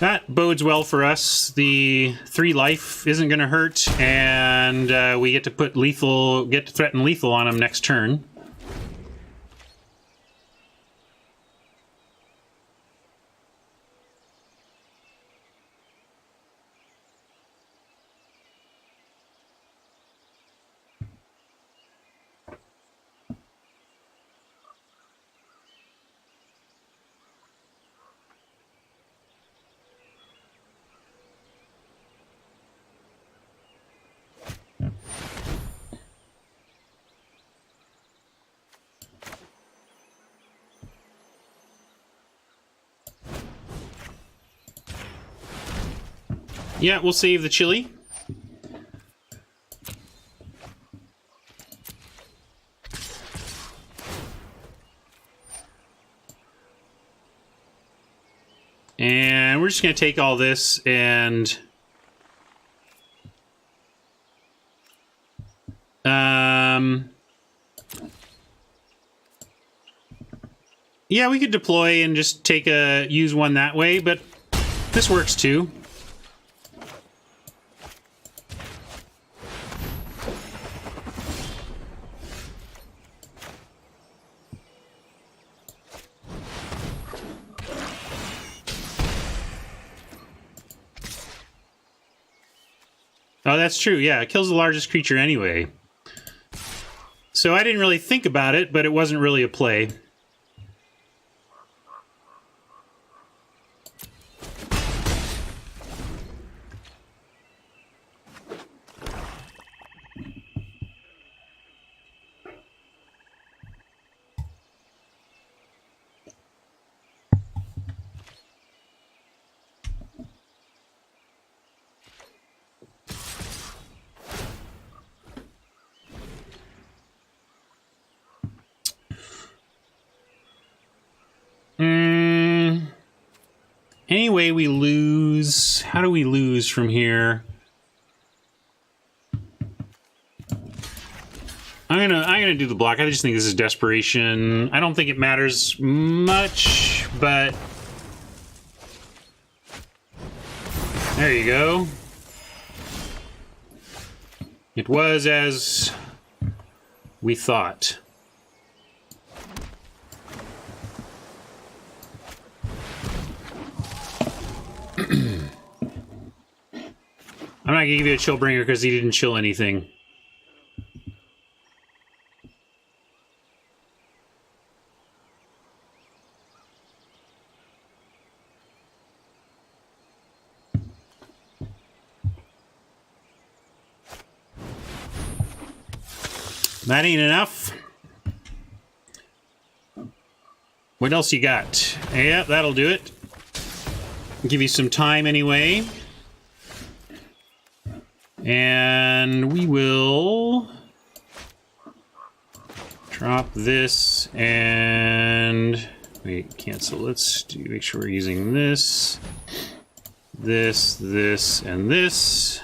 A: That bodes well for us. The 3 life isn't going to hurt, and we get to put lethal, get to threaten lethal on him next turn. Yeah, we'll save the chili. And we're just going to take all this and... yeah, we could deploy and just take use one that way, but this works too. Oh, that's true. Yeah, it kills the largest creature anyway. So I didn't really think about it, but it wasn't really a play. Anyway, we lose. How do we lose from here? I'm gonna do the block. I just think this is desperation. I don't think it matters much, but there you go. It was as we thought. I'm not gonna give you a chill bringer because he didn't chill anything. That ain't enough. What else you got? Yeah, that'll do it. Give you some time anyway. And we will drop this and wait, cancel. Let's make sure we're using this, this, and this.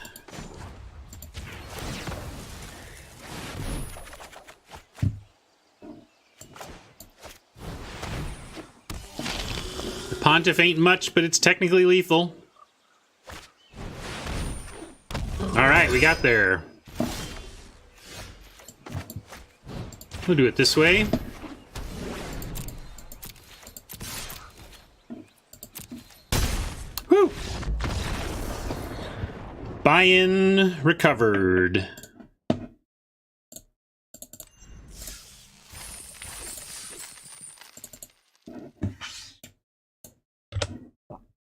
A: The Pontiff ain't much, but it's technically lethal. Alright, we got there. We'll do it this way. Whew! Buy-in recovered.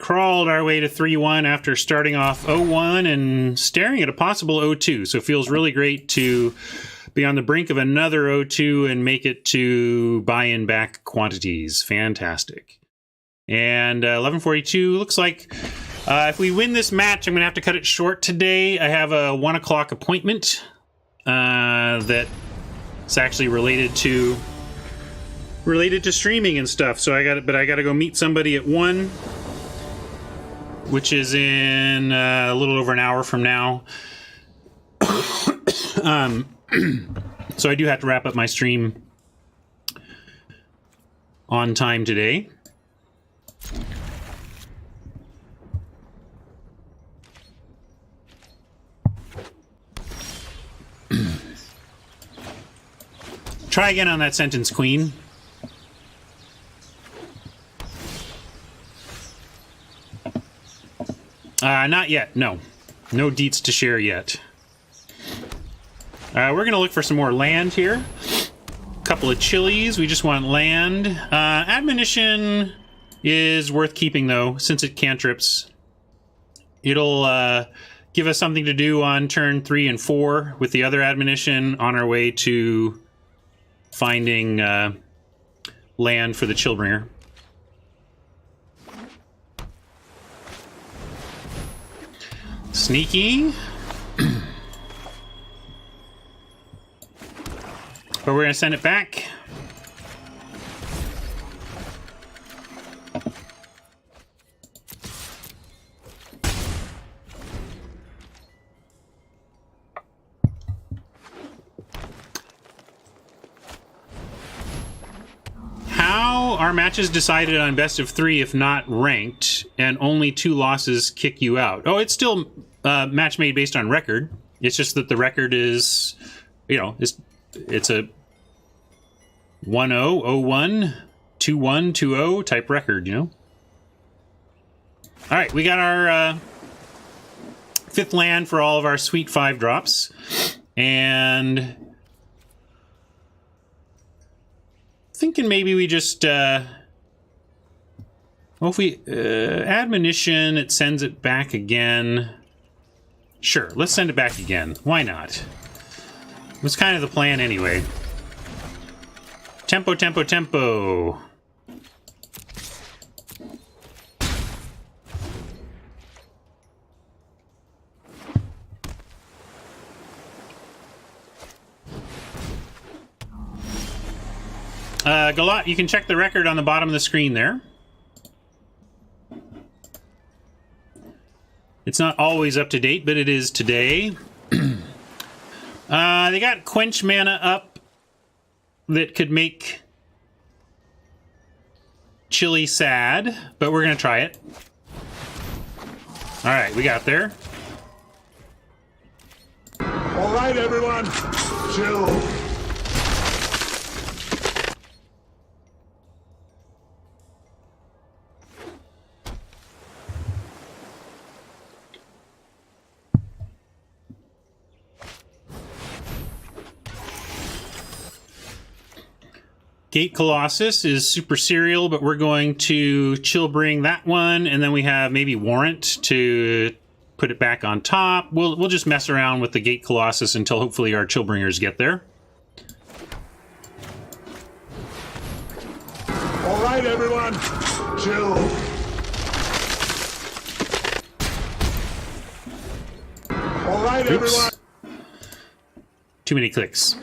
A: crawled our way to 3-1 after starting off 0-1 and staring at a possible 0-2. So it feels really great to be on the brink of another 0-2 and make it to buy-in back quantities. Fantastic. And 11:42 looks like if we win this match, I'm going to have to cut it short today. I have a 1 o'clock appointment that's actually related to streaming and stuff. So I got to go meet somebody at 1, which is in a little over an hour from now. So I do have to wrap up my stream on time today. Try again on that sentence, Queen. Not yet, no. No deets to share yet. We're going to look for some more land here. A couple of chilies. We just want land. Admonition is worth keeping, though, since it cantrips. It'll give us something to do on turn 3 and 4 with the other admonition on our way to finding land for the Chillbringer. Sneaky. But we're going to send it back. How are matches decided on best of 3 if not ranked, and only 2 losses kick you out? Oh, it's still match made based on record. It's just that the record is, it's a 1-0, 0-1, 2-1, 2-0 type record, All right, we got our 5th land for all of our sweet 5 drops. And thinking maybe we just if we admonition, it sends it back again. Sure, let's send it back again. Why not? It was kind of the plan anyway. Tempo, tempo, tempo. Galot, you can check the record on the bottom of the screen there. It's not always up to date, but it is today. They got Quench mana up that could make Chili sad, but we're going to try it. All right, we got there.
B: All right, everyone, chill.
A: Gate Colossus is super serial, but we're going to chill bring that one, and then we have maybe Warrant to put it back on top. We'll just mess around with the Gate Colossus until hopefully our Chillbringers get there.
B: All right, everyone, chill. All right, everyone.
A: Too many clicks.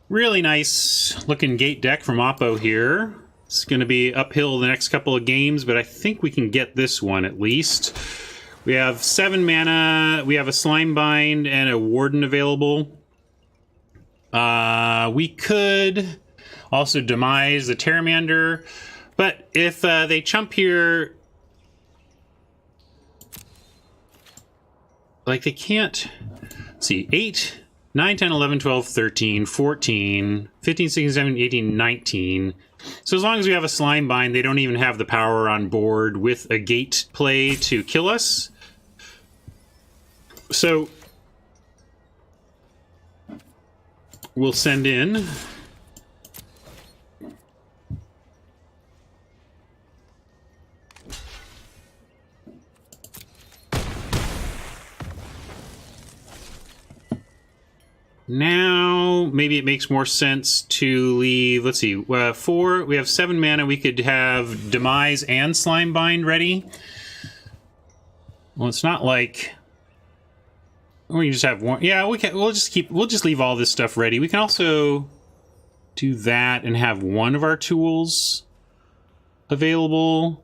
A: Really nice looking gate deck from Oppo here. It's going to be uphill the next couple of games, but I think we can get this one at least. We have 7 mana, we have a Slime Bind and a Warden available. We could also demise the Pteramander, but if they chump here, like they can't, let's see, 8, 9, 10, 11, 12, 13, 14, 15, 16, 17, 18, 19. So as long as we have a slime bind, they don't even have the power on board with a gate play to kill us. So we'll send in now. Maybe it makes more sense to leave, let's see, 4, we have 7 mana. We could have Demise and Slime Bind ready. Well, it's not like we just have one. Yeah, we'll just leave all this stuff ready. We can also do that and have one of our tools available.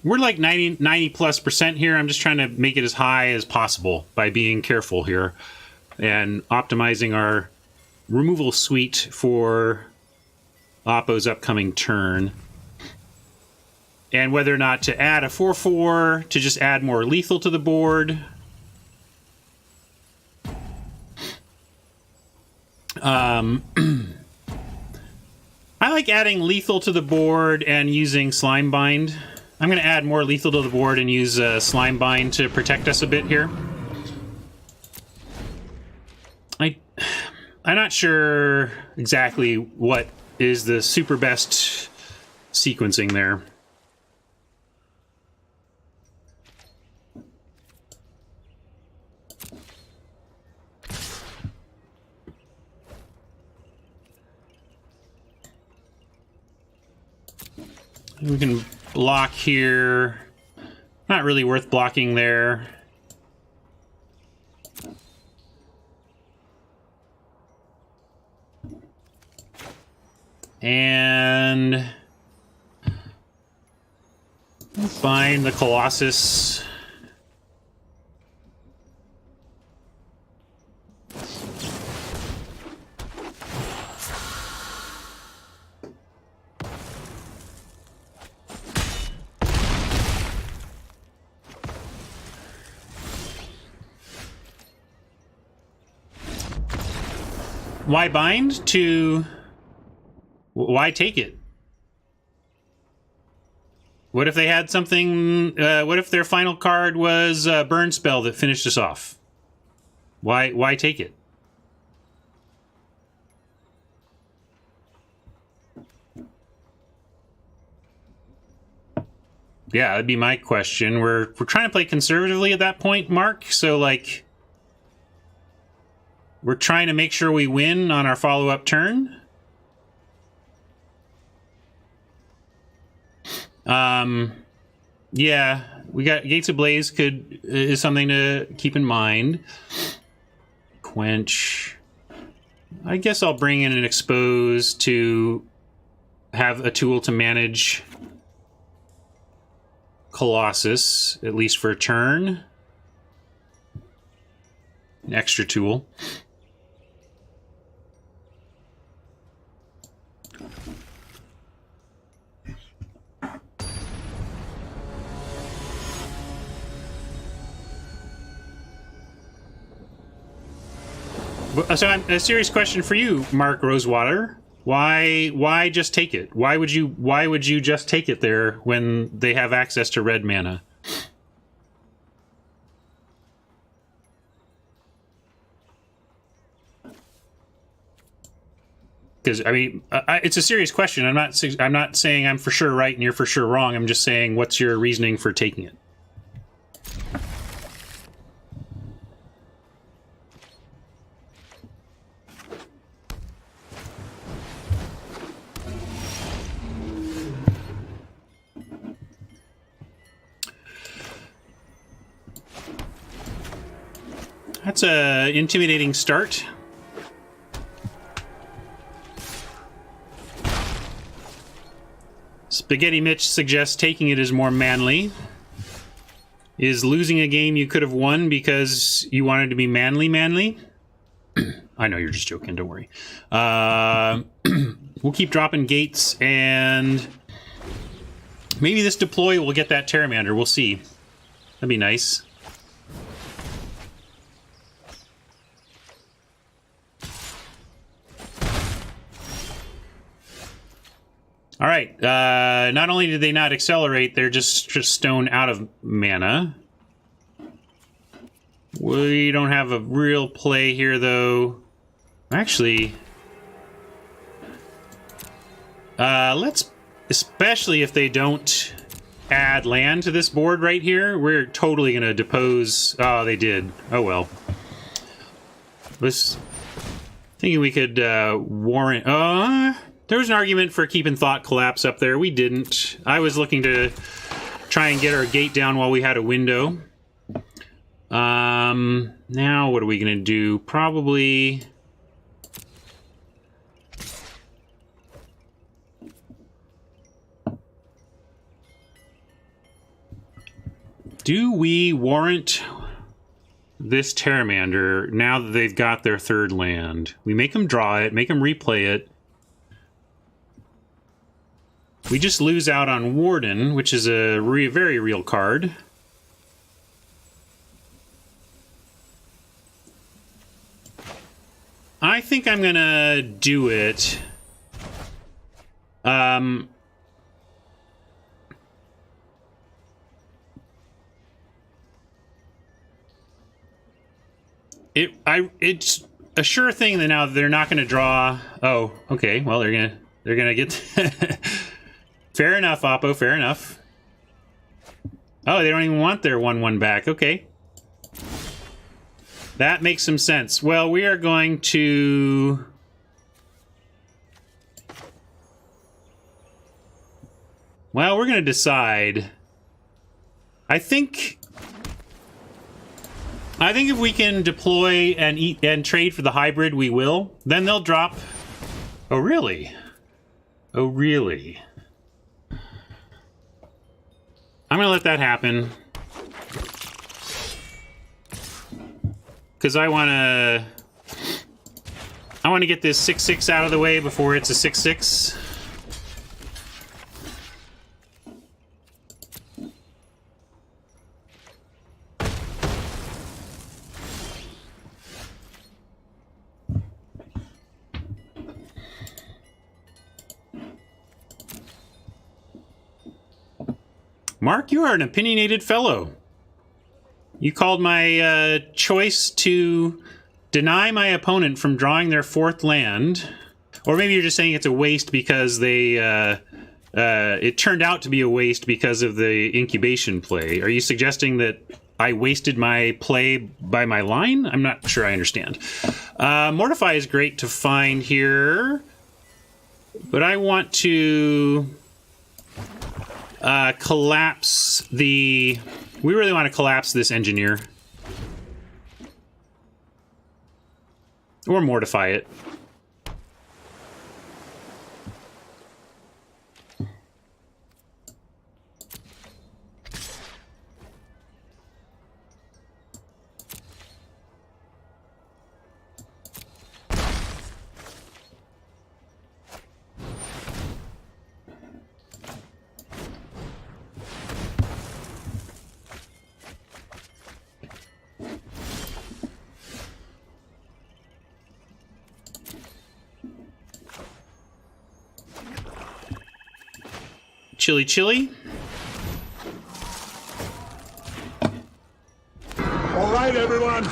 A: We're like 90+% here. I'm just trying to make it as high as possible by being careful here and optimizing our removal suite for Oppo's upcoming turn. And whether or not to add a 4/4 to just add more lethal to the board. I like adding lethal to the board and using Slime Bind. I'm going to add more lethal to the board and use Slime Bind to protect us a bit here. I'm not sure exactly what is the super best sequencing there. We can block here. Not really worth blocking there. And find the Colossus. Why bind to... Why take it? What if they had something... what if their final card was a burn spell that finished us off? Why take it? Yeah, that'd be my question. We're trying to play conservatively at that point, Mark. So, like... We're trying to make sure we win on our follow-up turn. Yeah, we got Gates of Blaze is something to keep in mind. Quench. I guess I'll bring in an Expose to have a tool to manage Colossus, at least for a turn. An extra tool. So, a serious question for you, Mark Rosewater. Why just take it? Why would you just take it there when they have access to red mana? Because I mean, it's a serious question. I'm not saying I'm for sure right and you're for sure wrong. I'm just saying, what's your reasoning for taking it? That's a intimidating start. Spaghetti Mitch suggests taking it is more manly. Is losing a game you could have won because you wanted to be manly? I know you're just joking, don't worry. We'll keep dropping gates, and maybe this deploy will get that Terramander. We'll see. That'd be nice. All right. Not only did they not accelerate, they're just stone out of mana. We don't have a real play here, though. Actually, let's, especially if they don't add land to this board right here, we're totally going to depose. Oh, they did. Oh, well. Was thinking we could warrant... there was an argument for keeping Thought Collapse up there. We didn't. I was looking to try and get our gate down while we had a window. Now what are we going to do? Probably... do we warrant this Pteramander now that they've got their third land? We make them draw it, make them replay it. We just lose out on Warden, which is a very real card. I think I'm gonna do it. It's a sure thing that now they're not gonna draw. Oh, okay. Well, they're gonna get. Fair enough, Oppo. Fair enough. Oh, they don't even want their 1/1 back. Okay. That makes some sense. Well, we are going to... well, we're going to decide. I think if we can deploy and eat and trade for the hybrid, we will. Then they'll drop... oh, really? Oh, really? I'm going to let that happen. Because I want to get this 6/6 out of the way before it's a 6/6. Mark, you are an opinionated fellow. You called my choice to deny my opponent from drawing their fourth land, or maybe you're just saying it's a waste because they it turned out to be a waste because of the incubation play. Are you suggesting that I wasted my play by my line? I'm not sure I understand. Mortify is great to find here, but I want to collapse the... we really want to collapse this engineer. Or mortify it. Chili chili.
B: All right, everyone,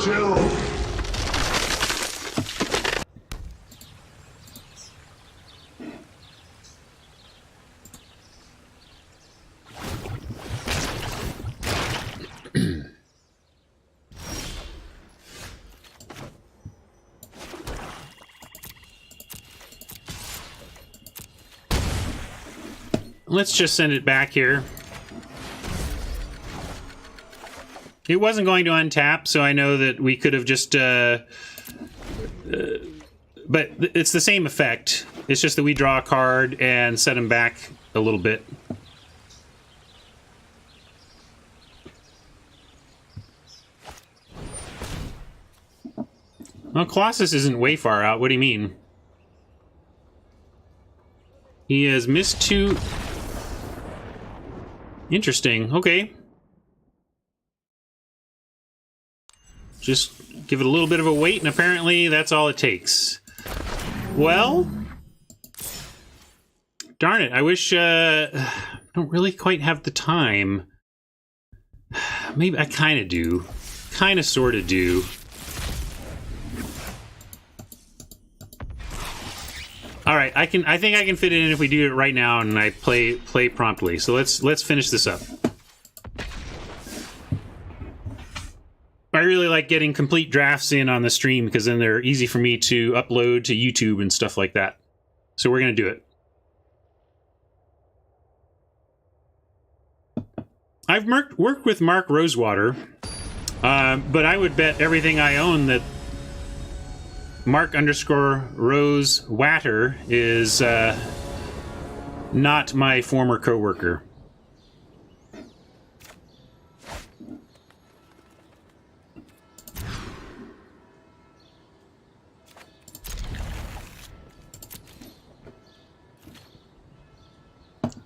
B: chill.
A: Let's just send it back here. It wasn't going to untap, so I know that we could have just... but it's the same effect. It's just that we draw a card and set him back a little bit. Well, Colossus isn't way far out. What do you mean? He has missed two... interesting. Okay. Just give it a little bit of a wait, and apparently that's all it takes. Well, darn it. I wish I don't really quite have the time. Maybe I kind of do. Kind of sort of do. All right, I think I can fit it in if we do it right now and I play promptly. So let's finish this up. I really like getting complete drafts in on the stream because then they're easy for me to upload to YouTube and stuff like that. So we're going to do it. I've worked with Mark Rosewater, but I would bet everything I own that Mark_Rosewater is not my former coworker.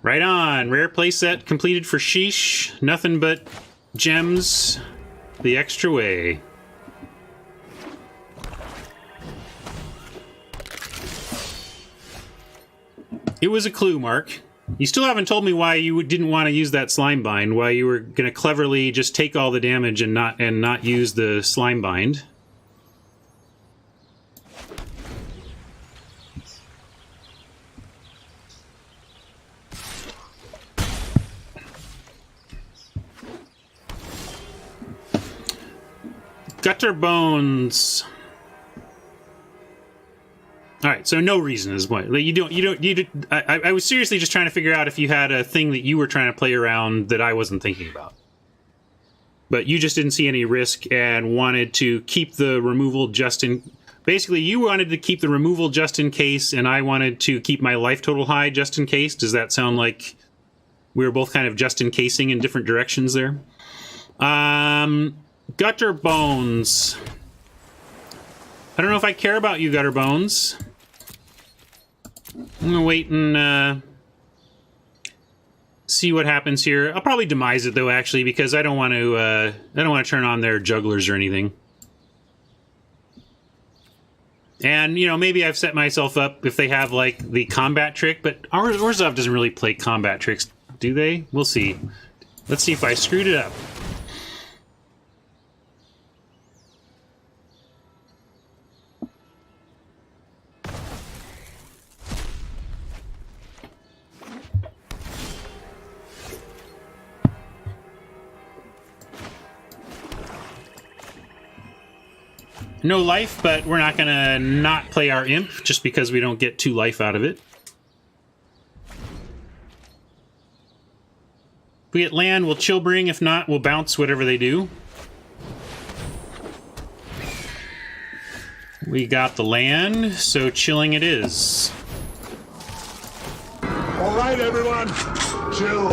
A: Right on. Rare playset completed for Sheesh. Nothing but gems the extra way. It was a clue, Mark. You still haven't told me why you didn't want to use that slime bind, why you were going to cleverly just take all the damage and not use the slime bind. Gutter bones. All right, so no reason is what I was seriously just trying to figure out if you had a thing that you were trying to play around that I wasn't thinking about. But you just didn't see any risk and wanted to keep the removal just in... Basically, you wanted to keep the removal just in case, and I wanted to keep my life total high just in case. Does that sound like we were both kind of just in casing in different directions there? Gutter bones. I don't know if I care about you, Gutter Bones. I'm gonna wait and see what happens here. I'll probably demise it though, actually, because I don't want to turn on their jugglers or anything. And, you know, maybe I've set myself up if they have, like, the combat trick, but Orzhov doesn't really play combat tricks, do they? We'll see. Let's see if I screwed it up. No life, but we're not gonna not play our imp just because we don't get 2 life out of it. If we get land, we'll chill bring. If not, we'll bounce whatever they do. We got the land, so chilling it is.
B: All right, everyone, chill.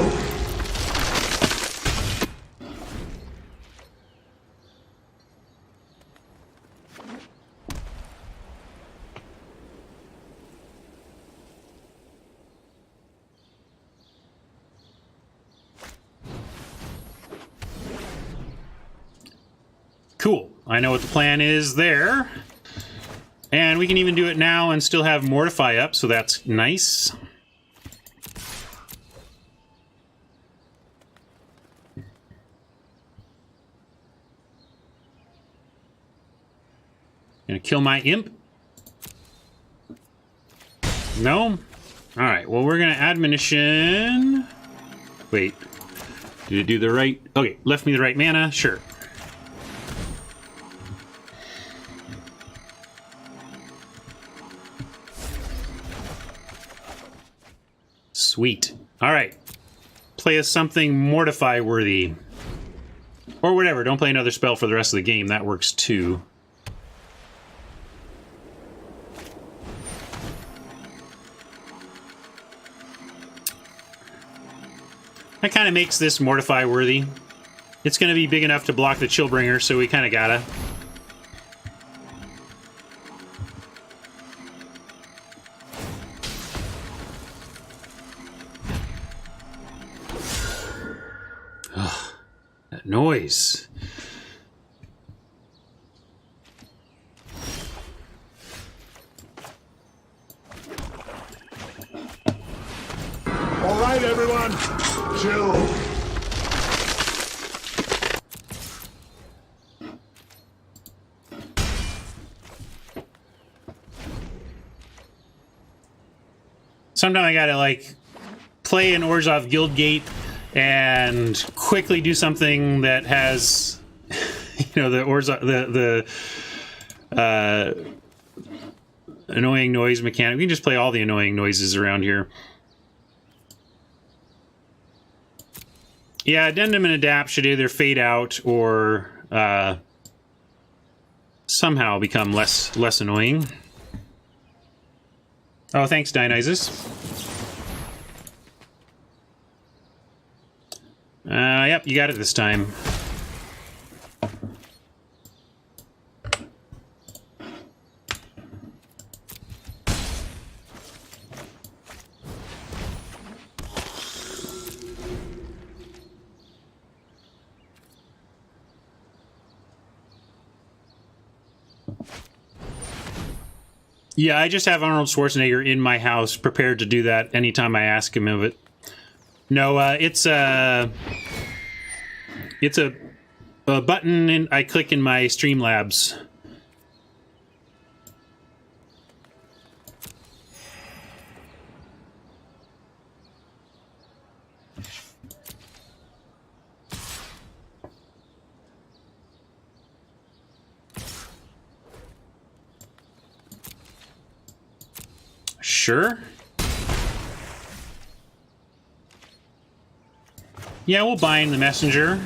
A: Cool. I know what the plan is there. And we can even do it now and still have Mortify up, so that's nice. Gonna kill my imp. No? Alright, well, we're gonna admonition. Wait. Did it do the right? Okay, left me the right mana? Sure. Sweet. Alright. Play us something Mortify worthy. Or whatever, don't play another spell for the rest of the game. That works too. That kind of makes this Mortify worthy. It's going to be big enough to block the Chillbringer, so we kind of gotta. Ugh, that noise.
B: All right, everyone, chill.
A: Sometimes I gotta, like, play an Orzhov Guildgate and quickly do something that has, you know, the Orzhov, the annoying noise mechanic. We can just play all the annoying noises around here. Yeah, addendum and adapt should either fade out or somehow become less annoying. Oh, thanks, Dionysus. Yep, you got it this time. Yeah, I just have Arnold Schwarzenegger in my house, prepared to do that anytime I ask him of it. No, it's a button I click in my Streamlabs. Sure. Yeah, we'll bind the messenger.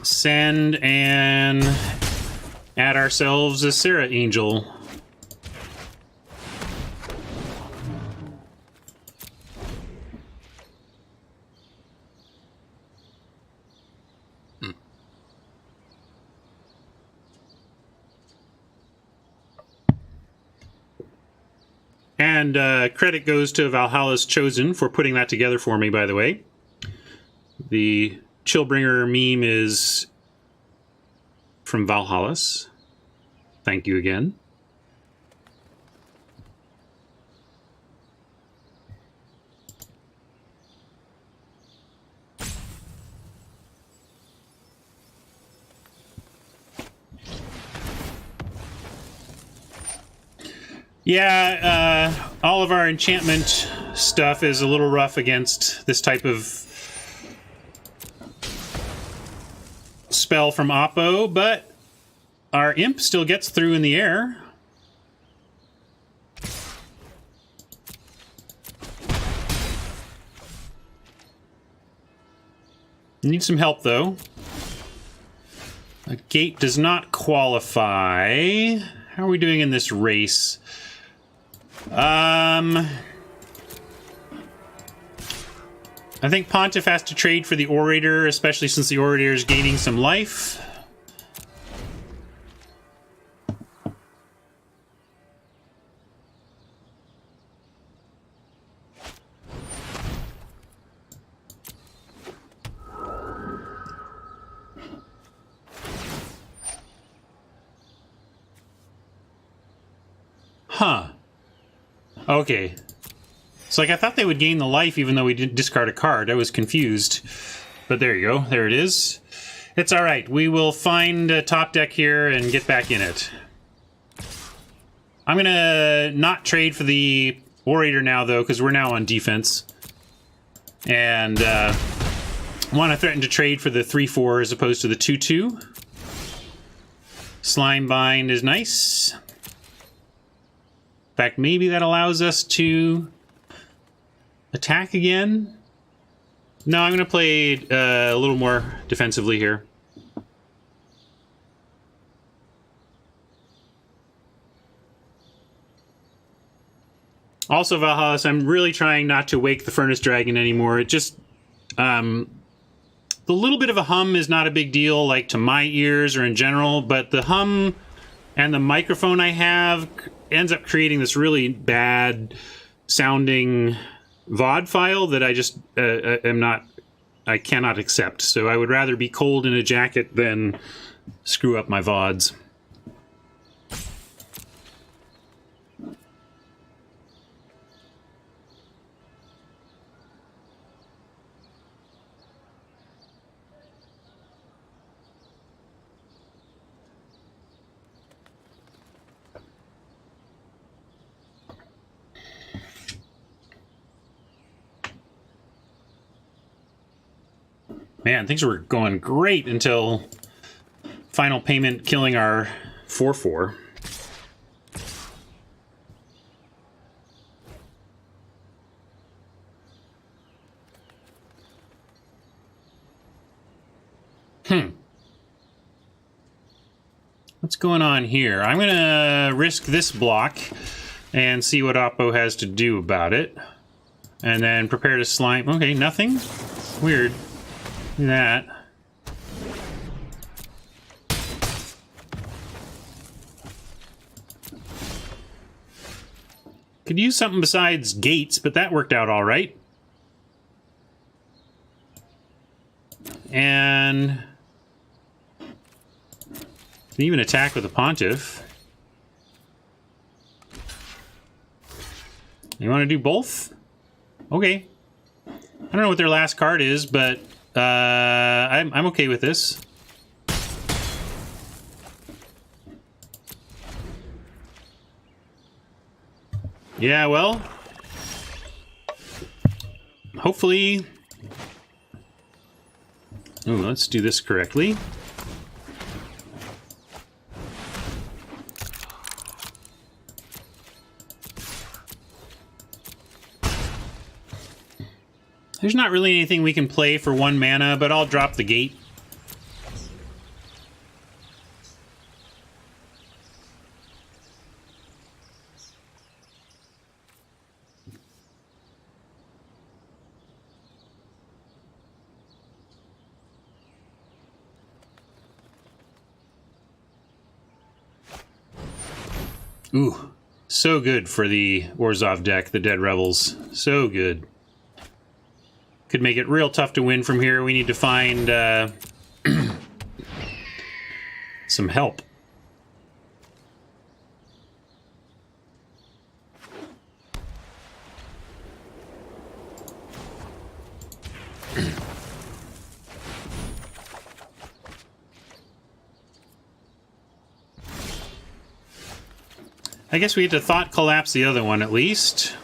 A: Send and add ourselves a Sarah Angel. And credit goes to Valhalla's Chosen for putting that together for me, by the way. The Chillbringer meme is from Valhalla's. Thank you again. Yeah, all of our enchantment stuff is a little rough against this type of spell from Oppo, but our imp still gets through in the air. Need some help, though. A gate does not qualify. How are we doing in this race? I think Pontiff has to trade for the Orator, especially since the Orator is gaining some life. Huh. Okay. It's like I thought they would gain the life even though we didn't discard a card. I was confused. But there you go. There it is. It's alright. We will find a top deck here and get back in it. I'm gonna not trade for the Orator now, though, because we're now on defense. And want to threaten to trade for the 3/4 as opposed to the 2/2. Slime Bind is nice. In fact, maybe that allows us to attack again. No, I'm going to play a little more defensively here. Also, Valhalla, I'm really trying not to wake the Furnace Dragon anymore. It just... the little bit of a hum is not a big deal, like, to my ears or in general, but the hum and the microphone I have ends up creating this really bad sounding VOD file that I just I cannot accept. So I would rather be cold in a jacket than screw up my VODs. Man, things were going great until final payment killing our 4/4. What's going on here? I'm going to risk this block and see what Oppo has to do about it. And then prepare to slime. Okay, nothing? Weird. Look at that. Could use something besides gates, but that worked out all right. And can even attack with a Pontiff. You want to do both? Okay. I don't know what their last card is, but I'm okay with this. Yeah, well, hopefully. Ooh, let's do this correctly. There's not really anything we can play for 1 mana, but I'll drop the gate. Ooh, so good for the Orzhov deck, the Dead Rebels. So good. Could make it real tough to win from here. We need to find some help. I guess we had to thought collapse the other one at least.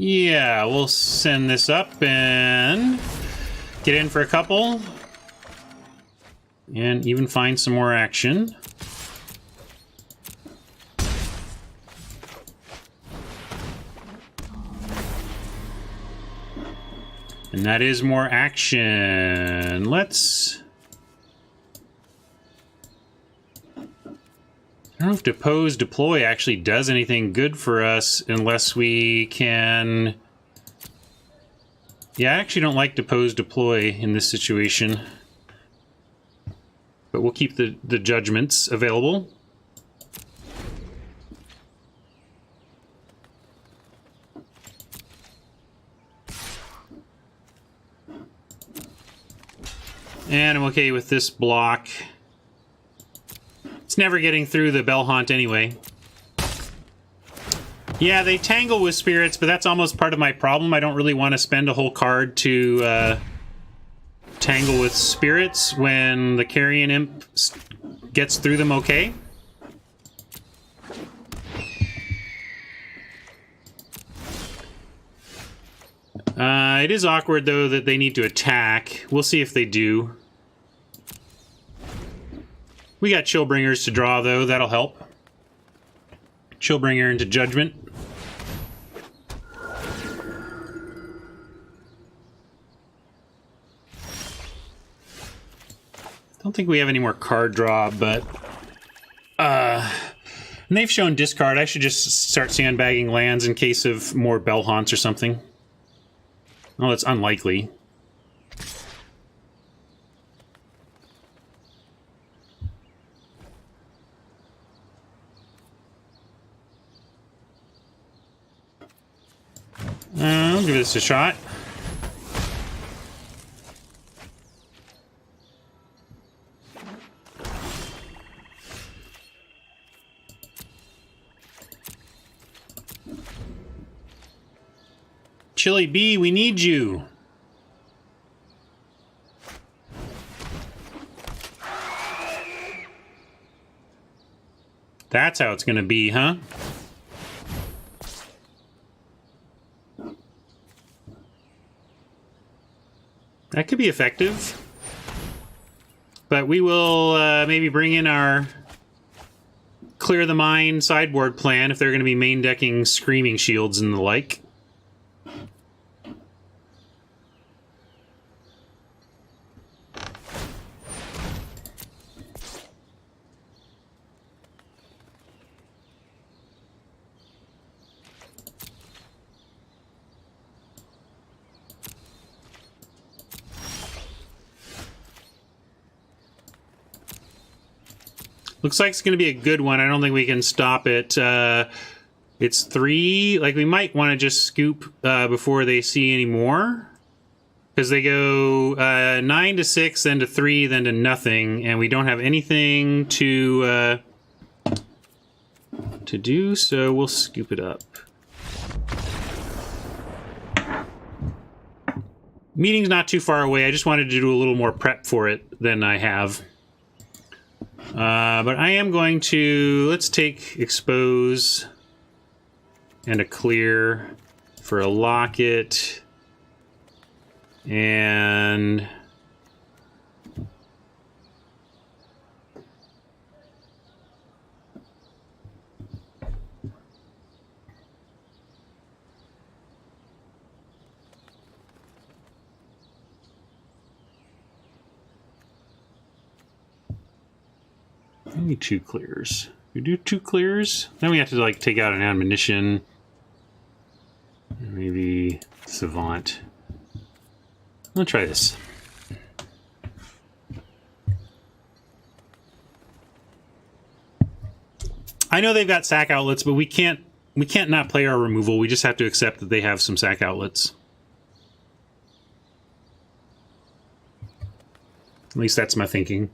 A: Yeah, we'll send this up and get in for a couple. And even find some more action. And that is more action. Let's... I don't know if Depose Deploy actually does anything good for us unless we can... Yeah, I actually don't like Depose Deploy in this situation. But we'll keep the judgments available. And I'm okay with this block. It's never getting through the Bell Haunt anyway. Yeah, they tangle with spirits, but that's almost part of my problem. I don't really want to spend a whole card to tangle with spirits when the Carrion Imp gets through them okay. It is awkward, though, that they need to attack. We'll see if they do. We got Chillbringers to draw, though. That'll help. Chillbringer into Judgment. Don't think we have any more card draw, but... and they've shown discard. I should just start sandbagging lands in case of more Bell Haunts or something. Oh, that's unlikely. I'll give this a shot. Chili B, we need you. That's how it's going to be, huh? That could be effective. But we will maybe bring in our clear the mine sideboard plan if they're going to be main decking screaming shields and the like. Looks like it's going to be a good one. I don't think we can stop it. It's 3. Like, we might want to just scoop before they see any more. Because they go 9 to 6, then to 3, then to nothing. And we don't have anything to do, so we'll scoop it up. Meeting's not too far away. I just wanted to do a little more prep for it than I have. But I am going to, let's take expose and a clear for a locket and maybe 2 clears. We do 2 clears. Then we have to like take out an admonition. Maybe Savant. Let's try this. I know they've got sack outlets, but we can't not play our removal. We just have to accept that they have some sack outlets. At least that's my thinking.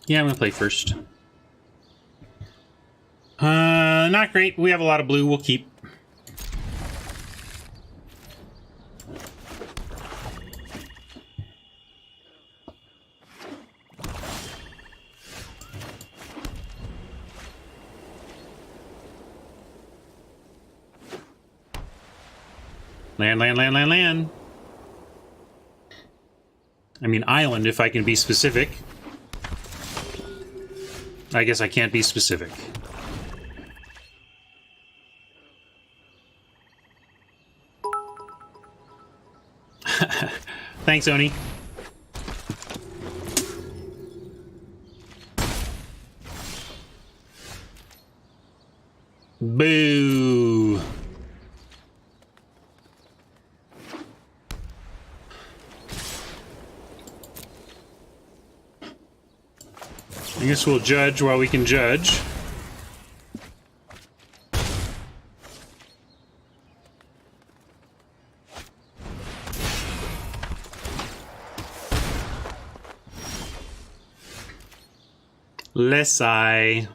A: Yeah, I'm going to play first. Not great. We have a lot of blue. We'll keep. Land, land, land, land, land. I mean, island, if I can be specific. I guess I can't be specific. Thanks, Oni. Boo. I guess we'll judge while we can judge. Lesai.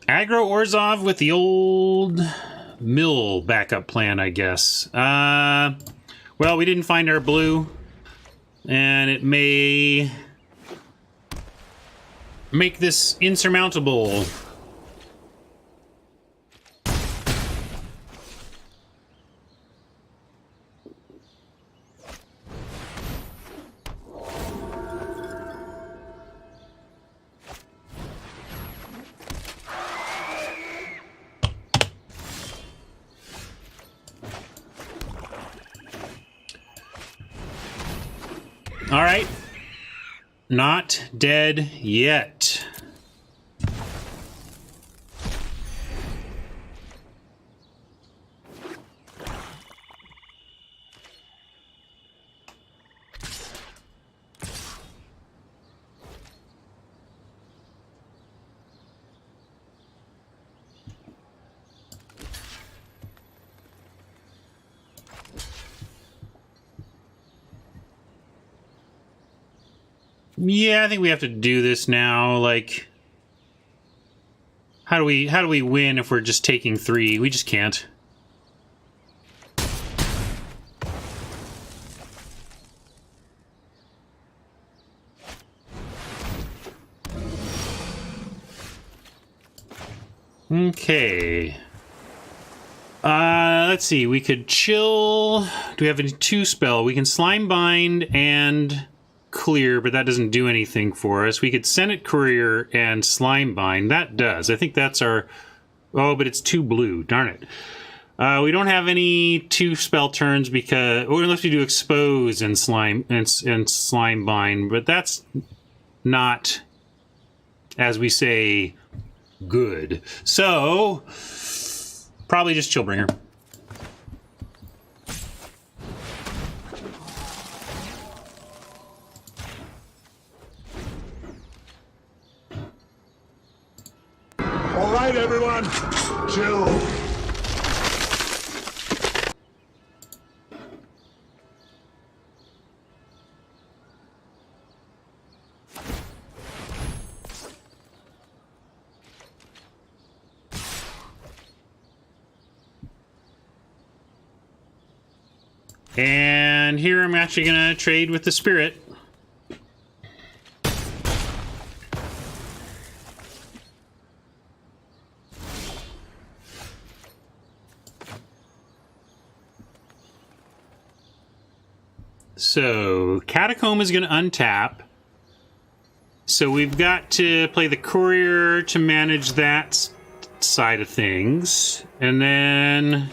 A: Aggro Orzhov with the old mill backup plan, I guess. Well, we didn't find our blue, and it may make this insurmountable. All right. Not dead yet. Yeah, I think we have to do this now. Like, how do we win if we're just taking 3? We just can't. Okay. Let's see. We could chill. Do we have any 2 spell? We can slime bind and clear, but that doesn't do anything for us. We could Senate Courier and slime bind. That does. I think that's our... Oh, but it's 2 blue. Darn it. We don't have any 2 spell turns because... Or unless we do expose and slime and slime bind, but that's not, as we say, good. So probably just Chillbringer.
B: All right, everyone. Chill.
A: And here I'm actually going to trade with the Spirit. So, Catacomb is going to untap. So we've got to play the Courier to manage that side of things. And then...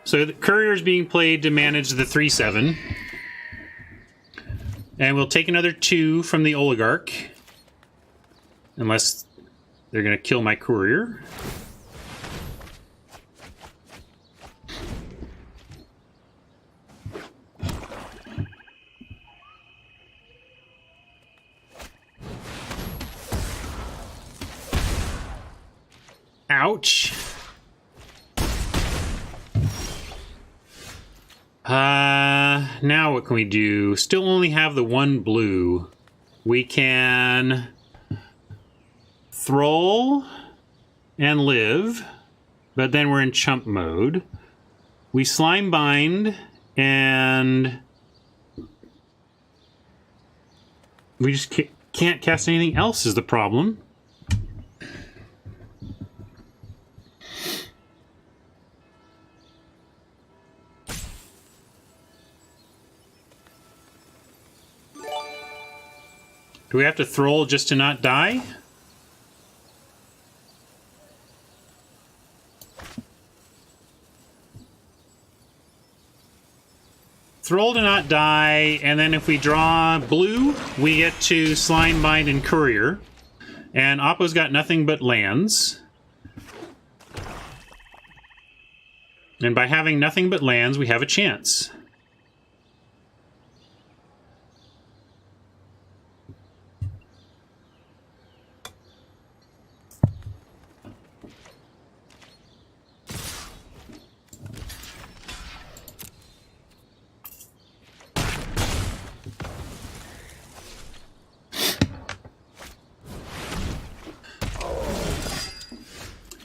A: So the Courier is being played to manage the 3/7. And we'll take another 2 from the Oligarch. Unless they're going to kill my Courier. Ouch. Now what can we do? Still only have the 1 blue. We can Thrall and live, but then we're in chump mode. We slime bind and we just can't cast anything else is the problem. Do we have to Thrall just to not die? Thrall to not die, and then if we draw blue, we get to Slime Bind and Courier. And Oppo's got nothing but lands. And by having nothing but lands, we have a chance.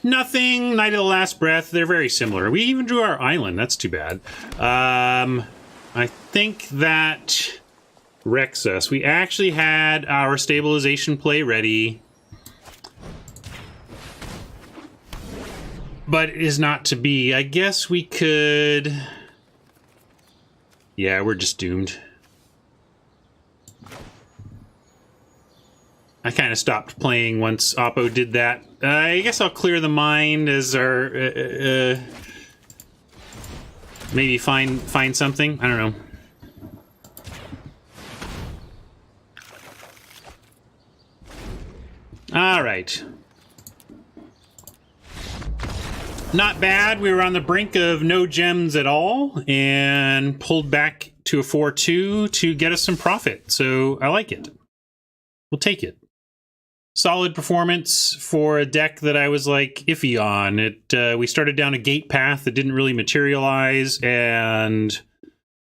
A: Nothing, Night of the Last Breath, they're very similar. We even drew our island, that's too bad. I think that wrecks us. We actually had our stabilization play ready, but it is not to be. I guess we could... Yeah, we're just doomed. I kind of stopped playing once Oppo did that. I guess I'll clear the mind as our... maybe find something? I don't know. All right. Not bad. We were on the brink of no gems at all and pulled back to a 4-2 to get us some profit. So I like it. We'll take it. Solid performance for a deck that I was like iffy on. We started down a gate path that didn't really materialize and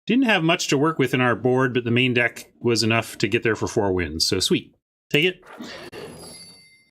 A: didn't have much to work with in our board, but the main deck was enough to get there for 4 wins. So sweet. Take it.